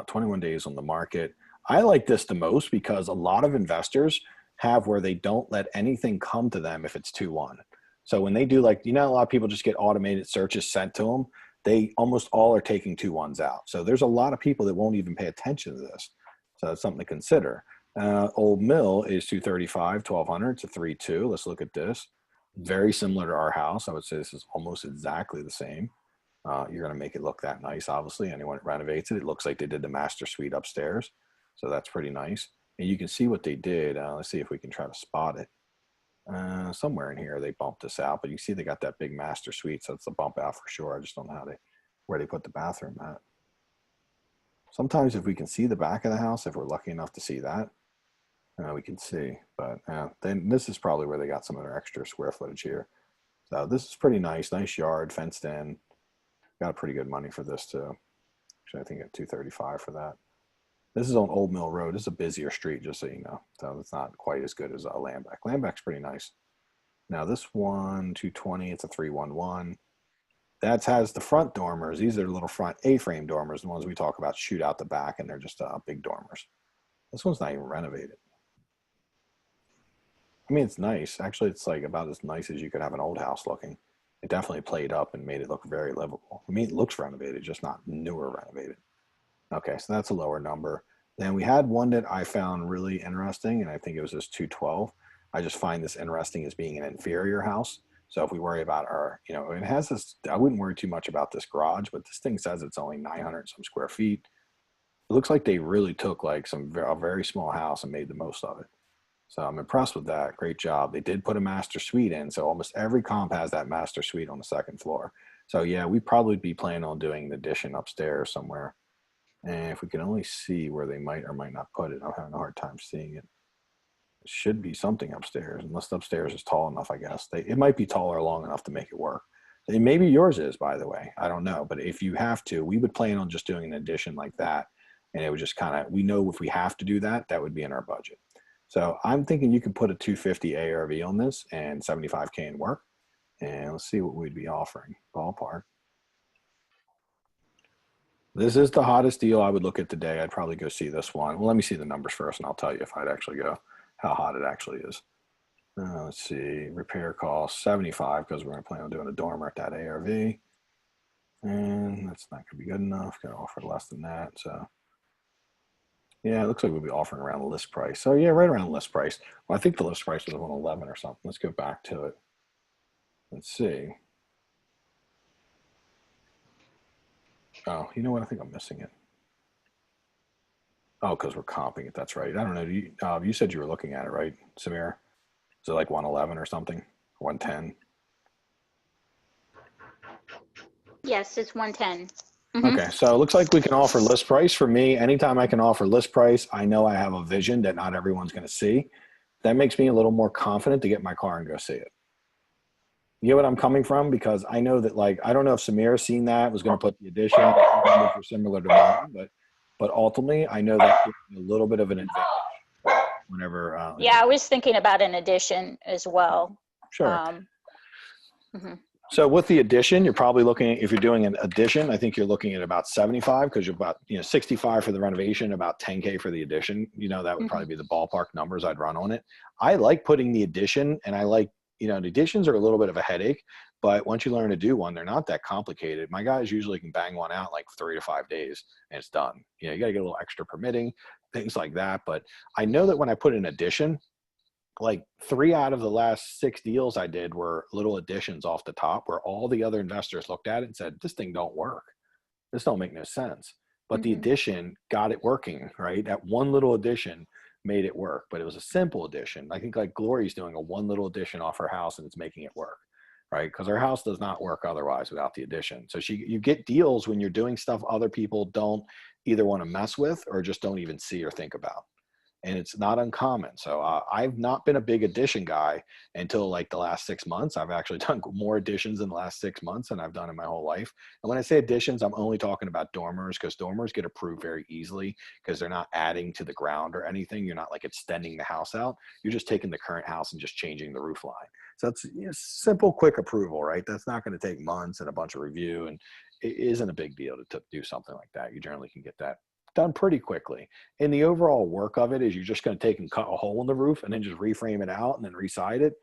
21 days on the market. I like this the most because a lot of investors have where they don't let anything come to them if it's 2-1. So when they do, like, you know, a lot of people just get automated searches sent to them. They almost all are taking 2-1s out. So there's a lot of people that won't even pay attention to this. So that's something to consider. Old Mill is 235, 1200 to 3.2. Let's look at this. Very similar to our house. I would say this is almost exactly the same. You're going to make it look that nice, obviously. Anyone that renovates it, it looks like they did the master suite upstairs. So that's pretty nice. And you can see what they did. Let's see if we can try to spot it. Somewhere in here, they bumped this out. But you see they got that big master suite, so it's a bump out for sure. I just don't know where they put the bathroom at. Sometimes if we can see the back of the house, if we're lucky enough to see that, we can see. But then this is probably where they got some of their extra square footage here. So this is pretty nice. Nice yard, fenced in. Got pretty good money for this too. Actually, I think at 235 for that. This is on Old Mill Road. This is a busier street, just so you know. So it's not quite as good as Lambeck. Lambeck's pretty nice. Now this one, 220, it's a 311. That has the front dormers. These are little front A-frame dormers. The ones we talk about shoot out the back, and they're just big dormers. This one's not even renovated. I mean, it's nice. Actually, it's like about as nice as you could have an old house looking. It definitely played up and made it look very livable. I mean, it looks renovated, just not newer renovated. Okay, so that's a lower number. Then we had one that I found really interesting, and I think it was this 212. I just find this interesting as being an inferior house. So if we worry about our, you know, it has this, I wouldn't worry too much about this garage, but this thing says it's only 900 some square feet. It looks like they really took like a very small house and made the most of it. So I'm impressed with that. Great job. They did put a master suite in. So almost every comp has that master suite on the second floor. So yeah, we'd probably be planning on doing the addition upstairs somewhere. And if we can only see where they might or might not put it, I'm having a hard time seeing it. It should be something upstairs, unless the upstairs is tall enough, I guess. It might be taller long enough to make it work. And maybe yours is, by the way. I don't know. But if you have to, we would plan on just doing an addition like that. And it would just kind of, we know if we have to do that, that would be in our budget. So I'm thinking you can put a 250 ARV on this and 75K in work. And let's see what we'd be offering. Ballpark. This is the hottest deal I would look at today. I'd probably go see this one. Well, let me see the numbers first, and I'll tell you if I'd actually go, how hot it actually is. Let's see. Repair cost 75 because we're going to plan on doing a dormer at that ARV. And that's not going to be good enough. Got to offer less than that. So. Yeah, it looks like we'll be offering around the list price. So yeah, right around the list price. Well, I think the list price was 111 or something. Let's go back to it. Let's see. Oh, you know what? I think I'm missing it. Oh, because we're comping it. That's right. I don't know. You said you were looking at it, right, Samir? Is it like 111 or something? 110? Yes, it's 110. Okay, so it looks like we can offer list price. For me, anytime I can offer list price, I know I have a vision that not everyone's going to see. That makes me a little more confident to get my car and go see it. You know what I'm coming from? Because I know that, like, I don't know if Samira's seen that, was going to put the addition, numbers were similar to mine, but ultimately, I know that gives me a little bit of an advantage whenever. Yeah, I was thinking about an addition as well. Sure. Mhm. So with the addition, you're probably looking, if you're doing an addition, I think you're looking at about 75, because you're about, 65 for the renovation, about 10K for the addition. That would probably be the ballpark numbers I'd run on it. I like putting the addition, and I like, the additions are a little bit of a headache, but once you learn to do one, they're not that complicated. My guys usually can bang one out like 3 to 5 days and it's done. You got to get a little extra permitting, things like that. But I know that when I put an addition, like 3 out of the last 6 deals I did were little additions off the top, where all the other investors looked at it and said, this thing don't work. This don't make no sense. But the addition got it working, right? That one little addition made it work, but it was a simple addition. I think like Glory's doing a one little addition off her house and it's making it work, right? Because her house does not work otherwise without the addition. So you get deals when you're doing stuff other people don't either want to mess with or just don't even see or think about. And it's not uncommon. So I've not been a big addition guy until like the last 6 months. I've actually done more additions in the last 6 months than I've done in my whole life. And when I say additions, I'm only talking about dormers, because dormers get approved very easily because they're not adding to the ground or anything. You're not like extending the house out. You're just taking the current house and just changing the roof line. So it's simple, quick approval, right? That's not going to take months and a bunch of review. And it isn't a big deal to do something like that. You generally can get that done pretty quickly. And the overall work of it is you're just going to take and cut a hole in the roof and then just reframe it out and then reside it.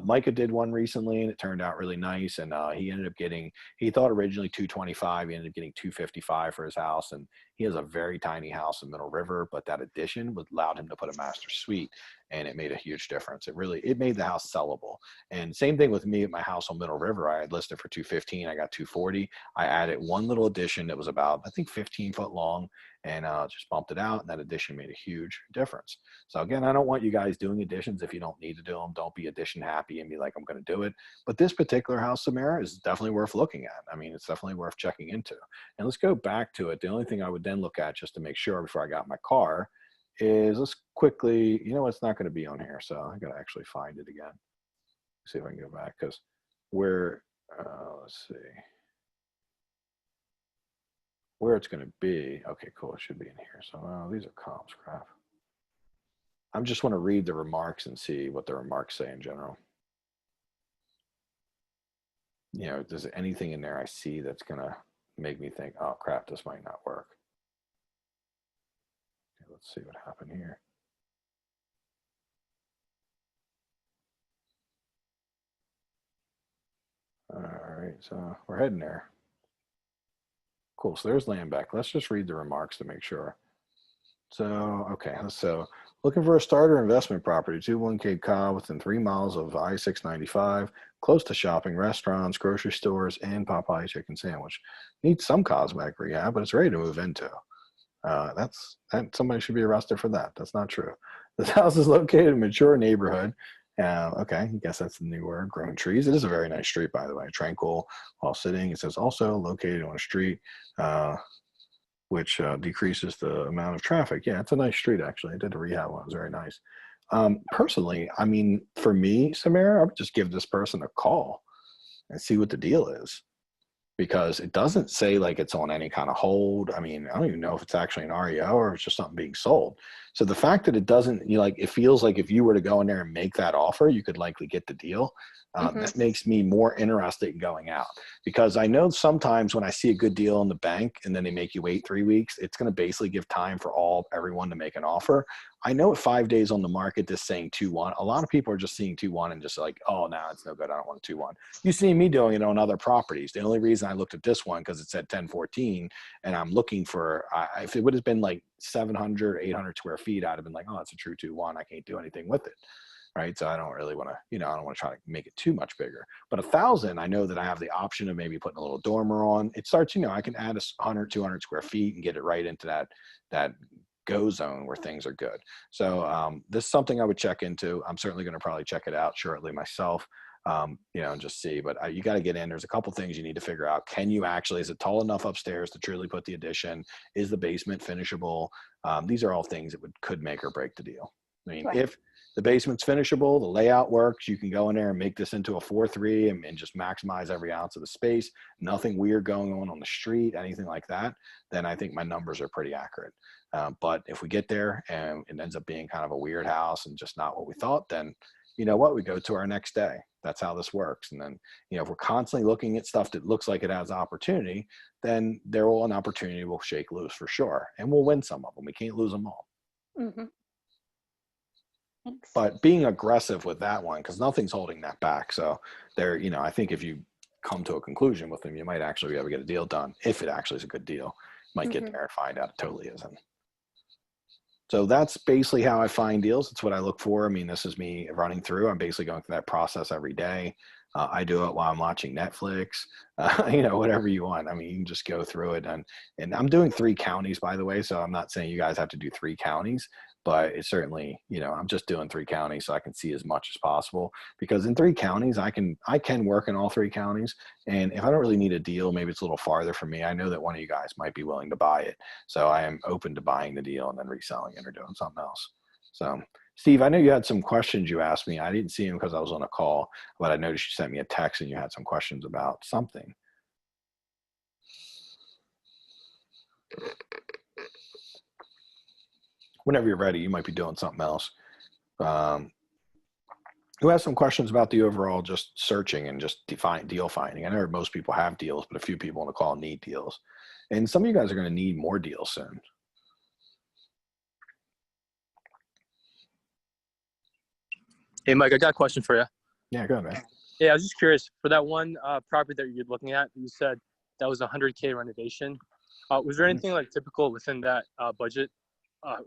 Micah did one recently and it turned out really nice. And he ended up getting, he thought originally 225, he ended up getting 255 for his house. And he has a very tiny house in Middle River, but that addition allowed him to put a master suite, and it made a huge difference. It made the house sellable. And same thing with me at my house on Middle River. I had listed for 215, I got 240. I added one little addition that was about, I think 15 foot long, and just bumped it out, and that addition made a huge difference. So again, I don't want you guys doing additions if you don't need to do them. Don't be addition happy and be like, I'm going to do it. But this particular house, Samara, is definitely worth looking at. I mean, it's definitely worth checking into. And let's go back to it. The only thing I would then look at, just to make sure before I got my car, is let's quickly, it's not going to be on here, so I got to actually find it again. See if I can go back, because let's see where it's going to be. Okay, cool. It should be in here. So these are comps, crap. I just want to read the remarks and see what the remarks say in general. There's anything in there I see that's going to make me think, oh crap, this might not work. Okay, let's see what happened here. All right, so we're heading there. Cool, so there's land back. Let's just read the remarks to make sure. So, okay, so looking for a starter investment property, 21 Cape Cod, within 3 miles of I-695, close to shopping, restaurants, grocery stores, and Popeye chicken sandwich. Needs some cosmetic rehab, but it's ready to move into. Somebody should be arrested for that. That's not true. This house is located in a mature neighborhood. Okay, I guess that's the new word, growing trees. It is a very nice street, by the way, tranquil while sitting. It says also located on a street which decreases the amount of traffic. Yeah, it's a nice street, actually. I did a rehab one. It was very nice. Personally, I mean, for me, Samara, I would just give this person a call and see what the deal is, because it doesn't say like it's on any kind of hold. I mean, I don't even know if it's actually an REO or it's just something being sold. So the fact that it doesn't, it feels like if you were to go in there and make that offer, you could likely get the deal. That makes me more interested in going out, because I know sometimes when I see a good deal in the bank and then they make you wait 3 weeks, it's going to basically give time for everyone to make an offer. I know at 5 days on the market, this saying 2-1, a lot of people are just seeing 2-1 and just like, oh, no, it's no good. I don't want 2-1. You see me doing it on other properties. The only reason I looked at this one because it said 1014, and I'm looking for, if it would have been like 700, 800 square feet, I'd have been like, oh, it's a true 2-1. I can't do anything with it. Right. So I don't really want to, I don't want to try to make it too much bigger, but 1,000, I know that I have the option of maybe putting a little dormer on. It starts, I can add 100, 200 square feet and get it right into that go zone where things are good. So this is something I would check into. I'm certainly going to probably check it out shortly myself, and just see, but you got to get in. There's a couple things you need to figure out. Can you actually, is it tall enough upstairs to truly put the addition? Is the basement finishable? These are all things that could make or break the deal. I mean, right. the basement's finishable, the layout works, you can go in there and make this into a 4-3 and just maximize every ounce of the space, nothing weird going on the street, anything like that, then I think my numbers are pretty accurate. But if we get there and it ends up being kind of a weird house and just not what we thought, then you know what, we go to our next day. That's how this works. And then, you know, if we're constantly looking at stuff that looks like it has opportunity, then an opportunity will shake loose for sure. And we'll win some of them. We can't lose them all. Mm-hmm. Thanks. But being aggressive with that one, because nothing's holding that back. So there, you know, I think if you come to a conclusion with them, you might actually be able to get a deal done. If it actually is a good deal, might get there and find out it totally isn't. So that's basically how I find deals. It's what I look for. I mean, this is me running through. I'm basically going through that process every day. I do it while I'm watching Netflix, you know, whatever you want. I mean, you can just go through it. And I'm doing 3 counties, by the way. So I'm not saying you guys have to do 3 counties, but it's certainly, you know, I'm just doing 3 counties so I can see as much as possible, because in 3 counties, I can work in all 3 counties. And if I don't really need a deal, maybe it's a little farther from me, I know that one of you guys might be willing to buy it. So I am open to buying the deal and then reselling it or doing something else. So Steve, I know you had some questions you asked me. I didn't see them because I was on a call, but I noticed you sent me a text and you had some questions about something. Whenever you're ready, you might be doing something else. Who has some questions about the overall just searching and just deal finding? I know most people have deals, but a few people on the call need deals. And some of you guys are going to need more deals soon. Hey, Mike, I got a question for you. Yeah, go ahead, man. Yeah, I was just curious. For that one property that you're looking at, you said that was a $100K renovation. Was there anything like typical within that budget,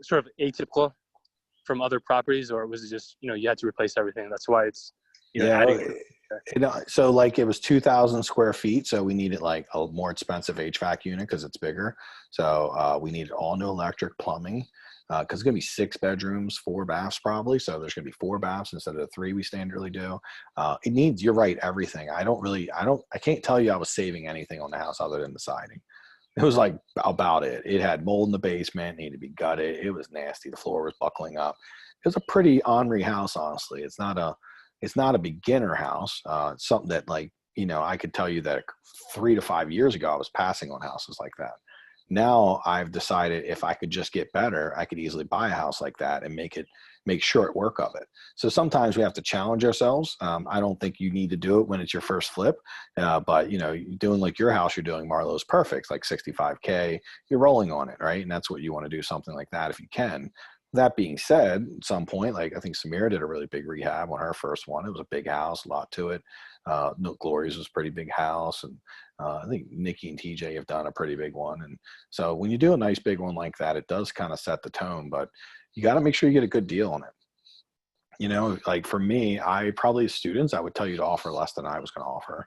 sort of atypical from other properties, or was it just, you know, you had to replace everything? That's why it's, you know, adding. So like it was 2,000 square feet. So we needed like a more expensive HVAC unit because it's bigger. So we needed all new electric plumbing. Because it's going to be 6 bedrooms, 4 baths probably. So there's going to be 4 baths instead of the 3 we standardly do. It needs, you're right, everything. I can't tell you I was saving anything on the house other than the siding. It was like about it. It had mold in the basement, needed to be gutted. It was nasty. The floor was buckling up. It was a pretty ornery house, honestly. It's not a beginner house. It's something that, like, you know, I could tell you that 3 to 5 years ago, I was passing on houses like that. Now I've decided if I could just get better, I could easily buy a house like that and make short work of it. So sometimes we have to challenge ourselves. I don't think you need to do it when it's your first flip, but you know, doing like your house you're doing, Marlowe's perfect, like 65K, you're rolling on it, right? And that's what you want to do, something like that if you can. That being said, at some point, like I think Samira did a really big rehab on her first one. It was a big house, a lot to it. No Glories was a pretty big house, and I think Nikki and TJ have done a pretty big one. And so when you do a nice big one like that, it does kind of set the tone, but you got to make sure you get a good deal on it. You know, like for me, as students, I would tell you to offer less than I was going to offer.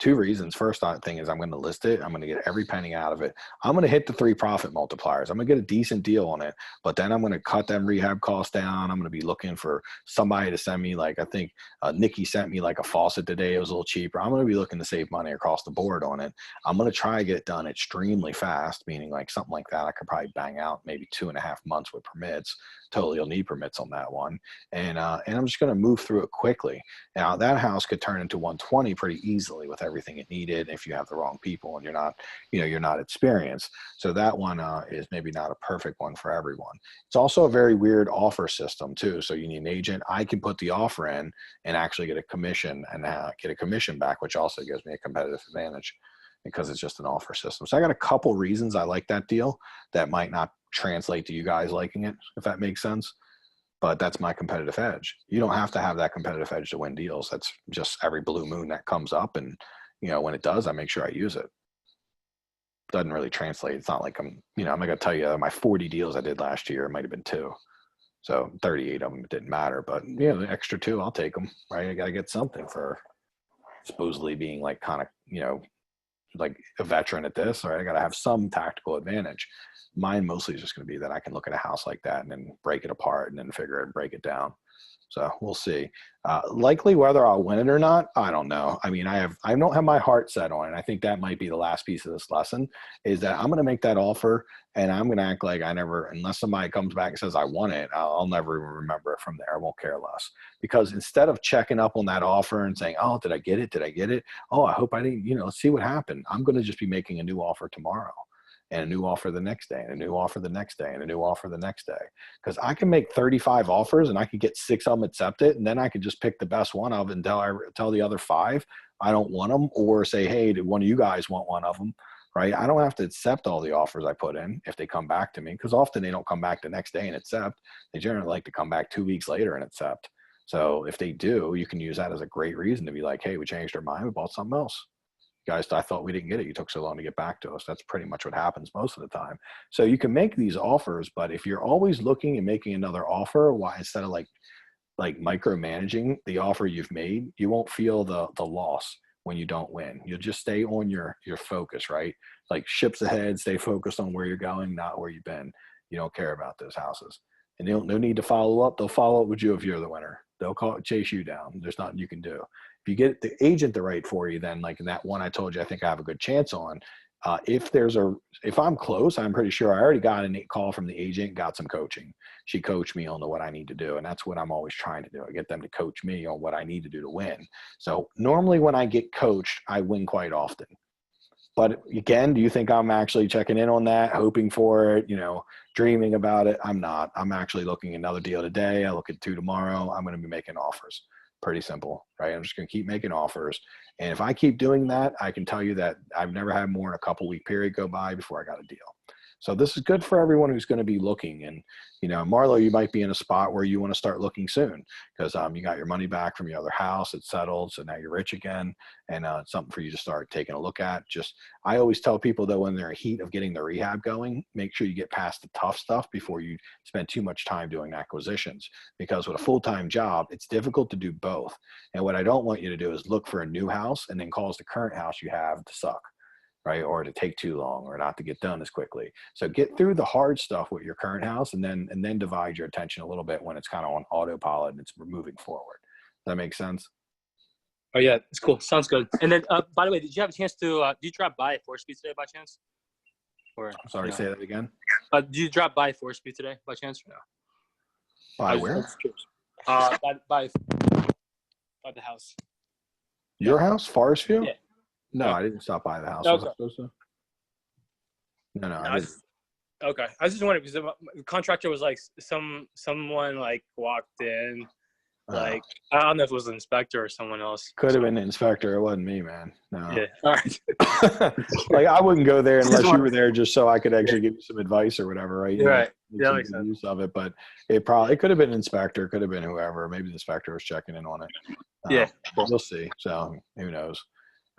2 reasons. First thing is I'm going to list it. I'm going to get every penny out of it. I'm going to hit the 3 profit multipliers. I'm going to get a decent deal on it, but then I'm going to cut them rehab costs down. I'm going to be looking for somebody to send me, like, I think Nikki sent me like a faucet today. It was a little cheaper. I'm going to be looking to save money across the board on it. I'm going to try to get it done extremely fast, meaning like something like that I could probably bang out maybe 2.5 months with permits. Totally, you'll need permits on that one. And I'm just going to move through it quickly. Now that house could turn into 120 pretty easily with everything it needed if you have the wrong people and you're not experienced. So that one is maybe not a perfect one for everyone. It's also a very weird offer system too. So you need an agent. I can put the offer in and actually get a commission and get a commission back, which also gives me a competitive advantage because it's just an offer system. So I got a couple reasons I like that deal that might not translate to you guys liking it, if that makes sense. But that's my competitive edge. You don't have to have that competitive edge to win deals. That's just every blue moon that comes up. And, you know, when it does, I make sure I use it. Doesn't really translate. It's not like I'm not going to tell you my 40 deals I did last year, it might've been 2. So 38 of them, it didn't matter, but you know, the extra 2, I'll take them, right? I got to get something for supposedly being like kind of, you know, like a veteran at this, right? I got to have some tactical advantage. Mine mostly is just going to be that I can look at a house like that and then break it apart and then figure it and break it down. So we'll see. Likely whether I'll win it or not, I don't know. I mean, I don't have my heart set on it. I think that might be the last piece of this lesson is that I'm going to make that offer and I'm going to act like I never, unless somebody comes back and says I won it, I'll never even remember it from there. I won't care less, because instead of checking up on that offer and saying, oh, did I get it? Did I get it? Oh, I hope I didn't, let's see what happened. I'm going to just be making a new offer tomorrow. And a new offer the next day, and a new offer the next day, and a new offer the next day. Because I can make 35 offers and I could get 6 of them accepted, and then I could just pick the best one of and tell the other 5 I don't want them, or say, hey, did one of you guys want one of them, right? I don't have to accept all the offers I put in if they come back to me, because often they don't come back the next day and accept. They generally like to come back 2 weeks later and accept. So if they do, you can use that as a great reason to be like, hey, we changed our mind, we bought something else. Guys, I thought we didn't get it. You took so long to get back to us. That's pretty much what happens most of the time. So you can make these offers, but if you're always looking and making another offer, why instead of like micromanaging the offer you've made, you won't feel the loss when you don't win. You'll just stay on your focus, right? Like ships ahead, stay focused on where you're going, not where you've been. You don't care about those houses. And they don't no need to follow up. They'll follow up with you if you're the winner. They'll chase you down. There's nothing you can do. If you get the agent to write for you, then like in that one I told you, I think I have a good chance on. If I'm close, I'm pretty sure I already got a call from the agent, got some coaching. She coached me on what I need to do. And that's what I'm always trying to do. I get them to coach me on what I need to do to win. So normally when I get coached, I win quite often. But again, do you think I'm actually checking in on that, hoping for it, dreaming about it? I'm not. I'm actually looking at another deal today. I look at 2 tomorrow. I'm going to be making offers. Pretty simple, right? I'm just going to keep making offers. And if I keep doing that, I can tell you that I've never had more than a couple week period go by before I got a deal. So this is good for everyone who's going to be looking. And, Marlo, you might be in a spot where you want to start looking soon because you got your money back from your other house. It's settled. So now you're rich again. And it's something for you to start taking a look at. I always tell people, though, when they're in heat of getting the rehab going, make sure you get past the tough stuff before you spend too much time doing acquisitions. Because with a full-time job, it's difficult to do both. And what I don't want you to do is look for a new house and then cause the current house you have to suck. Right? Or to take too long or not to get done as quickly. So get through the hard stuff with your current house and then divide your attention a little bit when it's kind of on autopilot and it's moving forward. Does that make sense? Oh yeah, it's cool. Sounds good. And then, by the way, did you have a chance to, did you drop by 4Speed today by chance? Or I'm sorry, say that again. Did you drop by 4Speed today by chance or no? By where? By the house. Your house, Forest View? Yeah. No, I didn't stop by the house. Okay. Was I supposed to? No, I didn't. Okay. I was just wondering because the contractor was like someone like walked in, like I don't know if it was an inspector or someone else. Could have been the inspector. It wasn't me, man. No. Yeah. All right. Like I wouldn't go there unless you were there just so I could actually give you some advice or whatever, right? Right. Yeah, makes sense. Use of it, but it could have been an inspector, could have been whoever. Maybe the inspector was checking in on it. Yeah. We'll see. So who knows?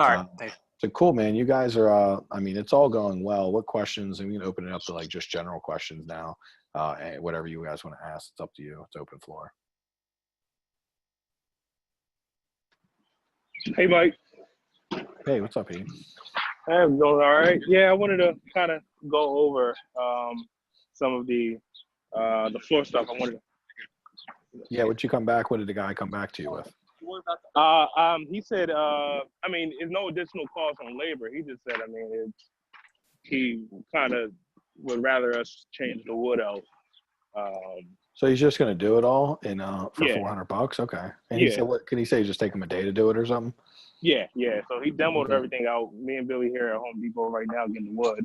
All right. Thanks. So cool, man. You guys are, it's all going well. What questions? And we can open it up to like just general questions now. And whatever you guys want to ask, it's up to you. It's open floor. Hey, Mike. Hey, what's up, Pete? I'm doing all right. Yeah, I wanted to kind of go over some of the floor stuff. Yeah, what'd you come back? What did the guy come back to you with? He said, it's no additional cost on labor. He just said, he kind of would rather us change the wood out. So he's just going to do it all for $400? Okay. And he said, what can he say? Just take him a day to do it or something? Yeah. So he demoed everything out. Me and Billy here at Home Depot right now getting the wood.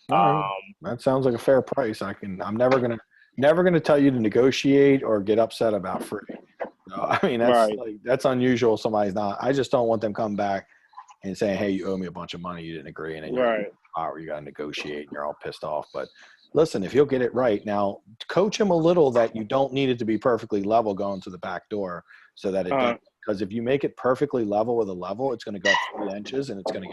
That sounds like a fair price. I'm never gonna tell you to negotiate or get upset about free. No, that's unusual. Somebody's not. I just don't want them coming back and saying, "Hey, you owe me a bunch of money. You didn't agree," and then you got to negotiate and you're all pissed off. But listen, if you'll get it right now, coach him a little that you don't need it to be perfectly level going to the back door, so that it because if you make it perfectly level with a level, it's going to go up 3 inches and it's going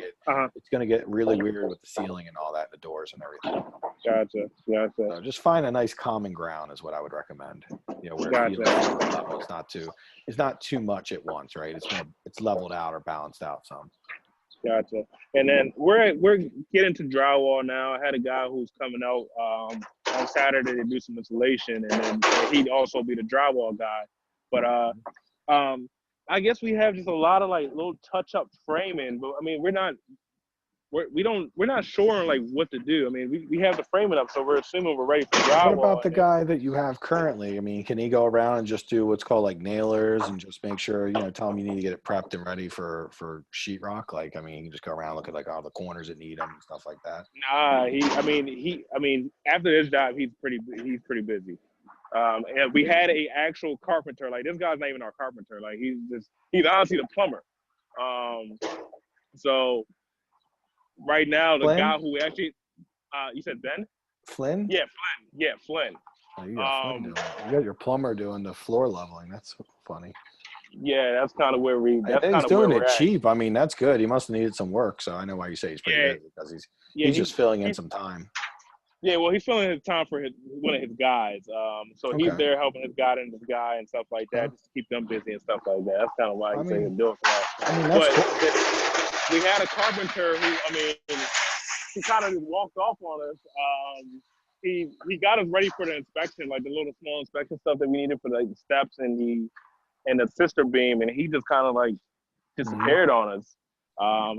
to get really weird with the ceiling and all that, the doors and everything. Gotcha. So just find a nice common ground is what I would recommend. Where it feels level. It's not too much at once, right? It's leveled out or balanced out some. Gotcha. And then we're getting to drywall now. I had a guy who's coming out on Saturday to do some insulation, and then he'd also be the drywall guy. But I guess we have just a lot of like little touch up framing, but I mean we're not sure on like what to do. I mean we have the framing up, so we're assuming we're ready for drywall. What about the guy that you have currently? I mean, can he go around and just do what's called like nailers and just make sure, you know, tell him you need to get it prepped and ready for sheetrock? Like, I mean, you can just go around, look at like all the corners that need them and stuff like that. Nah, I mean after this job he's pretty busy. And we had a actual carpenter. Like this guy's not even our carpenter. Like he's honestly the plumber. So right now the Flynn? guy who actually you said Ben? Flynn? Yeah, Flynn. Yeah, Flynn. Oh, you got Flynn doing it. You got your plumber doing the floor leveling. That's funny. Yeah, that's kind of where we. That's He's kind of doing where it we're at. cheap. I mean, that's good. He must have needed some work. So I know why you say he's pretty Yeah. busy because he's Yeah, just filling in some time. Yeah, well, he's filling his time for one of his guys. So he's Okay. there helping his guy and his guy and stuff like that, just to keep them busy and stuff like that. That's kind of why he's saying do it for that. I mean, that's but cool. we had a carpenter who, I mean, he kind of just walked off on us. He got us ready for the inspection, like the little small inspection stuff that we needed for like the steps and the sister beam, and he just kind of like disappeared on us.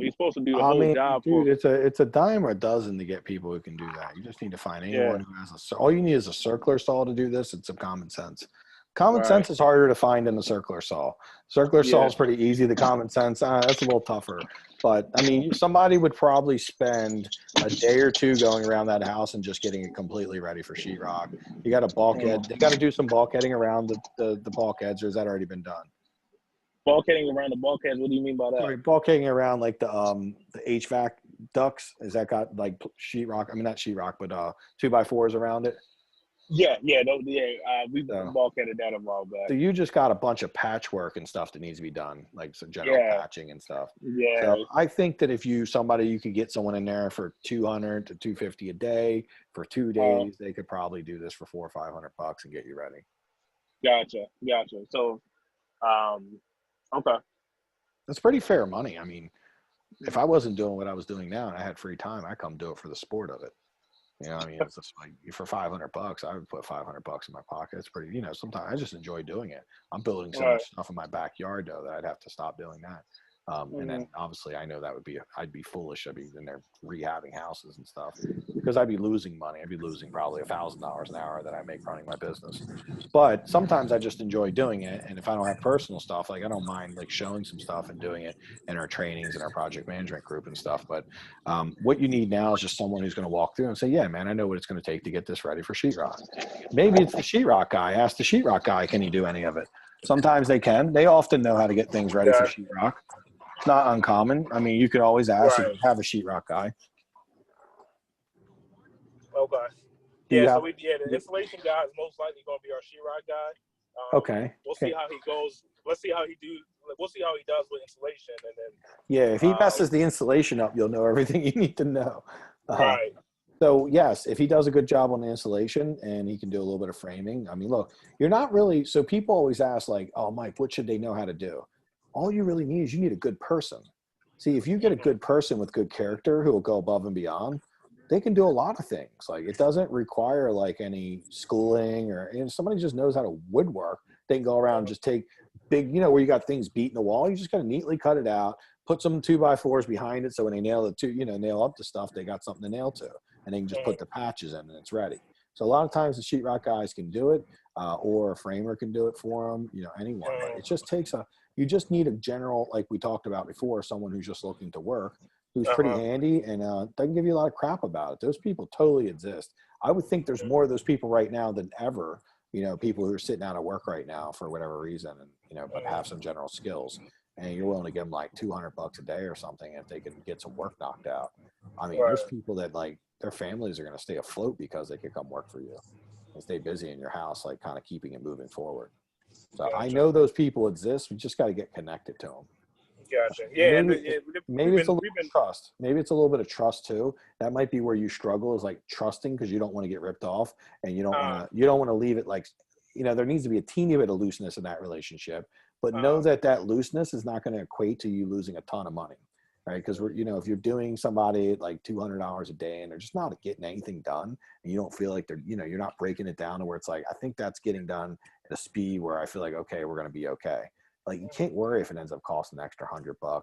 He's supposed to do the whole job. Dude, it's a dime or a dozen to get people who can do that. You just need to find anyone who has all you need is a circular saw to do this and some common sense. Common sense is harder to find than the circular saw. Circular saw is pretty easy. The common sense, that's a little tougher. But I mean, somebody would probably spend a day or two going around that house and just getting it completely ready for sheetrock. You got a bulkhead. They got to do some bulkheading around the bulkheads, or has that already been done? Bulkheading around the bulkheads. What do you mean by that? Sorry, bulkheading around like the HVAC ducts. Has that got like sheetrock? I mean, not sheetrock, but 2x4s around it. We bulkheaded that a while back. So you just got a bunch of patchwork and stuff that needs to be done, like some general patching and stuff. Yeah. So I think that if you could get someone in there for $200 to $250 a day for 2 days, they could probably do this for $400 or $500 and get you ready. Gotcha. So, okay. That's pretty fair money. I mean, if I wasn't doing what I was doing now and I had free time, I'd come do it for the sport of it. You know, I mean, it's just like for $500, I would put $500 in my pocket. It's pretty, you know, sometimes I just enjoy doing it. I'm building so much stuff in my backyard though that I'd have to stop doing that. And then obviously I know that I'd be foolish. I'd be in there rehabbing houses and stuff because I'd be losing money. I'd be losing probably $1,000 an hour that I make running my business. But sometimes I just enjoy doing it. And if I don't have personal stuff, like I don't mind like showing some stuff and doing it in our trainings and our project management group and stuff. But what you need now is just someone who's going to walk through and say, yeah, man, I know what it's going to take to get this ready for sheetrock. Maybe it's the sheetrock guy. Ask the sheetrock guy, can he do any of it? Sometimes they can. They often know how to get things ready for sheetrock. It's not uncommon. I mean, you could always ask if you have a sheetrock guy. Okay. The installation guy is most likely going to be our sheetrock guy. Okay. We'll see how he goes. Let's see how he does with installation, and then. Yeah, if he messes the installation up, you'll know everything you need to know. Right. So yes, if he does a good job on the installation and he can do a little bit of framing, I mean, look, you're not really. So people always ask like, "Oh, Mike, what should they know how to do?" All you really need is you need a good person. See, if you get a good person with good character who will go above and beyond, they can do a lot of things. Like it doesn't require like any schooling or somebody just knows how to woodwork. They can go around and just take big, you know, where you got things beat in the wall. You just got to neatly cut it out, put some 2x4s behind it. So when they nail up the stuff, they got something to nail to, and they can just put the patches in and it's ready. So a lot of times the sheetrock guys can do it, or a framer can do it for them, you know, anyone. But it just takes you just need a general, like we talked about before, someone who's just looking to work, who's pretty handy and doesn't give you a lot of crap about it. Those people totally exist. I would think there's more of those people right now than ever, you know, people who are sitting out of work right now for whatever reason, and, you know, but have some general skills. And you're willing to give them like $200 a day or something if they can get some work knocked out. I mean, there's people that like their families are going to stay afloat because they could come work for you and stay busy in your house, like kind of keeping it moving forward. So I know those people exist. We just got to get connected to them. Gotcha. Yeah. Maybe it's a little bit of trust. Maybe it's a little bit of trust too. That might be where you struggle, is like trusting, because you don't want to get ripped off and you don't want to leave it like, you know, there needs to be a teeny bit of looseness in that relationship, but know that looseness is not going to equate to you losing a ton of money. Right. Because you know, if you're doing somebody like $200 a day and they're just not getting anything done, and you don't feel like you're not breaking it down to where it's like, I think that's getting done at a speed where I feel like, okay, we're going to be okay. Like, you can't worry if it ends up costing an extra $100.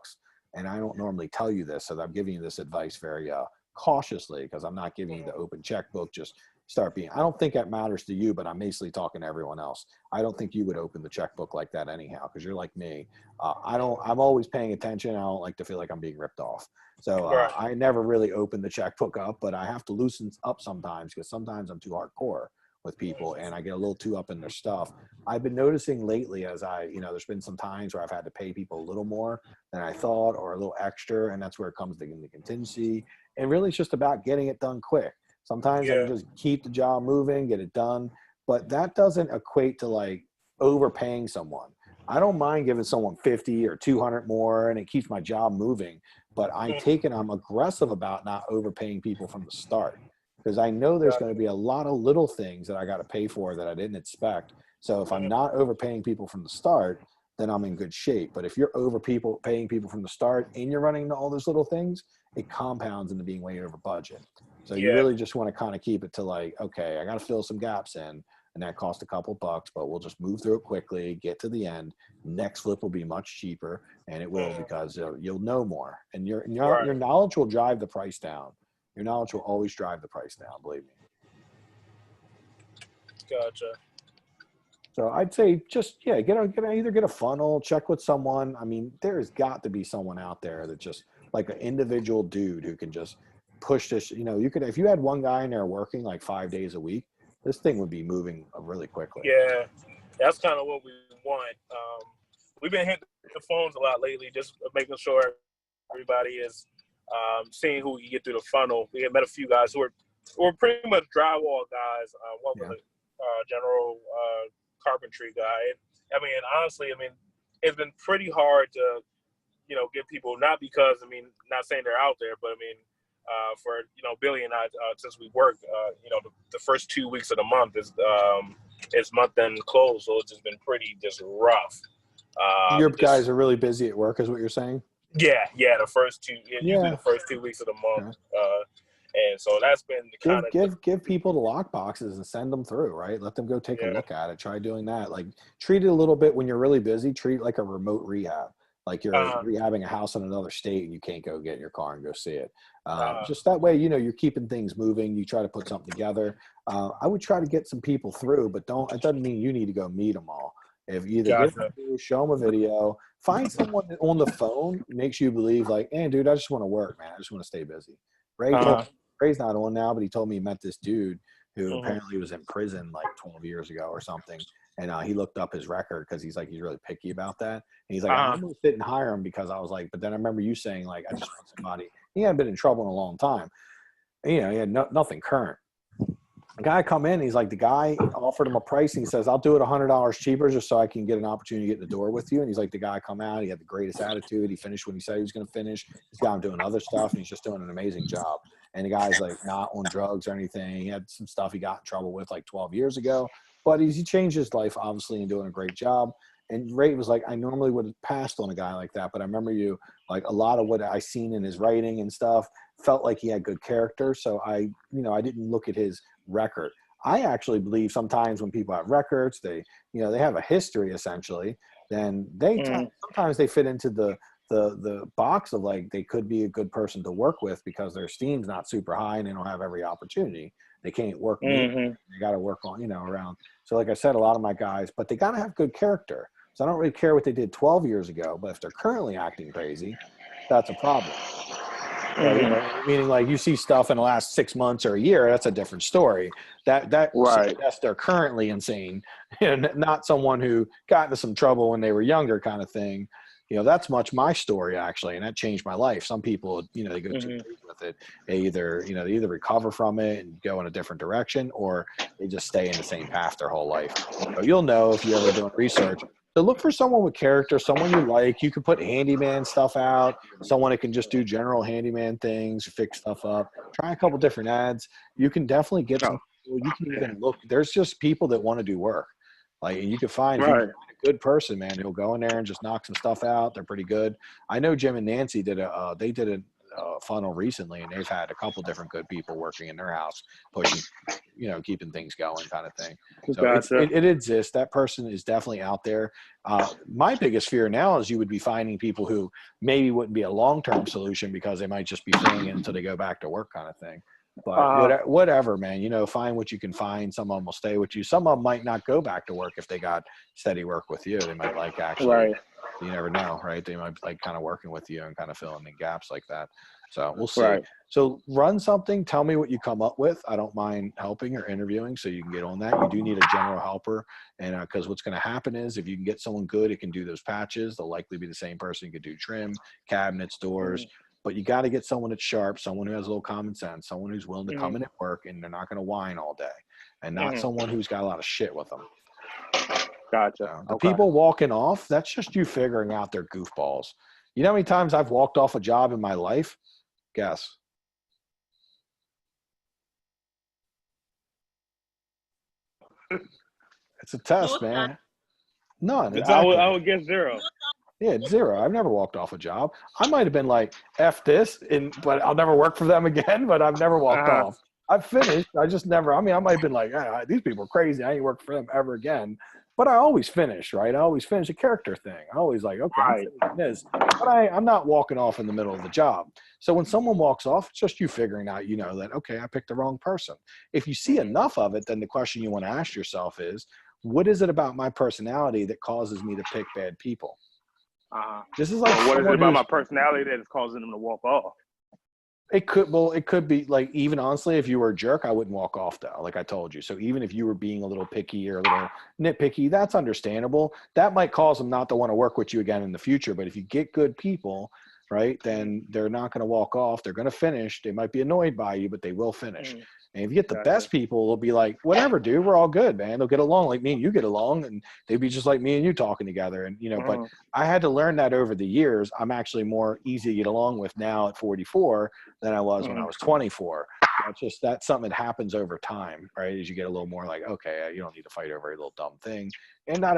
And I don't normally tell you this, so I'm giving you this advice very cautiously, because I'm not giving you the open checkbook. Just start being, I don't think that matters to you, but I'm basically talking to everyone else. I don't think you would open the checkbook like that anyhow, because you're like me. I'm always paying attention. I don't like to feel like I'm being ripped off. So Right. I never really open the checkbook up, but I have to loosen up sometimes, because sometimes I'm too hardcore with people and I get a little too up in their stuff. I've been noticing lately, as there's been some times where I've had to pay people a little more than I thought, or a little extra, and that's where it comes to the contingency. And really, it's just about getting it done quick. Sometimes I Yeah. can just keep the job moving, get it done, but that doesn't equate to like overpaying someone. I don't mind giving someone 50 or 200 more, and it keeps my job moving, but I'm aggressive about not overpaying people from the start, because I know there's going to be a lot of little things that I got to pay for that I didn't expect. So if I'm not overpaying people from the start, then I'm in good shape. But if you're paying people from the start and you're running into all those little things, it compounds into being way over budget. So you really just want to kind of keep it to like, okay, I got to fill some gaps in, and that costs a couple bucks, but we'll just move through it quickly, get to the end. Next flip will be much cheaper, and it will, because you'll know more, and your knowledge will drive the price down. Your knowledge will always drive the price down, believe me. Gotcha. So I'd say just, either get a funnel, check with someone. I mean, there's got to be someone out there that just like an individual dude who can just push this. You could, if you had one guy in there working like 5 days a week, this thing would be moving really quickly. Yeah, that's kind of what we want. We've been hitting the phones a lot lately, just making sure everybody is seeing who we can get through the funnel. We have met a few guys who were pretty much drywall guys. One was a general carpentry guy. I mean, honestly, it's been pretty hard to, get people, not because, not saying they're out there, but for, Billy and I, since we work, the first 2 weeks of the month is month-end close, so it's just been pretty rough. Your guys are really busy at work, is what you're saying? Yeah, the first usually the first 2 weeks of the month. And so that's been kind of give people the lock boxes and send them through, right? Let them go take a look at it. Try doing that. Like, treat it a little bit when you're really busy. Treat it like a remote rehab. Like you're rehabbing a house in another state and you can't go get in your car and go see it. Just that way, you're keeping things moving. You try to put something together. I would try to get some people through, but it doesn't mean you need to go meet them all. If you either show them a video, find someone on the phone makes you believe like, hey, dude, I just want to work, man. I just want to stay busy. Ray's not on now, but he told me he met this dude who apparently was in prison like 12 years ago or something. And he looked up his record because he's really picky about that. And he's like, I almost didn't hire him because I was like, but then I remember you saying like, I just want somebody. He hadn't been in trouble in a long time. And, he had nothing current. The guy come in, he's like, the guy offered him a price. And he says, I'll do it $100 cheaper just so I can get an opportunity to get in the door with you. And he's like, the guy come out, he had the greatest attitude. He finished when he said he was going to finish. He's got him doing other stuff, and he's just doing an amazing job. And the guy's like not on drugs or anything. He had some stuff he got in trouble with like 12 years ago, but he changed his life obviously and doing a great job. And Ray was like, I normally would have passed on a guy like that, but I remember you, like a lot of what I seen in his writing and stuff felt like he had good character. So I didn't look at his record. I actually believe sometimes when people have records, they have a history essentially, then sometimes they fit into the box of like they could be a good person to work with because their esteem's not super high and they don't have every opportunity. They can't work. They got to work on around. So like I said, a lot of my guys, but they got to have good character. So I don't really care what they did 12 years ago, but if they're currently acting crazy, that's a problem. Meaning like you see stuff in the last 6 months or a year, that's a different story. That suggests they're currently insane, and not someone who got into some trouble when they were younger kind of thing. That's much my story actually, and that changed my life. Some people, they go too deep with it. They either recover from it and go in a different direction, or they just stay in the same path their whole life. So you'll know if you're ever doing research. So look for someone with character, someone you like. You can put handyman stuff out, someone that can just do general handyman things, fix stuff up. Try a couple different ads. You can definitely get some people. You can even look. There's just people that want to do work. Like, you can find a good person, man, who'll go in there and just knock some stuff out. They're pretty good. I know Jim and Nancy did a funnel recently, and they've had a couple different good people working in their house, pushing, keeping things going, kind of thing. So Gotcha. it exists. That person is definitely out there. My biggest fear now is you would be finding people who maybe wouldn't be a long-term solution because they might just be filling it until they go back to work, kind of thing. But whatever, man, find what you can find. Some of them will stay with you. Some of them might not go back to work if they got steady work with you. They might like actually, Right. you never know, right? They might like kind of working with you and kind of filling in gaps like that. So we'll see. Right. So run something. Tell me what you come up with. I don't mind helping or interviewing, so you can get on that. You do need a general helper, and because what's going to happen is if you can get someone good, it can do those patches. They'll likely be the same person who could do trim, cabinets, doors. But you got to get someone that's sharp, someone who has a little common sense, someone who's willing to come in at work and they're not going to whine all day, and not someone who's got a lot of shit with them. Gotcha. The people walking off, that's just you figuring out their goofballs. You know how many times I've walked off a job in my life? Guess. It's a test, man. None. Exactly. I would guess 0. Yeah, 0. I've never walked off a job. I might have been like, F this, but I'll never work for them again, but I've never walked off. I've finished. I just never, I might have been like, these people are crazy. I ain't work for them ever again. But I always finish, right? I always finish a character thing. I always like, okay, I'm finishing this. But I'm not walking off in the middle of the job. So when someone walks off, it's just you figuring out, that, okay, I picked the wrong person. If you see enough of it, then the question you want to ask yourself is, what is it about my personality that causes me to pick bad people? This is like what is it about my personality that is causing them to walk off? It could be like, even honestly, if you were a jerk, I wouldn't walk off though, like I told you. So even if you were being a little picky or a little nitpicky, that's understandable. That might cause them not to want to work with you again in the future. But if you get good people, right, then they're not going to walk off. They're going to finish. They might be annoyed by you, but they will finish. And if you get the best people, they'll be like, whatever, dude, we're all good, man. They'll get along like me and you get along, and they'd be just like me and you talking together. And, but I had to learn that over the years. I'm actually more easy to get along with now at 44 than I was when I was 24. That's something that happens over time, right? As you get a little more like, okay, you don't need to fight over a little dumb thing. And not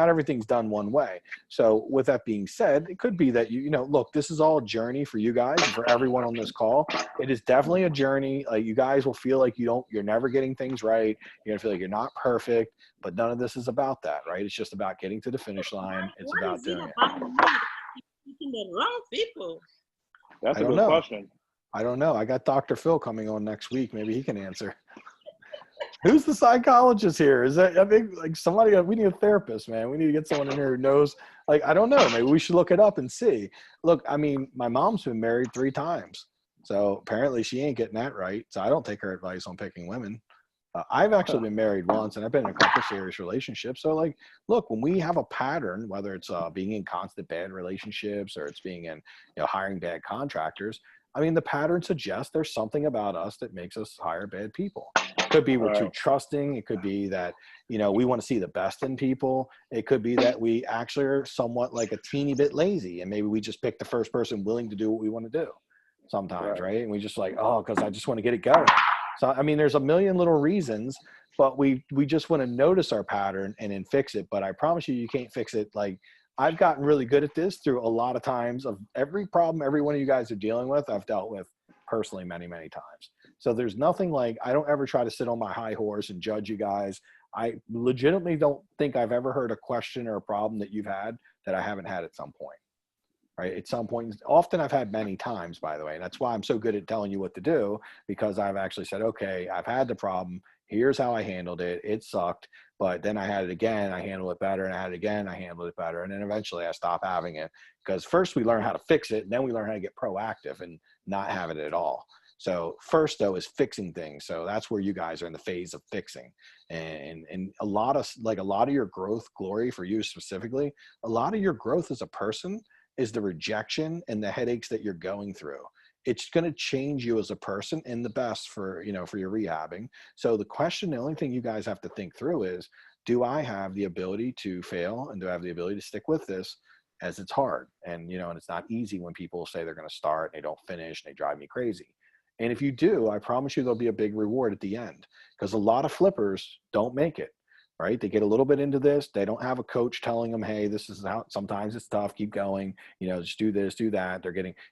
everything's done one way. So with that being said, it could be that look, this is all a journey for you guys and for everyone on this call. It is definitely a journey. Like, you guys will feel like you're never getting things right. You're gonna feel like you're not perfect, but none of this is about that, right? It's just about getting to the finish line. It's about doing it. The wrong people. That's a good question. I don't know. I got Dr. Phil coming on next week. Maybe he can answer. Who's the psychologist here? Is that, I think, like, somebody, we need a therapist, man. We need to get someone in here who knows, like, I don't know. Maybe we should look it up and see. Look, I mean, my mom's been married 3 times. So apparently she ain't getting that right. So I don't take her advice on picking women. I've actually been married once, and I've been in a couple serious relationships. So, like, look, when we have a pattern, whether it's being in constant bad relationships or it's being in, hiring bad contractors, I mean, the pattern suggests there's something about us that makes us hire bad people. It could be we're too trusting. It could be that, we want to see the best in people. It could be that we actually are somewhat like a teeny bit lazy, and maybe we just pick the first person willing to do what we want to do sometimes, right? And we just like, because I just want to get it going. So, I mean, there's a million little reasons, but we just want to notice our pattern and then fix it. But I promise you can't fix it. Like, I've gotten really good at this through a lot of times. Of every problem every one of you guys are dealing with, I've dealt with personally many, many times. So there's nothing like, I don't ever try to sit on my high horse and judge you guys. I legitimately don't think I've ever heard a question or a problem that you've had that I haven't had at some point. Right? At some point, often I've had many times, by the way. And that's why I'm so good at telling you what to do, because I've actually said, okay, I've had the problem. Here's how I handled it. It sucked. But then I had it again. I handled it better. And I had it again. I handled it better. And then eventually I stopped having it, because first we learn how to fix it. And then we learn how to get proactive and not have it at all. So first, though, is fixing things. So that's where you guys are in the phase of fixing. And a lot of your growth, Glory, for you specifically, a lot of your growth as a person is the rejection and the headaches that you're going through. It's going to change you as a person and the best for your rehabbing. So the only thing you guys have to think through is, do I have the ability to fail, and do I have the ability to stick with this, as it's hard? And, and it's not easy when people say they're going to start and they don't finish and they drive me crazy. And if you do, I promise you there'll be a big reward at the end, because a lot of flippers don't make it. right? They get a little bit into this. They don't have a coach telling them, hey, this is how, sometimes it's tough, keep going, just do this, do that.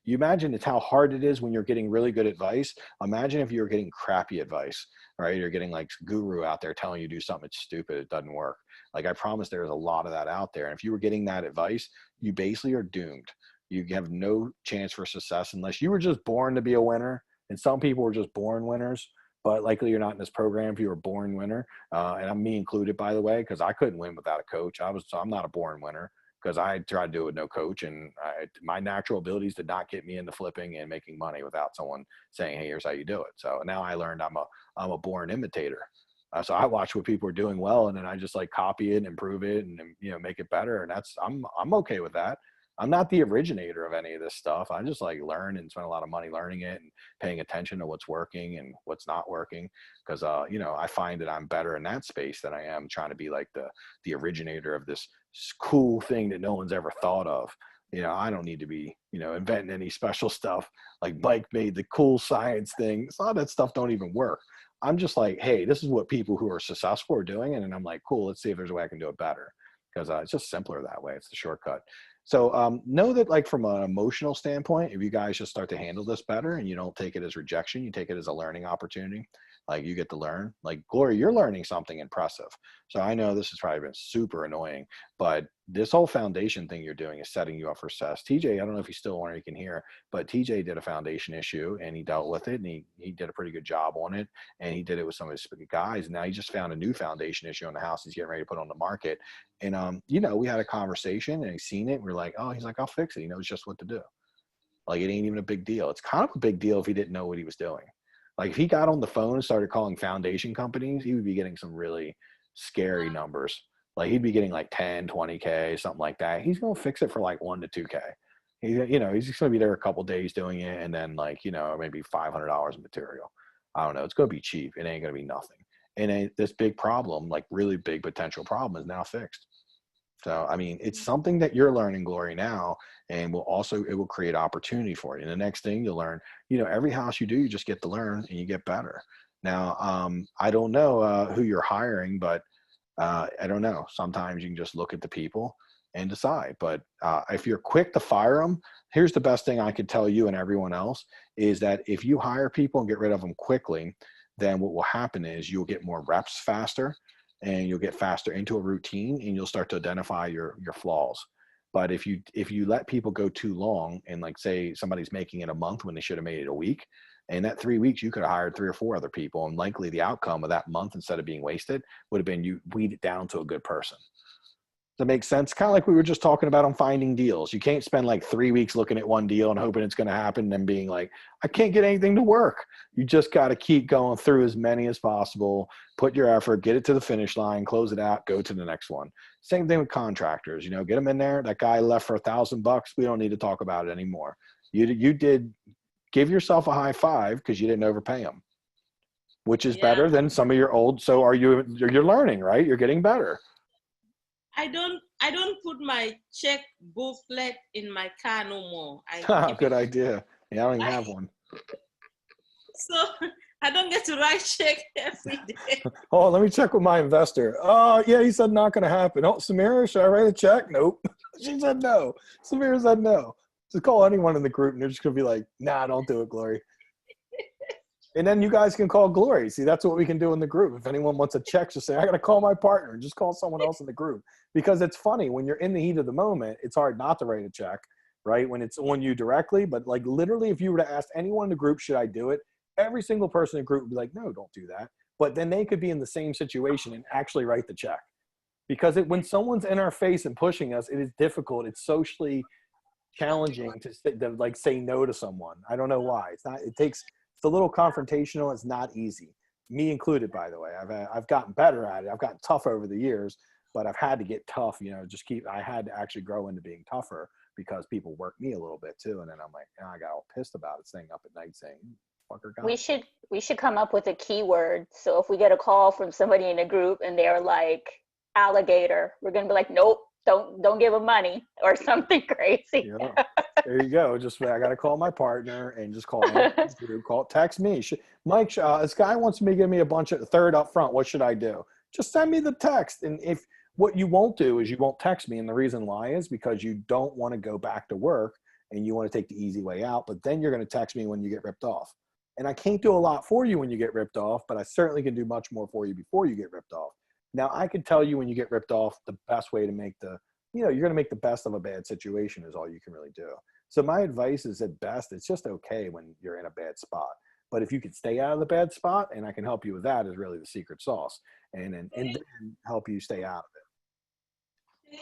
You imagine it's how hard it is when you're getting really good advice. Imagine if you were getting crappy advice, right? You're getting like guru out there telling you to do something that's stupid, it doesn't work. Like I promise there's a lot of that out there. And if you were getting that advice, you basically are doomed. You have no chance for success unless you were just born to be a winner. And some people were just born winners. But likely you're not in this program if you were a born winner. And I'm me included, by the way, because I couldn't win without a coach. I'm not a born winner because I tried to do it with no coach. And my natural abilities did not get me into flipping and making money without someone saying, hey, here's how you do it. So now I learned I'm a born imitator. So I watch what people are doing well, and then I just like copy it and improve it and make it better. And I'm okay with that. I'm not the originator of any of this stuff. I just like learn and spend a lot of money learning it and paying attention to what's working and what's not working. Because, I find that I'm better in that space than I am trying to be like the originator of this cool thing that no one's ever thought of. I don't need to be, inventing any special stuff. Like Bike made the cool science thing. A lot of that stuff don't even work. I'm just like, hey, this is what people who are successful are doing. And then I'm like, cool, let's see if there's a way I can do it better. Because it's just simpler that way. It's the shortcut. So know that like from an emotional standpoint, if you guys just start to handle this better and you don't take it as rejection, you take it as a learning opportunity. Like you get to learn. Like Gloria, you're learning something impressive. So I know this has probably been super annoying, but this whole foundation thing you're doing is setting you up for success. TJ, I don't know if you still want or you can hear, but TJ did a foundation issue and he dealt with it and he did a pretty good job on it. And he did it with some of his guys. And now he just found a new foundation issue on the house he's getting ready to put on the market. And, we had a conversation and he's seen it. And we're like, oh, he's like, I'll fix it. He knows just what to do. Like, it ain't even a big deal. It's kind of a big deal if he didn't know what he was doing. Like, if he got on the phone and started calling foundation companies, he would be getting some really scary numbers. Like, he'd be getting like 10, 20K, something like that. He's going to fix it for like 1 to 2K. He's just going to be there a couple days doing it. And then like, maybe $500 in material. I don't know. It's going to be cheap. It ain't going to be nothing. And this big problem, like really big potential problem, is now fixed. So, I mean, it's something that you're learning, Glory, now, and it will create opportunity for you. And the next thing you'll learn, every house you do, you just get to learn and you get better. Now, I don't know who you're hiring, but I don't know. Sometimes you can just look at the people and decide. But if you're quick to fire them, here's the best thing I could tell you and everyone else is that if you hire people and get rid of them quickly, then what will happen is you'll get more reps faster and you'll get faster into a routine and you'll start to identify your flaws. But if you let people go too long and like say somebody's making it a month when they should have made it a week, and that 3 weeks you could have hired 3 or 4 other people, and likely the outcome of that month instead of being wasted would have been you weed it down to a good person. That makes sense. Kind of like we were just talking about on finding deals. You can't spend like 3 weeks looking at one deal and hoping it's going to happen and being like, I can't get anything to work. You just got to keep going through as many as possible, put your effort, get it to the finish line, close it out, go to the next one. Same thing with contractors, get them in there. That guy left for $1,000. We don't need to talk about it anymore. You did give yourself a high five because you didn't overpay him, which is better than some of your old. So you're learning, right? You're getting better. I don't put my check booklet in my car no more. Good idea. Yeah, I don't even have one. So I don't get to write check every day. Oh, let me check with my investor. Oh, yeah, he said not going to happen. Oh, Samira, should I write a check? Nope. She said no. Samira said no. Just call anyone in the group and they're just going to be like, nah, don't do it, Glory. And then you guys can call Glory. See, that's what we can do in the group. If anyone wants a check, just say, I got to call my partner. Just call someone else in the group. Because it's funny, when you're in the heat of the moment, it's hard not to write a check, right? When it's on you directly. But like literally, if you were to ask anyone in the group, should I do it? Every single person in the group would be like, no, don't do that. But then they could be in the same situation and actually write the check. Because when someone's in our face and pushing us, it is difficult. It's socially challenging to say no to someone. I don't know why. It's a little confrontational. It's not easy. Me included, by the way. I've gotten better at it. I've gotten tough over the years, but I've had to get tough, I had to actually grow into being tougher because people work me a little bit too. And then I'm like, I got all pissed about it, staying up at night saying, fucker God. We should come up with a keyword. So if we get a call from somebody in a group and they're like alligator, we're going to be like, nope, don't give them money or something crazy. Yeah. There you go. I got to call my partner and just call my group. Text me. Mike, this guy wants me to give me a bunch of third up front. What should I do? just send me the text. And if what you won't do is you won't text me. And the reason why is because you don't want to go back to work and you want to take the easy way out, but then you're going to text me when you get ripped off. And I can't do a lot for you when you get ripped off, but I certainly can do much more for you before you get ripped off. Now, I can tell you when you get ripped off, the best way to make you're going to make the best of a bad situation is all you can really do. So my advice is at best, it's just okay when you're in a bad spot. But if you can stay out of the bad spot, and I can help you with that, is really the secret sauce. And then help you stay out of it.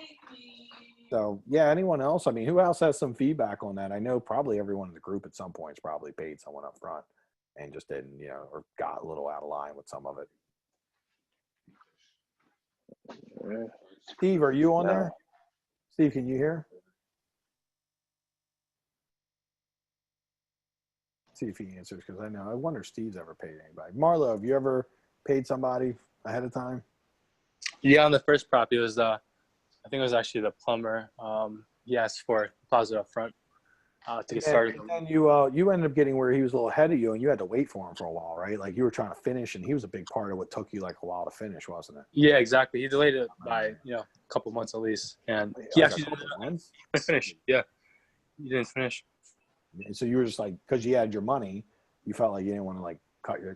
So yeah, anyone else? I mean, who else has some feedback on that? I know probably everyone in the group at some points probably paid someone up front and just didn't, or got a little out of line with some of it. Steve, are you on there? Steve, can you hear? See if he answers, because I wonder if Steve's ever paid anybody. Marlo, have you ever paid somebody ahead of time? Yeah, on the first property, it was I think it was actually the plumber. He asked for a deposit up front to get started. And then you ended up getting where he was a little ahead of you, and you had to wait for him for a while, right? Like you were trying to finish, and he was a big part of what took you like a while to finish, wasn't it? Yeah, exactly. He delayed it by a couple months at least, and he actually didn't finish. Yeah, he didn't finish. And so you were just like, because you had your money, you felt like you didn't want to like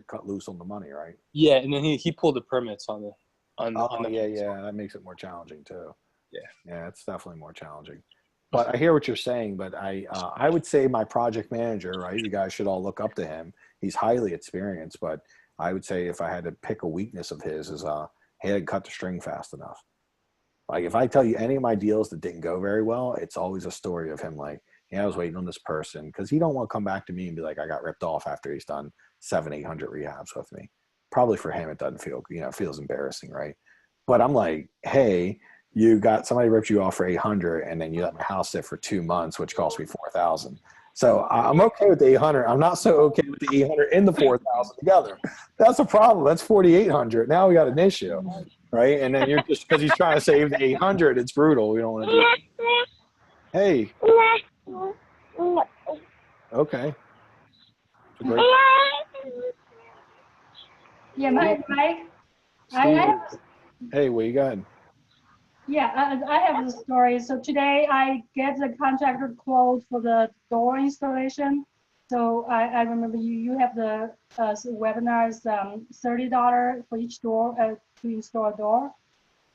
cut loose on the money, right? Yeah, and then he pulled the permits on the yeah, that makes it more challenging too. Yeah, it's definitely more challenging. But I hear what you're saying. But I would say my project manager, right? You guys should all look up to him. He's highly experienced. But I would say if I had to pick a weakness of his is he hadn't cut the string fast enough. Like if I tell you any of my deals that didn't go very well, it's always a story of him like, yeah, I was waiting on this person, because he don't want to come back to me and be like, I got ripped off after he's done 700-800 rehabs with me. Probably for him, it doesn't feel, it feels embarrassing, right? But I'm like, hey, you got somebody ripped you off for 800, and then you let my house sit for 2 months, which cost me 4,000. So I'm okay with the 800. I'm not so okay with the 800 and the 4,000 together. That's a problem. That's 4,800. Now we got an issue, right? And then you're just because he's trying to save the 800. It's brutal. We don't want to do it. Hey. Okay. Yeah, Mike. Hey, what you got? Yeah, I have a story. So today I get the contractor quote for the door installation. So I remember you have the webinars, $30 for each door to install a door.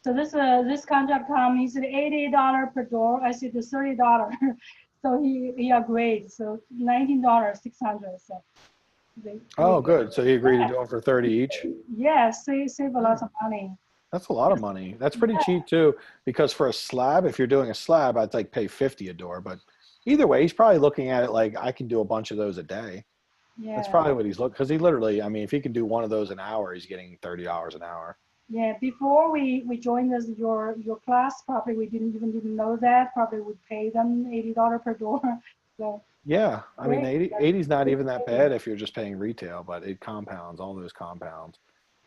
So this contract come, he said $80 per door. I said the $30. So he agreed. So $19, $600. So good. So he agreed to do it for 30 each? Yeah, save a lot of money. That's a lot of money. That's pretty cheap too, because for a slab, if you're doing a slab, I'd like pay 50 a door. But either way, he's probably looking at it like I can do a bunch of those a day. Yeah. That's probably what he's looking, because he literally, I mean, if he can do one of those an hour, he's getting $30 an hour. Yeah, before we joined your class, probably we didn't even know that. Probably would pay them $80 per door. So yeah, I mean, 80 is not even that bad if you're just paying retail, but it compounds, all those compounds.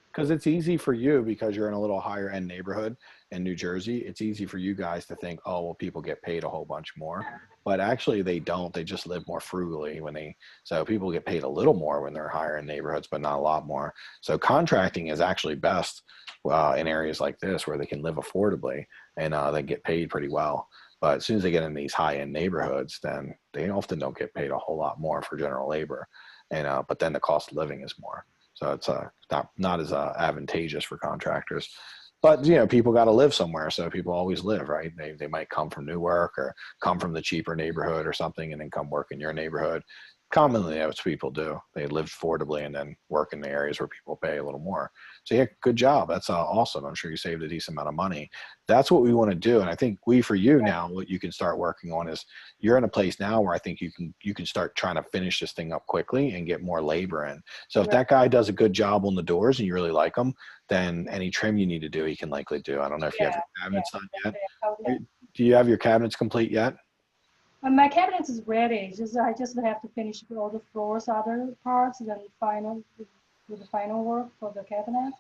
Because it's easy for you, because you're in a little higher end neighborhood in New Jersey. It's easy for you guys to think, oh, well, people get paid a whole bunch more. But actually they don't. They just live more frugally so people get paid a little more when they're higher in neighborhoods, but not a lot more. So contracting is actually best in areas like this where they can live affordably and they get paid pretty well. But as soon as they get in these high end neighborhoods, then they often don't get paid a whole lot more for general labor. And but then the cost of living is more. So it's not as advantageous for contractors. But, people got to live somewhere. So people always live, right? They might come from Newark or come from the cheaper neighborhood or something and then come work in your neighborhood. Commonly, that's what people do. They live affordably and then work in the areas where people pay a little more. So yeah, good job. That's awesome. I'm sure you saved a decent amount of money. That's what we want to do. And I think for you now, what you can start working on is you're in a place now where I think you can start trying to finish this thing up quickly and get more labor in. So if that guy does a good job on the doors and you really like him, then any trim you need to do, he can likely do. I don't know if you have your cabinets done yet. Do you have your cabinets complete yet? My cabinet is ready. I just have to finish all the floors, other parts, and then do the final work for the cabinet.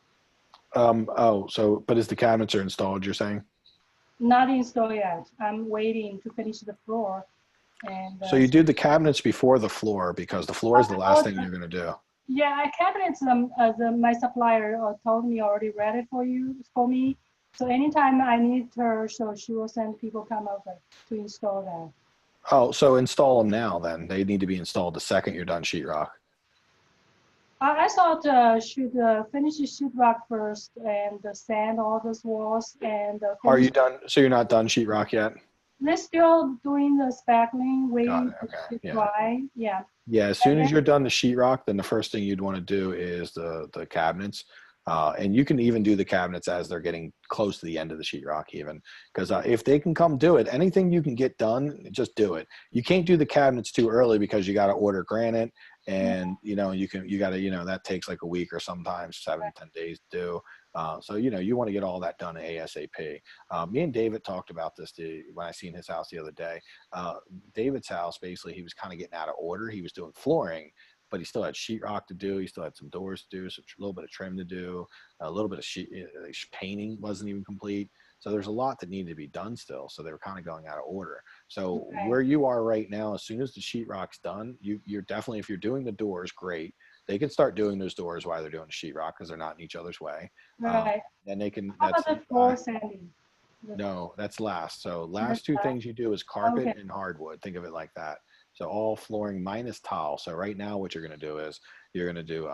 But as the cabinets are installed, you're saying? Not installed yet. I'm waiting to finish the floor. And so you do the cabinets before the floor, because the floor is the last thing you're going to do. Yeah, cabinets. My supplier told me already ready for me. So anytime I need her, so she will send people come over to install that. Oh, so install them now then. They need to be installed the second you're done sheetrock. I thought should finish the sheetrock first and sand all those walls and. Are you done? So you're not done sheetrock yet? They're still doing the spackling, waiting Okay. to dry. Yeah. Yeah, as soon as you're done the sheetrock, then the first thing you'd want to do is the cabinets. And you can even do the cabinets as they're getting close to the end of the sheetrock even. Because if they can come do it, anything you can get done, just do it. You can't do the cabinets too early because you got to order granite. And, you got to, that takes like a week or sometimes 7 to 10 days to do. So, you want to get all that done ASAP. Me and David talked about this when I seen his house the other day. David's house, basically, he was kind of getting out of order. He was doing flooring, but he still had sheetrock to do. He still had some doors to do, a little bit of trim to do, a little bit of painting wasn't even complete. So there's a lot that needed to be done still. So they were kind of going out of order. So where you are right now, as soon as the sheetrock's done, you're definitely, if you're doing the doors, great. They can start doing those doors while they're doing the sheetrock because they're not in each other's way. Right. And they can. How about the floor sanding? No, that's last. So last two things you do is carpet and hardwood. Think of it like that. So all flooring minus tile. So right now what you're going to do is you're going to do,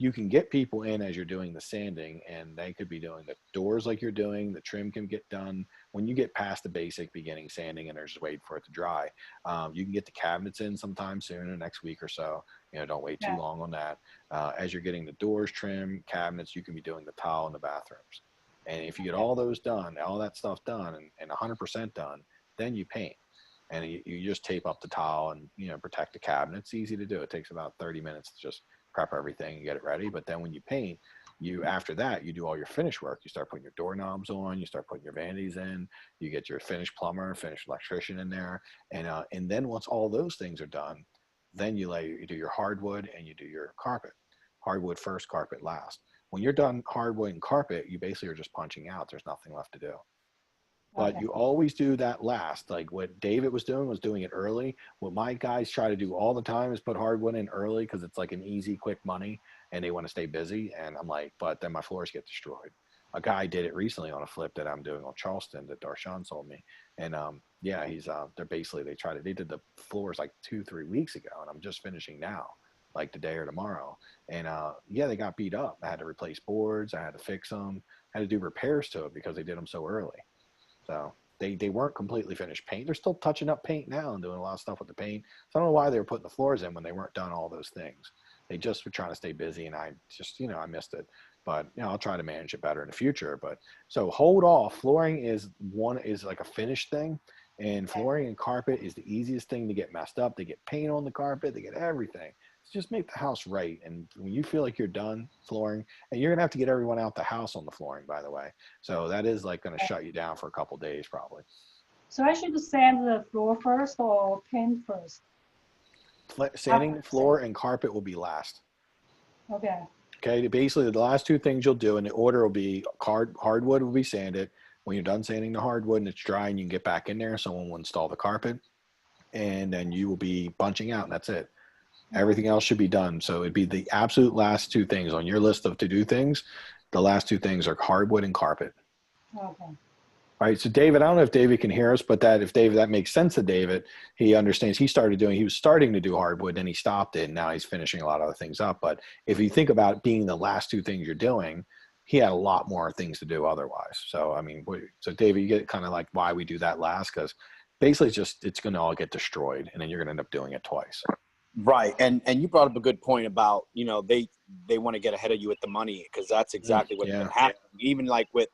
you can get people in as you're doing the sanding, and they could be doing the doors like you're doing. The trim can get done when you get past the basic beginning sanding and they're just waiting for it to dry. You can get the cabinets in sometime soon, in the next week or so. Don't wait too long on that. As you're getting the doors, trim, cabinets, you can be doing the tile in the bathrooms. And if you get all those done, all that stuff done and 100% done, then you paint. And you just tape up the tile and, protect the cabinet. It's easy to do. It takes about 30 minutes to just prep everything and get it ready. But then when you paint, after that, you do all your finish work. You start putting your doorknobs on, you start putting your vanities in, you get your finished plumber, finished electrician in there. And then once all those things are done, then you do your hardwood and you do your carpet. Hardwood first, carpet last. When you're done hardwood and carpet, you basically are just punching out. There's nothing left to do. But you always do that last. Like what David was doing it early. What my guys try to do all the time is put hardwood in early because it's like an easy, quick money and they want to stay busy. And I'm like, but then my floors get destroyed. A guy did it recently on a flip that I'm doing on Charleston that Darshan sold me. And they did the floors like 2-3 weeks ago and I'm just finishing now, like today or tomorrow. And they got beat up. I had to replace boards. I had to fix them. I had to do repairs to it because they did them so early. So they weren't completely finished paint. They're still touching up paint now and doing a lot of stuff with the paint. So I don't know why they were putting the floors in when they weren't done all those things. They just were trying to stay busy and I just, I missed it. But, I'll try to manage it better in the future. But so hold off. Flooring is like a finished thing. And flooring and carpet is the easiest thing to get messed up. They get paint on the carpet. They get everything. Just make the house right. And when you feel like you're done flooring, and you're going to have to get everyone out the house on the flooring, by the way. So that is like going to shut you down for a couple days probably. So I should sand the floor first or paint first? Sanding the floor and carpet will be last. Okay. Okay. Basically, the last two things you'll do in the order will be hardwood will be sanded. When you're done sanding the hardwood and it's dry and you can get back in there, someone will install the carpet. And then you will be bunching out and that's it. Everything else should be done. So it'd be the absolute last two things on your list of to-do things. The last two things are hardwood and carpet. Okay. All right. So David, I don't know if David can hear us, but that makes sense to David. He understands he was starting to do hardwood, then he stopped it. And now he's finishing a lot of other things up. But if you think about being the last two things you're doing, he had a lot more things to do otherwise. So, so David, you get kind of like why we do that last, because basically it's going to all get destroyed and then you're going to end up doing it twice. Right. And you brought up a good point about, they want to get ahead of you with the money because that's exactly what's been happening. Even like with,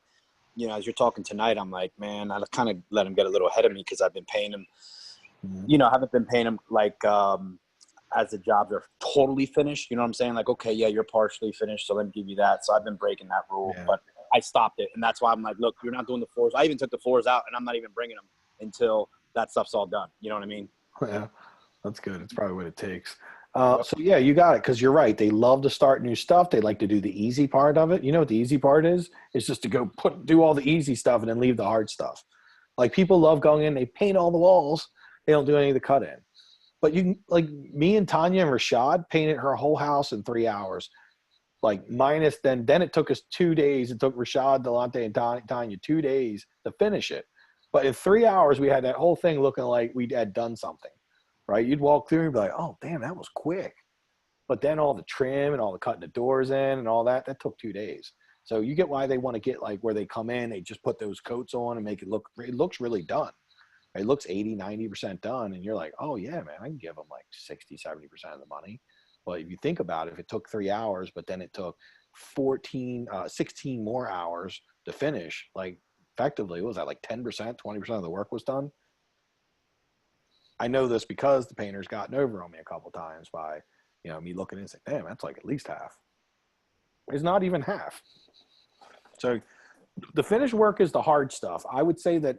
as you're talking tonight, I'm like, man, I kind of let them get a little ahead of me because I've been paying them, I haven't been paying them like as the jobs are totally finished. You know what I'm saying? Like, okay, yeah, you're partially finished. So let me give you that. So I've been breaking that rule, but I stopped it. And that's why I'm like, look, you're not doing the floors. I even took the floors out and I'm not even bringing them until that stuff's all done. You know what I mean? Yeah. That's good. It's probably what it takes. So yeah, you got it. Cause you're right. They love to start new stuff. They like to do the easy part of it. You know what the easy part is? It's just to go do all the easy stuff and then leave the hard stuff. Like people love going in, they paint all the walls. They don't do any of the cut in. But you can, like me and Tanya and Rashad painted her whole house in 3 hours. Like minus then it took us 2 days. It took Rashad, Delonte, and Tanya 2 days to finish it. But in 3 hours, we had that whole thing looking like we had done something, right? You'd walk through and be like, oh, damn, that was quick. But then all the trim and all the cutting the doors in and all that took 2 days. So you get why they want to get like where they come in, they just put those coats on and make it looks really done. It looks 80, 90% done. And you're like, oh yeah, man, I can give them like 60, 70% of the money. But if you think about it, if it took 3 hours, but then it took 16 more hours to finish, like effectively, what was that, like 10%, 20% of the work was done? I know this because the painter's gotten over on me a couple times by, me looking and saying, damn, that's like at least half. It's not even half. So the finished work is the hard stuff. I would say that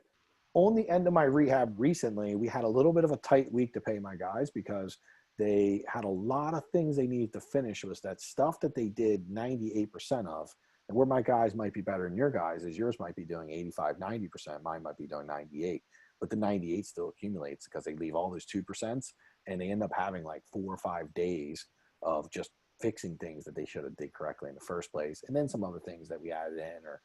on the end of my rehab recently, we had a little bit of a tight week to pay my guys because they had a lot of things they needed to finish. Was that stuff that they did 98% of, and where my guys might be better than your guys is yours might be doing 85, 90%. Mine might be doing 98, but the 98 still accumulates because they leave all those 2% and they end up having like 4 or 5 days of just fixing things that they should have did correctly in the first place. And then some other things that we added in or,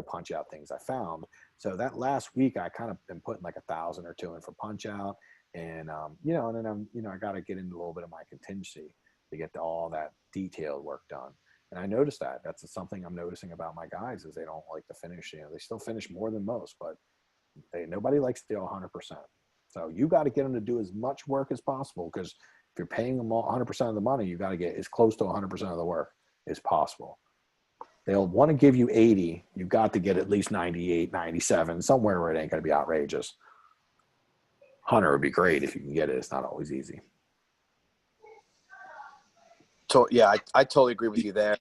punch out things I found. So that last week I kind of been putting like 1,000 or 2 in for punch out. And, and then I got to get into a little bit of my contingency to get all that detailed work done. And I noticed that that's something I'm noticing about my guys is they don't like to finish, they still finish more than most, but nobody likes to do 100%. So you got to get them to do as much work as possible. Because if you're paying them 100% of the money, you got to get as close to 100% of the work as possible. They'll want to give you 80. You've got to get at least 98, 97, somewhere where it ain't going to be outrageous. 100 would be great if you can get it. It's not always easy. So yeah, I totally agree with you there.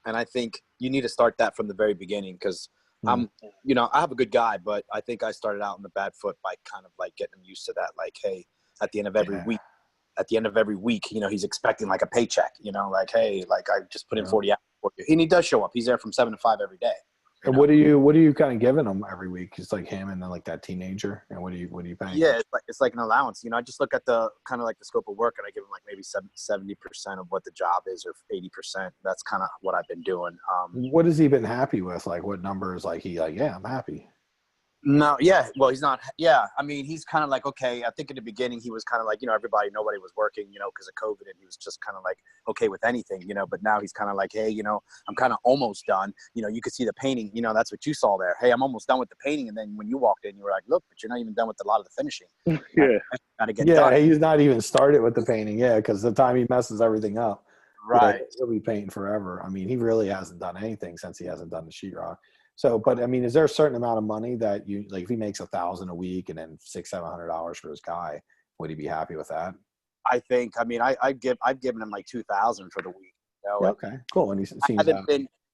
And I think you need to start that from the very beginning because I have a good guy, but I think I started out on the bad foot by kind of like getting him used to that. Like, hey, at the end of every week, he's expecting like a paycheck, like, hey, like I just put in 40 hours for you. And he does show up. He's there from 7 to 5 every day. And what are you kind of giving him every week? It's like him and then like that teenager. And what are you paying? Yeah, it's like an allowance. I just look at the kind of like the scope of work and I give him like maybe 70% of what the job is or 80%. That's kind of what I've been doing. What has he been happy with? Like what numbers? Like yeah, I'm happy. No, yeah. Well, he's not. Yeah. I mean, he's kind of like, okay, I think in the beginning he was kind of like, nobody was working, because of COVID and he was just kind of like, okay with anything, but now he's kind of like, hey, I'm kind of almost done. You could see the painting, that's what you saw there. Hey, I'm almost done with the painting. And then when you walked in, you were like, look, but you're not even done with a lot of the finishing. Yeah. Gotta get done. He's not even started with the painting. Yeah. Because the time he messes everything up, right. He'll be painting forever. I mean, he really hasn't done anything since he hasn't done the sheetrock. So, but I mean, is there a certain amount of money that you like? If he makes $1,000 a week and then $600-700 for his guy, would he be happy with that? I think. I mean, I've given him like $2,000 for the week. Okay, cool. And he seems.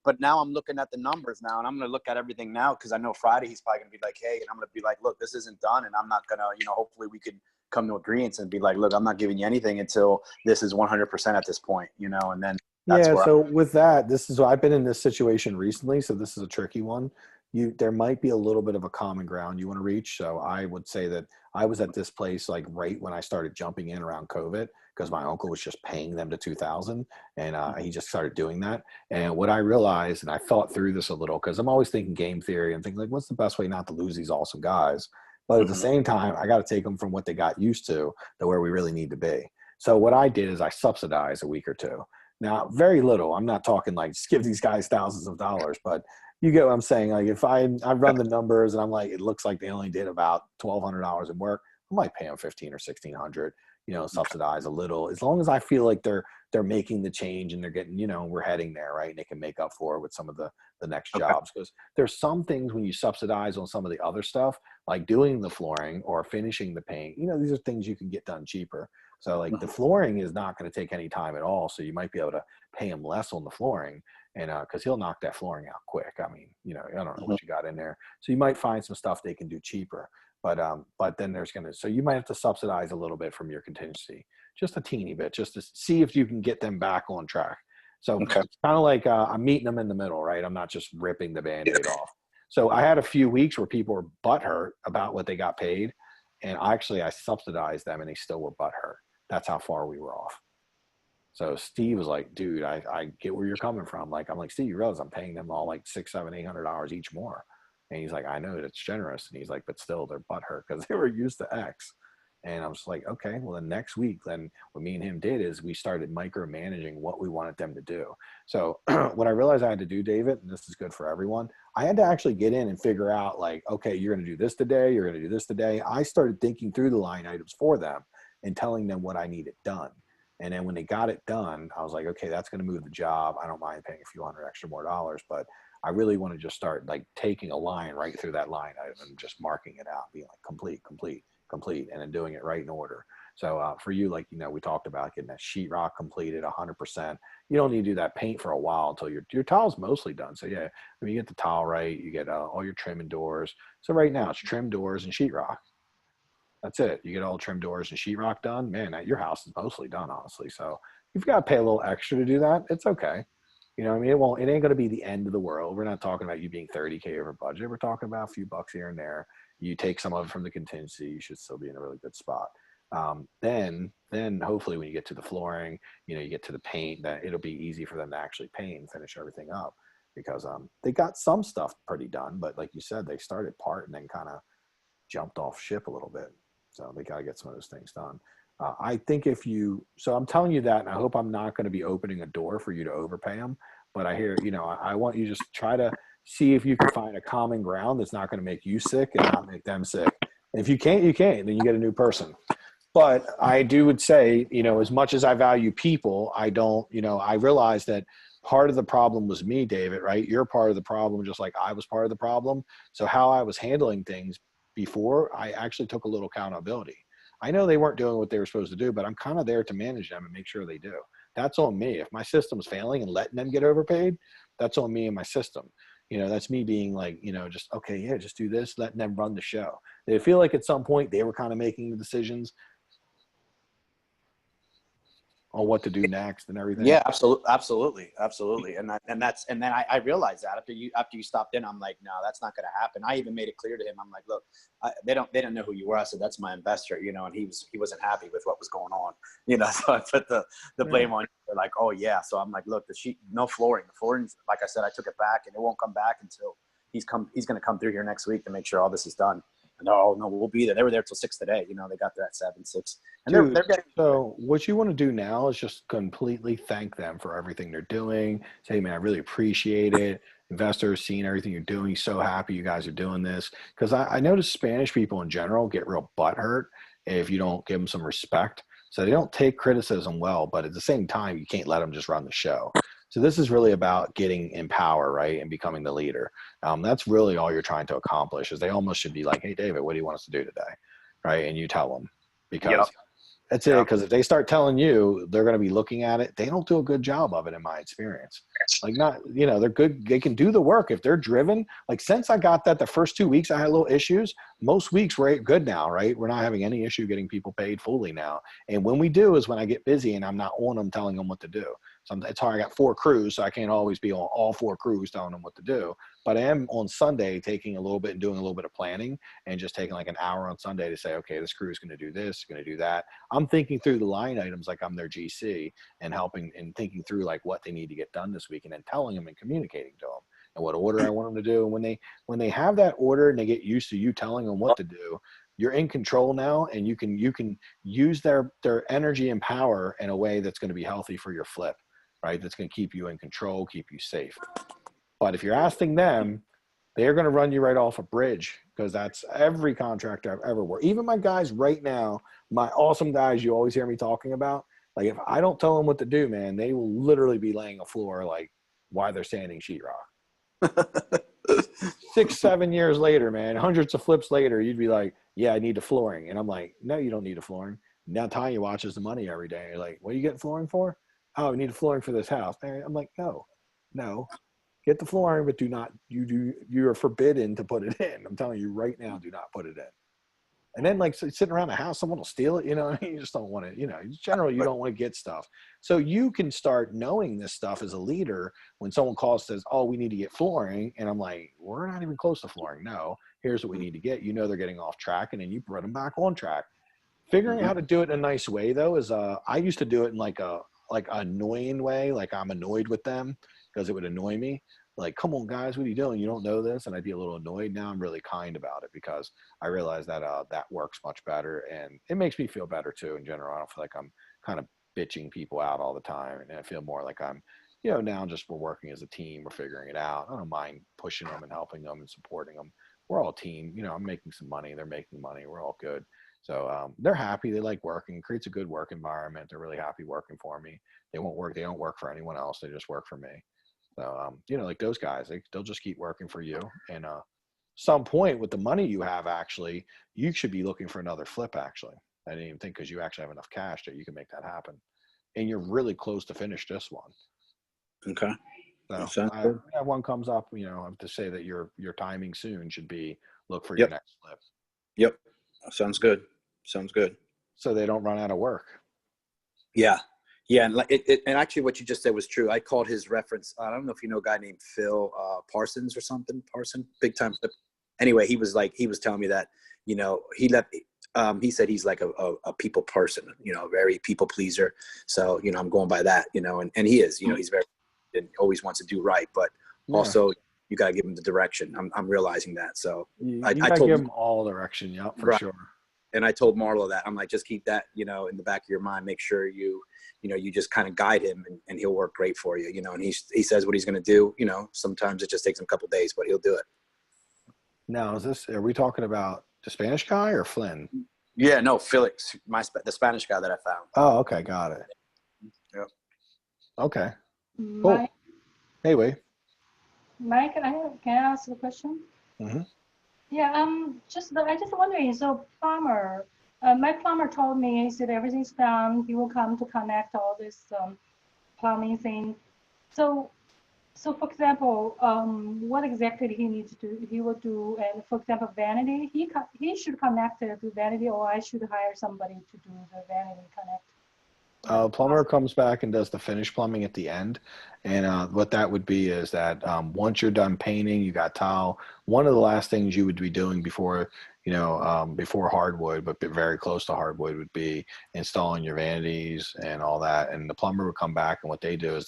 But now I'm looking at the numbers now, and I'm going to look at everything now because I know Friday he's probably going to be like, hey, and I'm going to be like, look, this isn't done, and I'm not going to, hopefully we could come to agreements and be like, look, I'm not giving you anything until this is 100% at this point, and then. With that, I've been in this situation recently, so this is a tricky one. There might be a little bit of a common ground you want to reach. So I would say that I was at this place like right when I started jumping in around COVID because my uncle was just paying them to $2,000 and he just started doing that. And what I realized, and I thought through this a little because I'm always thinking game theory and thinking like, what's the best way not to lose these awesome guys? But at the same time, I got to take them from what they got used to where we really need to be. So what I did is I subsidized a week or two. Now, very little. I'm not talking like just give these guys thousands of dollars, but you get what I'm saying. Like if I run the numbers and I'm like, it looks like they only did about $1,200 in work, I might pay them $1,500 or $1,600, subsidize a little, as long as I feel like they're making the change and they're getting, we're heading there, right? And they can make up for it with some of the next jobs. Because there's some things when you subsidize on some of the other stuff, like doing the flooring or finishing the paint, these are things you can get done cheaper. So like the flooring is not going to take any time at all. So you might be able to pay him less on the flooring and because he'll knock that flooring out quick. I mean, I don't know what you got in there. So you might find some stuff they can do cheaper. But then so you might have to subsidize a little bit from your contingency, just a teeny bit, just to see if you can get them back on track. So it's kind of like I'm meeting them in the middle, right? I'm not just ripping the Band-Aid off. So I had a few weeks where people were butthurt about what they got paid. And I subsidized them and they still were butthurt. That's how far we were off. So Steve was like, dude, I get where you're coming from. Like, I'm like, Steve, you realize I'm paying them all like $600, $700, $800 each more. And he's like, I know that's generous. And he's like, but still they're butthurt because they were used to X. And I was like, okay, well then next week, then what me and him did is we started micromanaging what we wanted them to do. So what I realized I had to do, David, and this is good for everyone, I had to actually get in and figure out like, okay, you're going to do this today. You're going to do this today. I started thinking through the line items for them and telling them what I needed done. And then when they got it done, I was like, okay, that's going to move the job. I don't mind paying a few hundred extra more dollars, but I really want to just start like taking a line right through that line item and just marking it out, being like complete, complete, complete, and then doing it right in order. So for you, like, you know, we talked about getting that sheetrock completed 100%. You don't need to do that paint for a while until your tile's mostly done. So yeah, I mean, you get the tile right, you get all your trim and doors. So right now it's trim, doors, and sheetrock. That's it. You get all trim doors and sheetrock done. Man, your house is mostly done, honestly. So you've got to pay a little extra to do that. It's okay. You know what I mean? It ain't going to be the end of the world. We're not talking about you being 30K over budget. We're talking about a few bucks here and there. You take some of it from the contingency, you should still be in a really good spot. Then hopefully when you get to the flooring, you know, you get to the paint, that it'll be easy for them to actually paint and finish everything up because they got some stuff pretty done, but like you said, they started part and then kind of jumped off ship a little bit. So they got to get some of those things done. I think so I'm telling you that, and I hope I'm not going to be opening a door for you to overpay them, but I hear, you know, I want you just try to see if you can find a common ground that's not going to make you sick and not make them sick. And if you can't, you can't, then you get a new person. But I would say, you know, as much as I value people, I don't, you know, I realize that part of the problem was me, David, right? You're part of the problem, just like I was part of the problem. So how I was handling things before, I actually took a little accountability. I know they weren't doing what they were supposed to do, but I'm kind of there to manage them and make sure they do. That's on me. If my system's failing and letting them get overpaid, that's on me and my system. You know, that's me being like, you know, just, okay, yeah, just do this, letting them run the show. They feel like at some point they were kind of making the decisions on what to do next and everything. Yeah, absolutely. And then I realized that after you stopped in, I'm like, no, that's not going to happen. I even made it clear to him. I'm like, look, they don't know who you were. I said, that's my investor, you know, and he wasn't happy with what was going on, you know. So I put the blame on you. They're like, oh yeah. So I'm like, look, no flooring. The flooring, like I said, I took it back, and it won't come back until he's going to come through here next week to make sure all this is done. No, we'll be there. They were there till 6 today. You know, they got there at 7, 6. And Dude, they're getting. So what you want to do now is just completely thank them for everything they're doing. Say, man, I really appreciate it. Investors seeing everything you're doing. So happy you guys are doing this. Because I notice Spanish people in general get real butthurt if you don't give them some respect. So they don't take criticism well, but at the same time, you can't let them just run the show. So this is really about getting in power, right, and becoming the leader. That's really all you're trying to accomplish. Is they almost should be like, hey, David, what do you want us to do today, right? And you tell them because that's it. Because if they start telling you, they're going to be looking at it. They don't do a good job of it, in my experience. Like not, you know, they're good. They can do the work if they're driven. Like since I got that, the first 2 weeks I had little issues. Most weeks we're good now, right? We're not having any issue getting people paid fully now. And when we do is when I get busy and I'm not on them telling them what to do. It's hard. I got 4 crews, so I can't always be on all 4 crews telling them what to do. But I am on Sunday taking a little bit and doing a little bit of planning and just taking like an hour on Sunday to say, okay, this crew is going to do this, going to do that. I'm thinking through the line items like I'm their GC and helping and thinking through like what they need to get done this week and then telling them and communicating to them and what order I want them to do. And when they have that order and they get used to you telling them what to do, you're in control now, and you can use their energy and power in a way that's going to be healthy for your flip. Right? That's going to keep you in control, keep you safe. But if you're asking them, they're going to run you right off a bridge because that's every contractor I've ever worked. Even my guys right now, my awesome guys you always hear me talking about, like if I don't tell them what to do, man, they will literally be laying a floor like while they're sanding sheetrock. 6, 7 years later, man, hundreds of flips later, you'd be like, yeah, I need the flooring. And I'm like, no, you don't need the flooring. Now Tanya watches the money every day. You're like, what are you getting flooring for? Oh, we need flooring for this house. I'm like, no, get the flooring, but you are forbidden to put it in. I'm telling you right now, do not put it in. And then like sitting around the house, someone will steal it. You know, you just don't want to, you know, in general, you don't want to get stuff. So you can start knowing this stuff as a leader when someone calls and says, oh, we need to get flooring. And I'm like, we're not even close to flooring. No, here's what we need to get. You know, they're getting off track and then you put them back on track. Figuring out how to do it in a nice way though is I used to do it in like a annoying way, like I'm annoyed with them because it would annoy me. Like, come on guys, what are you doing? You don't know this, and I'd be a little annoyed. Now I'm really kind about it because I realize that that works much better, and it makes me feel better too in general. I don't feel like I'm kind of bitching people out all the time, and I feel more like I'm, now just we're working as a team, we're figuring it out. I don't mind pushing them and helping them and supporting them. We're all a team. I'm making some money, they're making money, we're all good. So they're happy. They like working. It creates a good work environment. They're really happy working for me. They won't work. They don't work for anyone else. They just work for me. So like those guys, they'll just keep working for you. And some point with the money you have, actually, you should be looking for another flip. Actually, I didn't even think because you actually have enough cash that you can make that happen, and you're really close to finish this one. Okay. So if one comes up, to say that your timing soon should be look for your next flip. Yep. Sounds good. Sounds good. So they don't run out of work. Yeah. Yeah. And and actually what you just said was true. I called his reference. I don't know if you know a guy named Phil Parsons or something. Big time. Anyway, he was telling me that, he left, he said he's like a people person, very people pleaser. So, I'm going by that, and he is, he's very, and always wants to do right, but also you got to give him the direction. I'm realizing that. So I told give him all direction. Yeah, for sure. And I told Marlo that I'm like, just keep that, in the back of your mind. Make sure you just kind of guide him, and he'll work great for you, and he says what he's going to do. Sometimes it just takes him a couple days, but he'll do it. Now, are we talking about the Spanish guy or Flynn? Yeah, no, Felix, the Spanish guy that I found. Oh, okay. Got it. Yep. Okay. Cool. Hey, Wade. Mike, can I ask a question? Mm-hmm. Yeah, I just wondering. So my plumber told me, he said everything's done. He will come to connect all this plumbing thing. So for example, what exactly he needs to do? He will do, and for example, vanity. He should connect it to vanity, or I should hire somebody to do the vanity connect. Plumber comes back and does the finish plumbing at the end. And what that would be is that once you're done painting, you got tile. One of the last things you would be doing before, before hardwood, but very close to hardwood, would be installing your vanities and all that. And the plumber would come back, and what they do is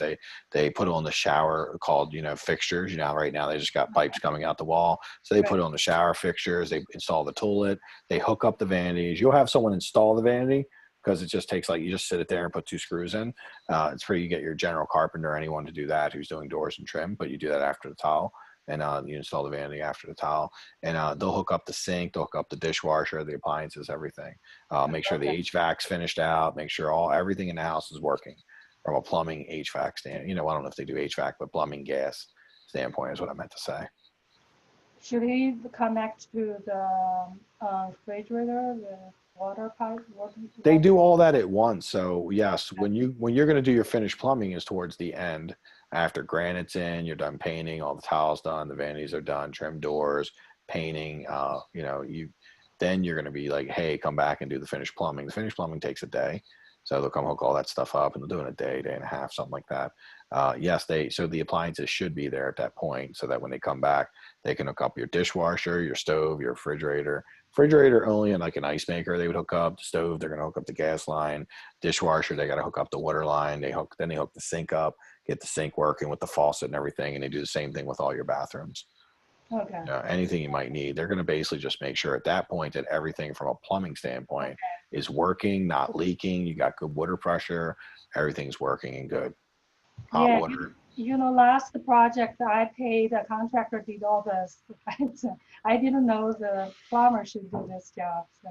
they put on the shower called, fixtures. Right now they just got pipes coming out the wall. So they put on the shower fixtures, they install the toilet, they hook up the vanities. You'll have someone install the vanity, because it just takes you just sit it there and put 2 screws in. It's free. You get your general carpenter or anyone to do that who's doing doors and trim, but you do that after the tile, and you install the vanity after the tile, and they'll hook up the sink, they'll hook up the dishwasher, the appliances, everything. Make sure the HVAC's finished out, make sure everything in the house is working from a plumbing HVAC stand. I don't know if they do HVAC, but plumbing gas standpoint is what I meant to say. Should he connect to the refrigerator, the water pipe? They do all that at once. So yes, when you're going to do your finished plumbing is towards the end, after granite's in, you're done painting, all the tiles done, the vanities are done, trim doors, painting. Then you're going to be like, hey, come back and do the finished plumbing. The finished plumbing takes a day. So they'll come hook all that stuff up, and they'll do it in a day, day and a half, something like that. So the appliances should be there at that point, so that when they come back, they can hook up your dishwasher, your stove, your refrigerator. Refrigerator only in like an ice maker, they would hook up. The stove, they're going to hook up the gas line. Dishwasher, they got to hook up the water line. Then they hook the sink up, get the sink working with the faucet and everything, and they do the same thing with all your bathrooms. Okay. Anything you might need. They're going to basically just make sure at that point that everything from a plumbing standpoint is working, not leaking. You got good water pressure. Everything's working and good. Hot water. Last project I paid, a contractor did all this. I didn't know the plumber should do this job. So.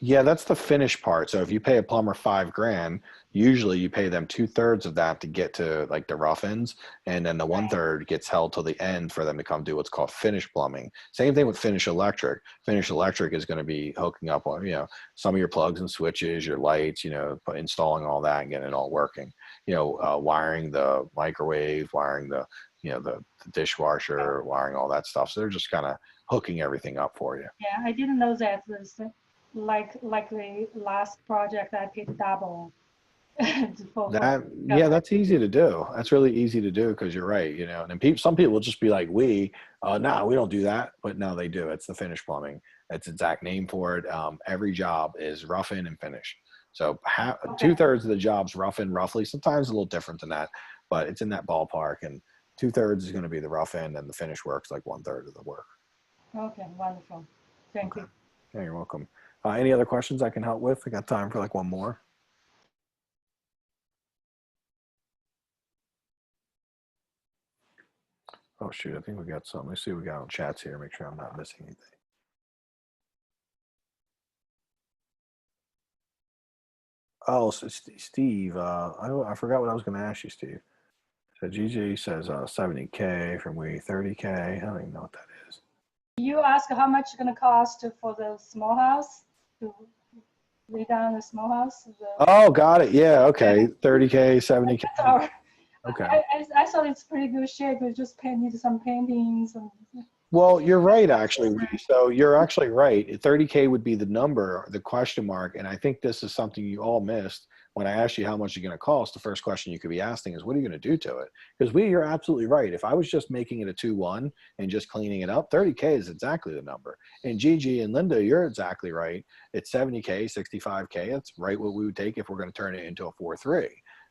Yeah, that's the finished part. So if you pay a plumber $5,000, usually you pay them 2/3 of that to get to like the rough ends, and then the 1/3 gets held till the end for them to come do what's called finished plumbing. Same thing with finished electric. Finished electric is going to be hooking up on some of your plugs and switches, your lights, installing all that and getting it all working. Wiring the microwave, wiring the the dishwasher, wiring all that stuff. So they're just kind of hooking everything up for you. Yeah, I didn't know that. Like the last project, I paid double That, yeah, that's easy to do. That's really easy to do because you're right, you know. And then some people will just be like, no, we don't do that, but no, they do. It's the finish plumbing. That's the exact name for it. Every job is rough in and finish. So 2/3 of the job's rough in roughly. Sometimes a little different than that, but it's in that ballpark. And 2/3 is going to be the rough end, and the finish work's like 1/3 of the work. Okay, wonderful. Thank you. Yeah, you're welcome. Any other questions I can help with? I got time for like one more. Oh shoot, I think we got some. Let's see what we got on chats here. Make sure I'm not missing anything. Oh, so Steve, I forgot what I was going to ask you, Steve. So GG says 70K from we 30K. I don't even know what that is. You ask how much it's gonna cost for the small house to lay down the small house. Oh, got it. Yeah. Okay. 30K, 70K. Okay. I thought it's pretty good shape. It just needed some paintings and. Well, you're right, actually. So you're actually right. 30K would be the number, the question mark. And I think this is something you all missed when I asked you how much it's going to cost. The first question you could be asking is, what are you going to do to it? Because you're absolutely right. If I was just making it a 2-1 and just cleaning it up, 30K is exactly the number. And Gigi and Linda, you're exactly right. It's 70K, 65K. That's right what we would take if we're going to turn it into a 4-3.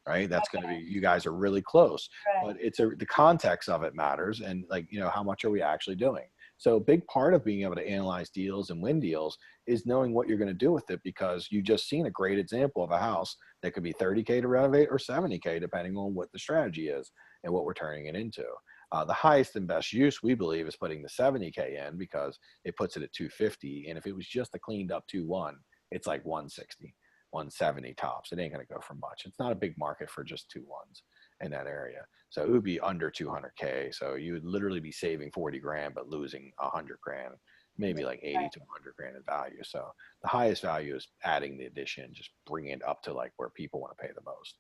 Right, that's going to be, you guys are really close, but the context of it matters, and like, you know, how much are we actually doing? So a big part of being able to analyze deals and win deals is knowing what you're going to do with it, because you just seen a great example of a house that could be 30K to renovate or 70K depending on what the strategy is and what we're turning it into. The highest and best use, we believe, is putting the 70K in, because it puts it at 250, and if it was just a cleaned up 2-1, it's like 160. 170 tops. It ain't going to go for much. It's not a big market for just 2-1s in that area. So it would be under 200K. So you would literally be saving 40 grand, but losing 100 grand, maybe like 80 to 100 grand in value. So the highest value is adding the addition, just bringing it up to like where people want to pay the most.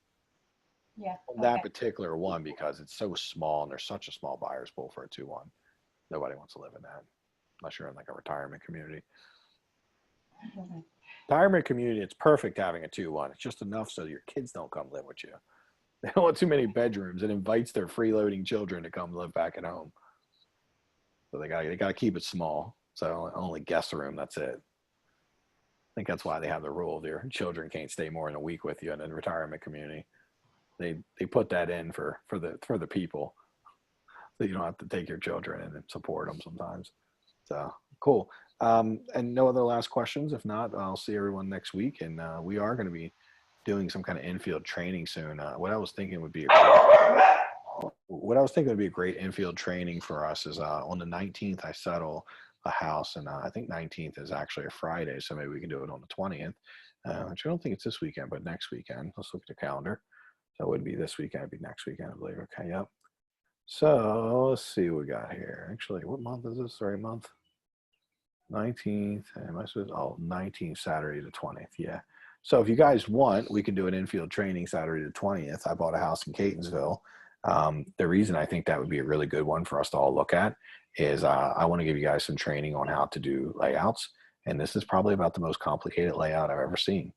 Yeah. That particular one, because it's so small and there's such a small buyer's pool for a 2-1. Nobody wants to live in that unless you're in like a retirement community. Retirement community, it's perfect having a 2-1. It's just enough so your kids don't come live with you. They don't want too many bedrooms. It invites their freeloading children to come live back at home. So they gotta keep it small. So only guest room, that's it. I think that's why they have the rule. Their children can't stay more than a week with you in a retirement community. They put that in for the people, so you don't have to take your children in and support them sometimes. So cool. And no other last questions. If not, I'll see everyone next week. And we are going to be doing some kind of infield training soon. What I was thinking would be a great infield training for us is on the 19th, I settle a house, and I think 19th is actually a Friday, so maybe we can do it on the 20th, which I don't think it's this weekend, but next weekend. Let's look at the calendar. So it wouldn't be this weekend, it'd be next weekend, I believe. Okay, yep. So let's see what we got here. Actually, what month is this? Sorry, month? 19th, am I supposed? Oh, 19th, Saturday the 20th. Yeah. So if you guys want, we can do an infield training Saturday the 20th. I bought a house in Catonsville. The reason I think that would be a really good one for us to all look at is I want to give you guys some training on how to do layouts. And this is probably about the most complicated layout I've ever seen.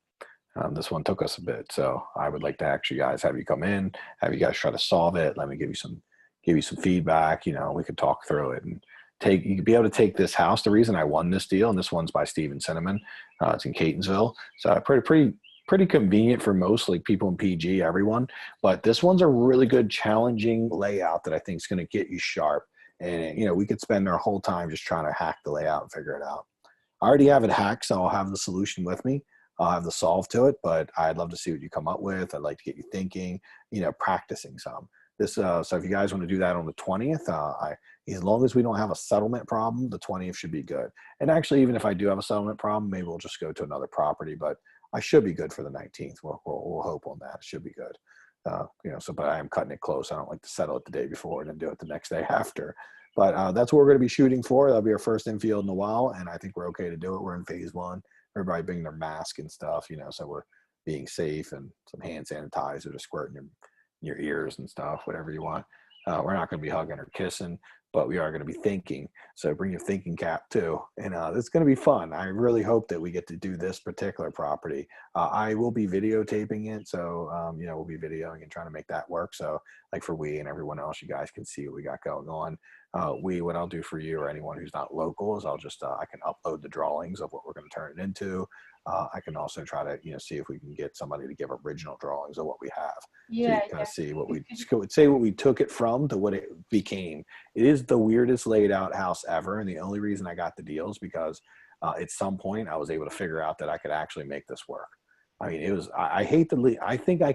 This one took us a bit. So I would like to actually guys have you come in, have you guys try to solve it. Let me give you some feedback. You know, we could talk through it and you could be able to take this house. The reason I won this deal, and this one's by Steven Cinnamon, it's in Catonsville. So pretty convenient for most like people in PG, everyone. But this one's a really good, challenging layout that I think is going to get you sharp. And you know, we could spend our whole time just trying to hack the layout and figure it out. I already have it hacked, so I'll have the solution with me. I'll have the solve to it, but I'd love to see what you come up with. I'd like to get you thinking, you know, practicing some. So if you guys want to do that on the 20th, as long as we don't have a settlement problem, the 20th should be good. And actually, even if I do have a settlement problem, maybe we'll just go to another property, but I should be good for the 19th. We'll hope on that. It should be good. You know, but I am cutting it close. I don't like to settle it the day before and then do it the next day after. But that's what we're going to be shooting for. That'll be our first infield in a while, and I think we're okay to do it. We're in phase 1. Everybody bring their mask and stuff, you know, so we're being safe, and some hand sanitizer to squirt in your ears and stuff, whatever you want. We're not going to be hugging or kissing, but we are going to be thinking. So bring your thinking cap too. And it's going to be fun. I really hope that we get to do this particular property. I will be videotaping it. So, we'll be videoing and trying to make that work. So like for we and everyone else, you guys can see what we got going on. What I'll do for you or anyone who's not local is I'll just, I can upload the drawings of what we're going to turn it into. I can also try to, see if we can get somebody to give original drawings of what we have. Yeah, so you kind of see what we took it from to what it became. It is the weirdest laid out house ever. And the only reason I got the deal is because at some point I was able to figure out that I could actually make this work. I mean, I hate to leave. I think I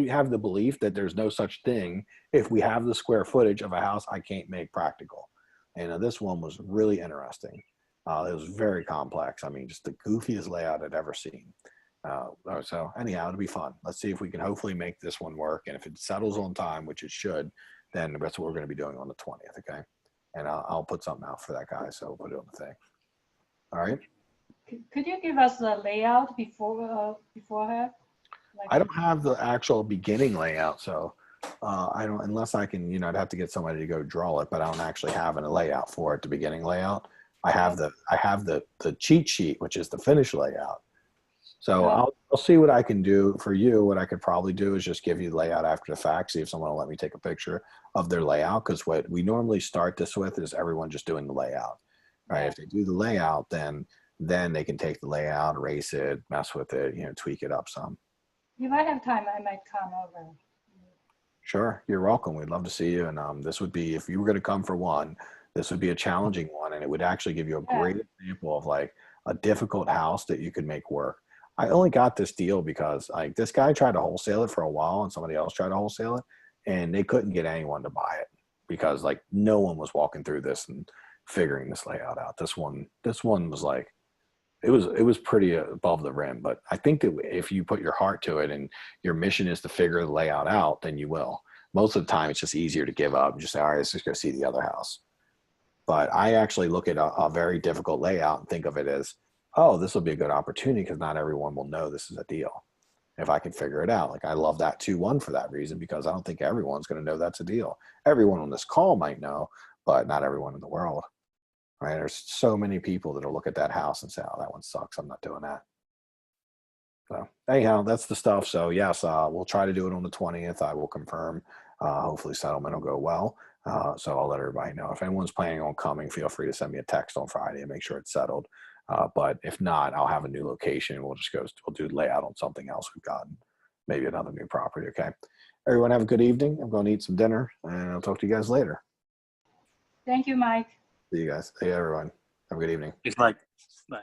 have the belief that there's no such thing. If we have the square footage of a house, I can't make practical. And this one was really interesting. It was very complex. I mean, just the goofiest layout I'd ever seen. So anyhow, it'll be fun. Let's see if we can hopefully make this one work. And if it settles on time, which it should, then that's what we're going to be doing on the 20th. Okay. And I'll put something out for that guy. So we'll put it on the thing. All right. Could you give us the layout beforehand? I don't have the actual beginning layout. So I don't, unless I can, I'd have to get somebody to go draw it, but I don't actually have a layout for it, the beginning layout. I have the cheat sheet, which is the finished layout. So I'll see what I can do for you. What I could probably do is just give you the layout after the fact, see if someone will let me take a picture of their layout. Because what we normally start this with is everyone just doing the layout, right? If they do the layout, then they can take the layout, erase it, mess with it, tweak it up some. If I have time, I might come over. Sure, you're welcome. We'd love to see you. And this would be, if you were going to come for one, this would be a challenging one, and it would actually give you a great example of like a difficult house that you could make work. I only got this deal because like this guy tried to wholesale it for a while and somebody else tried to wholesale it, and they couldn't get anyone to buy it because like no one was walking through this and figuring this layout out. This one was like, it was pretty above the rim, but I think that if you put your heart to it and your mission is to figure the layout out, then you will. Most of the time it's just easier to give up and just say, all right, let's just go see the other house. But I actually look at a very difficult layout and think of it as, oh, this will be a good opportunity because not everyone will know this is a deal. If I can figure it out. Like I love that 2-1 for that reason, because I don't think everyone's going to know that's a deal. Everyone on this call might know, but not everyone in the world. Right? There's so many people that'll look at that house and say, oh, that one sucks. I'm not doing that. So anyhow, that's the stuff. So yes, we'll try to do it on the 20th. I will confirm. Hopefully settlement will go well. So I'll let everybody know. If anyone's planning on coming, feel free to send me a text on Friday and make sure it's settled. But if not, I'll have a new location. We'll do layout on something else we've gotten, maybe another new property. Okay. Everyone have a good evening. I'm going to eat some dinner and I'll talk to you guys later. Thank you, Mike. See you guys. Hey, everyone. Have a good evening. Thanks, Mike. Bye.